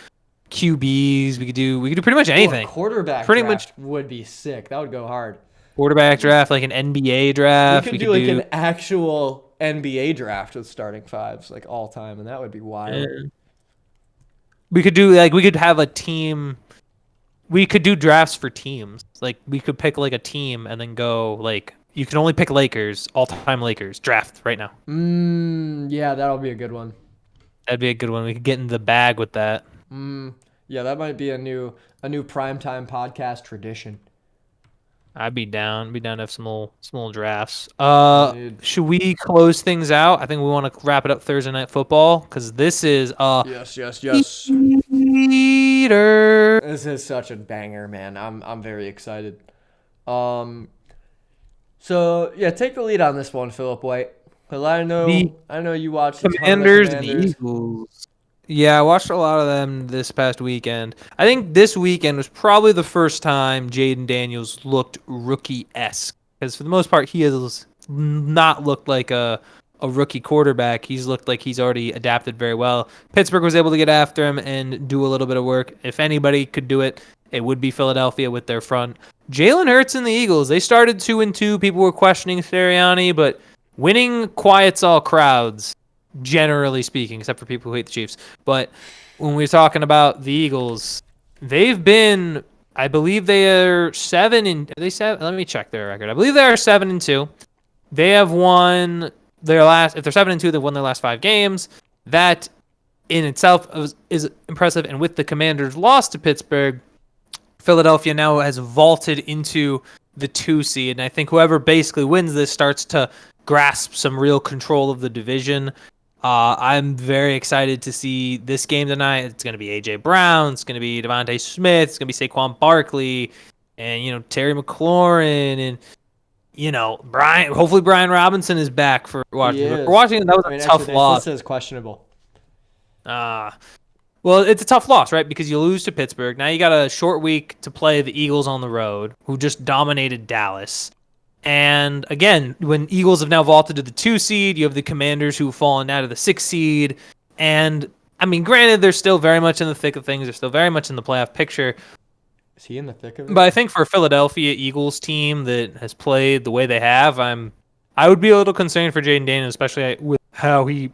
B: QBs. We could do pretty much anything.
A: Quarterback draft would be sick. That would go hard.
B: Quarterback draft, like an NBA draft.
A: We could do an actual NBA draft with starting fives, like all time, and that would be wild.
B: Yeah. We could do we could have a team. We could do drafts for teams. Like we could pick a team and then go you can only pick Lakers, all-time Lakers draft right now.
A: Yeah, that'll be a good one.
B: That'd be a good one. We could get in the bag with that.
A: Yeah, that might be a new primetime podcast tradition.
B: I'd be down. To have some little drafts. Should we close things out? I think we want to wrap it up Thursday Night Football because this is
A: yes.
B: Eater.
A: This is such a banger, man. I'm very excited. So yeah, take the lead on this one, Philip White. Because I know you watched the
B: Commanders and Eagles. Yeah, I watched a lot of them this past weekend. I think this weekend was probably the first time Jaden Daniels looked rookie-esque. Because for the most part, he has not looked like a rookie quarterback. He's looked like he's already adapted very well. Pittsburgh was able to get after him and do a little bit of work. If anybody could do it, it would be Philadelphia with their front. Jalen Hurts and the Eagles, they started 2-2. People were questioning Sirianni, but winning quiets all crowds. Generally speaking, except for people who hate the Chiefs. But when we're talking about the Eagles, they've been, I believe they are 7 are they 7? Let me check their record. I believe they are 7-2. They have won their last, if they're 7-2, they've won their last 5 games. That in itself is impressive. And with the Commanders' loss to Pittsburgh, Philadelphia now has vaulted into the 2 seed, and I think whoever basically wins this starts to grasp some real control of the division. I'm very excited to see this game tonight. It's going to be A.J. Brown. It's going to be Devontae Smith. It's going to be Saquon Barkley and, Terry McLaurin and, Brian. Hopefully Brian Robinson is back for Washington. For Washington, that was a tough loss.
A: This is questionable.
B: Well, it's a tough loss, right? Because you lose to Pittsburgh. Now you got a short week to play the Eagles on the road, who just dominated Dallas. And again, when Eagles have now vaulted to the 2 seed, you have the Commanders who've fallen out of the 6 seed. And, I mean, granted, they're still very much in the thick of things. They're still very much in the playoff picture.
A: Is he in the thick of it?
B: But I think for a Philadelphia Eagles team that has played the way they have, I would be a little concerned for Jaden Daniels, especially with how he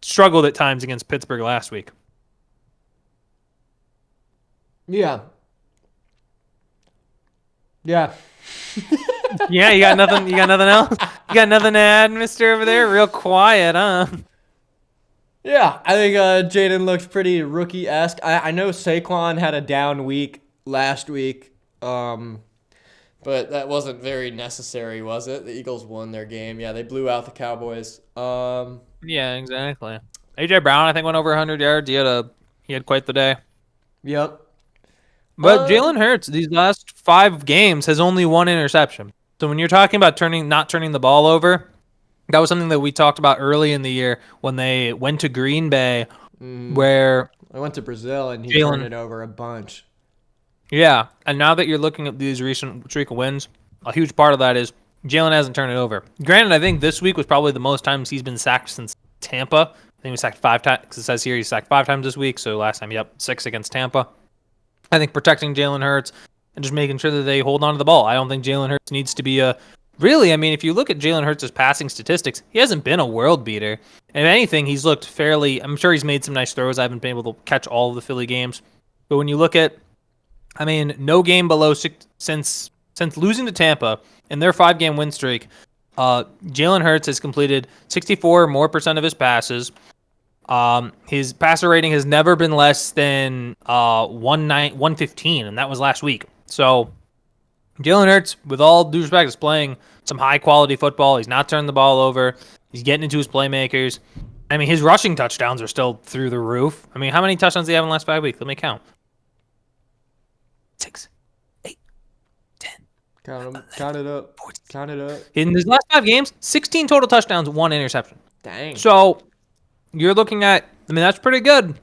B: struggled at times against Pittsburgh last week.
A: Yeah. Yeah.
B: Yeah, you got nothing. You got nothing else. You got nothing to add, Mister over there. Real quiet, huh?
A: Yeah, I think Jaden looks pretty rookie-esque. I know Saquon had a down week last week, but that wasn't very necessary, was it? The Eagles won their game. Yeah, they blew out the Cowboys.
B: Yeah, exactly. A.J. Brown, I think, went over 100 yards. He had quite the day.
A: Yep.
B: But Jalen Hurts, these last 5 games, has only 1 interception. So when you're talking about not turning the ball over, that was something that we talked about early in the year when they went to Green Bay, where
A: I went to Brazil and he turned it over a bunch.
B: Yeah, and now that you're looking at these recent streak of wins, a huge part of that is Jalen hasn't turned it over. Granted, I think this week was probably the most times he's been sacked since Tampa. I think he was sacked 5 times, because it says here he's sacked 5 times this week, so last time, 6 against Tampa. I think protecting Jalen Hurts and just making sure that they hold on to the ball. I don't think Jalen Hurts needs to be really, I mean, if you look at Jalen Hurts' passing statistics, he hasn't been a world beater. And if anything, he's looked fairly, I'm sure he's made some nice throws. I haven't been able to catch all of the Philly games. But when you look at, I mean, no game below 6 since losing to Tampa in their 5-game win streak, Jalen Hurts has completed 64% more of his passes. His passer rating has never been less than 115, and that was last week. So Jalen Hurts, with all due respect, is playing some high-quality football. He's not turning the ball over. He's getting into his playmakers. I mean, his rushing touchdowns are still through the roof. I mean, how many touchdowns did he have in the last 5 weeks? Let me count. 6, 8, 10.
A: Count it up. 14. Count it up.
B: In his last 5 games, 16 total touchdowns, 1 interception.
A: Dang.
B: So you're looking at, I mean, that's pretty good.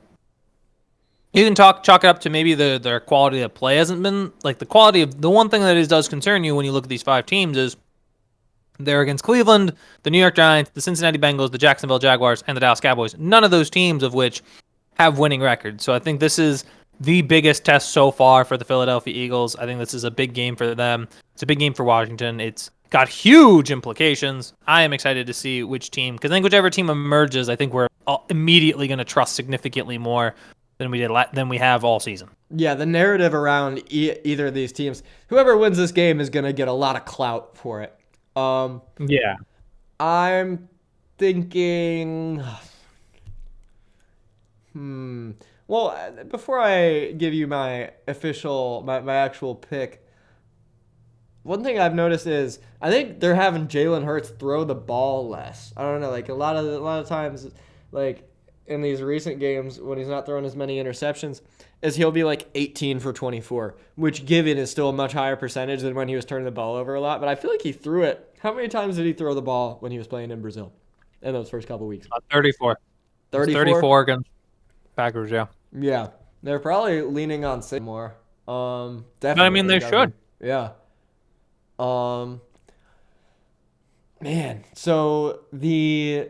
B: You can chalk it up to maybe their quality of play hasn't been, like the quality of, the one thing that does concern you when you look at these 5 teams is they're against Cleveland, the New York Giants, the Cincinnati Bengals, the Jacksonville Jaguars, and the Dallas Cowboys. None of those teams of which have winning records. So I think this is the biggest test so far for the Philadelphia Eagles. I think this is a big game for them. It's a big game for Washington. It's got huge implications. I am excited to see which team, because I think whichever team emerges, I think we're immediately going to trust significantly more than we have all season.
A: Yeah, the narrative around either of these teams, whoever wins this game is going to get a lot of clout for it.
B: Yeah.
A: I'm thinking... Well, before I give you my actual pick, one thing I've noticed is I think they're having Jalen Hurts throw the ball less. I don't know, like a lot of times, like in these recent games when he's not throwing as many interceptions, is he'll be like 18 for 24, which given is still a much higher percentage than when he was turning the ball over a lot. But I feel like he threw it. How many times did he throw the ball when he was playing in Brazil in those first couple weeks?
B: 34. 34 against Packers, yeah.
A: Yeah. They're probably leaning on Sig more. Definitely.
B: But I mean, they should.
A: Yeah. Man, so the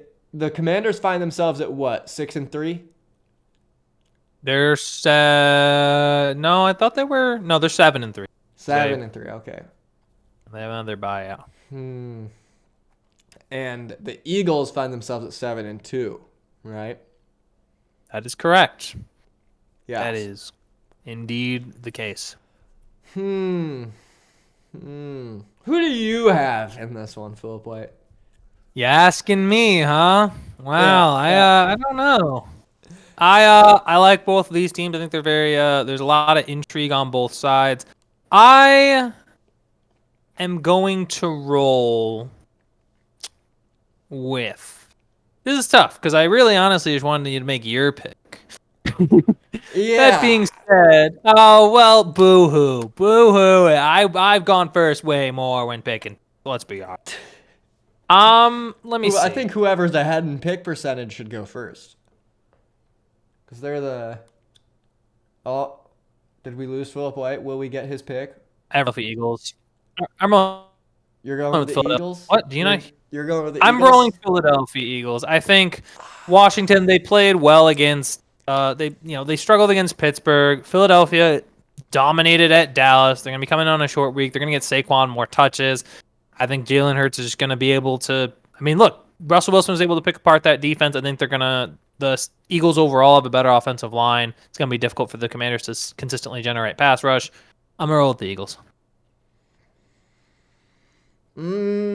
A: Commanders find themselves at what, 6-3?
B: They're no, I thought they were. No, they're 7-3.
A: 7-3, okay.
B: They have another buyout.
A: And the Eagles find themselves at 7-2, right?
B: That is correct.
A: Yeah,
B: that is indeed the case.
A: Who do you have in this one, Philip White?
B: You asking me, huh? Wow,
A: yeah.
B: I don't know. I like both of these teams. I think they're very there's a lot of intrigue on both sides. I am going to roll with. This is tough because I really honestly just wanted you to make your pick. That
A: Yeah.
B: being said, oh well, boo-hoo. Boo-hoo. I've gone first way more when picking. Let's be honest. Let me see.
A: I think whoever's ahead in pick percentage should go first. Because they're the... Oh, did we lose Philip White? Will we get his pick?
B: I don't know if Eagles. I'm rolling
A: You're going with the
B: Philadelphia.
A: Eagles?
B: What? Do you know?
A: You're going with the
B: I'm
A: Eagles?
B: rolling Philadelphia Eagles. I think Washington, they played well against they struggled against Pittsburgh. Philadelphia dominated at Dallas. They're gonna be coming on a short week. They're gonna get Saquon more touches. I think Jalen Hurts is just gonna be able to look, Russell Wilson was able to pick apart that defense. I think the Eagles overall have a better offensive line. It's gonna be difficult for the Commanders to consistently generate pass rush. I'm gonna roll with the Eagles.
A: Hmm.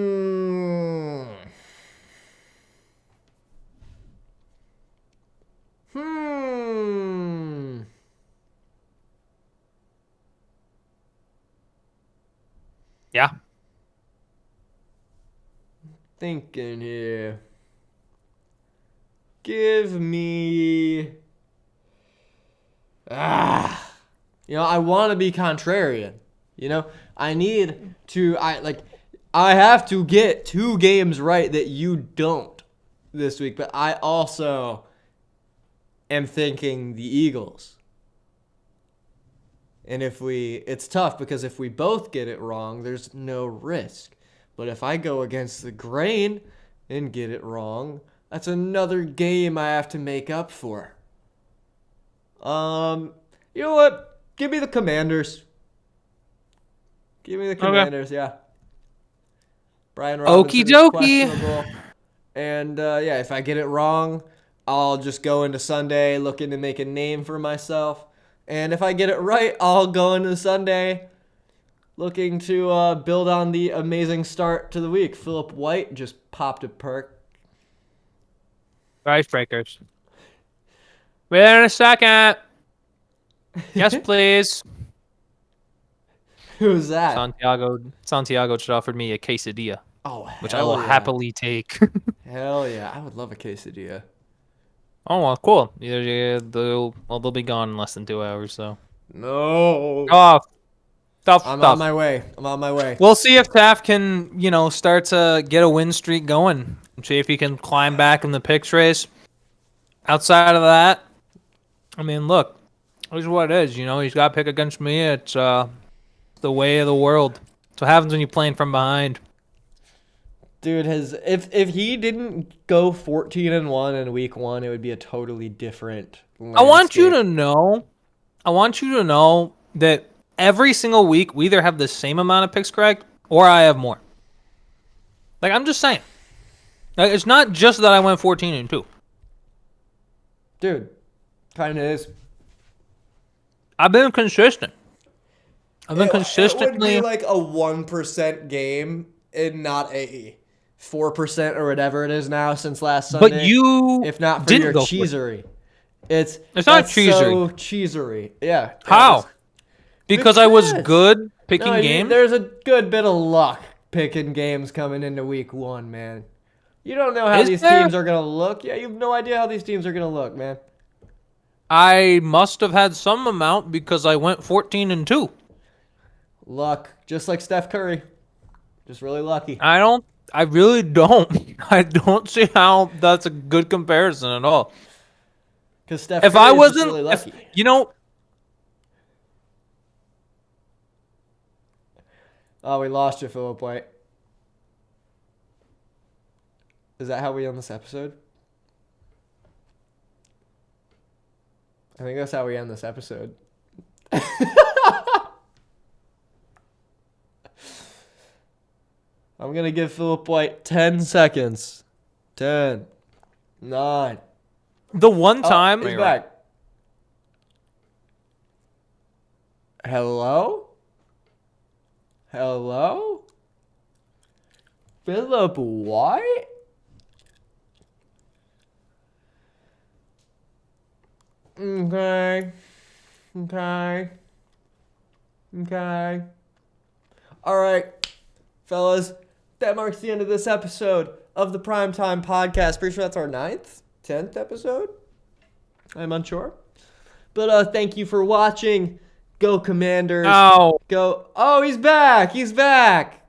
B: Yeah.
A: Thinking here. Give me... I want to be contrarian. I need to... I have to get 2 games right that you don't this week, but I also am thinking the Eagles. And it's tough because if we both get it wrong, there's no risk. But if I go against the grain and get it wrong, that's another game I have to make up for. You know what? Give me the Commanders. Give me the Commanders, okay. Yeah. Brian Robinson is questionable. And, if I get it wrong, I'll just go into Sunday looking to make a name for myself. And if I get it right, I'll go into Sunday looking to build on the amazing start to the week. Philip White just popped a perk.
B: Icebreakers. Wait a second. Yes, please.
A: Who's that?
B: Santiago just offered me a quesadilla.
A: Oh,
B: which I will happily take.
A: Hell yeah. I would love a quesadilla.
B: Oh, well, cool. They'll be gone in less than 2 hours, so.
A: No.
B: Oh,
A: I'm on my way.
B: We'll see if Taft can, start to get a win streak going. See if he can climb back in the picks race. Outside of that, look, this is what it is. He's got to pick against me. It's the way of the world. It's what happens when you're playing from behind.
A: Dude, if he didn't go 14-1 in week 1, it would be a totally different landscape.
B: I want you to know that every single week we either have the same amount of picks correct or I have more. I'm just saying. It's not just that I went 14-2.
A: Dude, kind of is.
B: I've been consistent. It would be
A: like a 1% game and not a 4% or whatever it is now since last Sunday.
B: But you,
A: if not for your cheesery, it's
B: not cheesery.
A: So cheesery. Yeah.
B: How? Because I was good picking games.
A: There's a good bit of luck picking games coming into week 1, man. You don't know how these teams are gonna look. Yeah, you have no idea how these teams are gonna look, man.
B: I must have had some amount because I went 14-2.
A: Luck, just like Steph Curry, just really lucky.
B: I really don't. I don't see how that's a good comparison at all.
A: Because Steph Curry is just really lucky. Oh, we lost you, Philip White. Is that how we end this episode? I think that's how we end this episode. I'm going to give Philip White 10 seconds. 10. 9.
B: The one time...
A: He's back. Hello? Hello? Philip White? Okay. Okay. Okay. All right, fellas. That marks the end of this episode of the Primetime Podcast. Pretty sure that's our 9th, 10th episode. I'm unsure. But thank you for watching. Go Commanders.
B: Oh.
A: Go. Oh, he's back. He's back.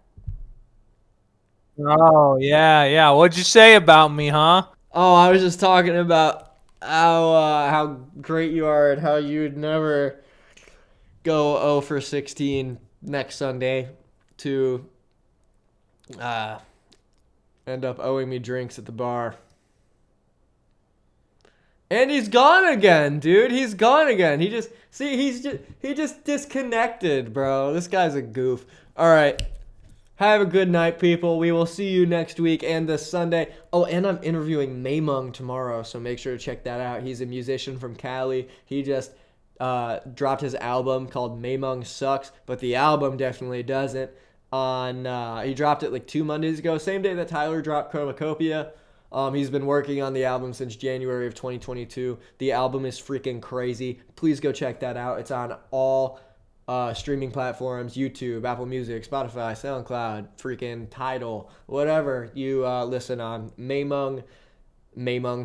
B: Oh, yeah. What'd you say about me, huh?
A: Oh, I was just talking about how great you are and how you'd never go 0 for 16 next Sunday to end up owing me drinks at the bar. And he's gone again, dude. He's gone again. He just disconnected, bro. This guy's a goof. All right. Have a good night, people. We will see you next week and this Sunday. Oh, and I'm interviewing Maymung tomorrow, so make sure to check that out. He's a musician from Cali. He just dropped his album called Maymung Sucks, but the album definitely doesn't. He dropped it like 2 Mondays ago, same day that Tyler dropped Chromacopia. He's been working on the album since January of 2022. The album is freaking crazy. Please go check that out. It's on all streaming platforms, YouTube, Apple Music, Spotify, SoundCloud, freaking Tidal, whatever you listen on. Maymung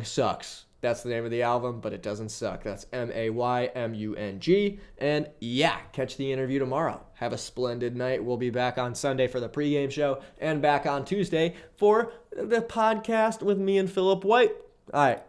A: Sucks. That's the name of the album, but it doesn't suck. That's Maymung. And yeah, catch the interview tomorrow. Have a splendid night. We'll be back on Sunday for the pregame show and back on Tuesday for the podcast with me and Philip White. All right.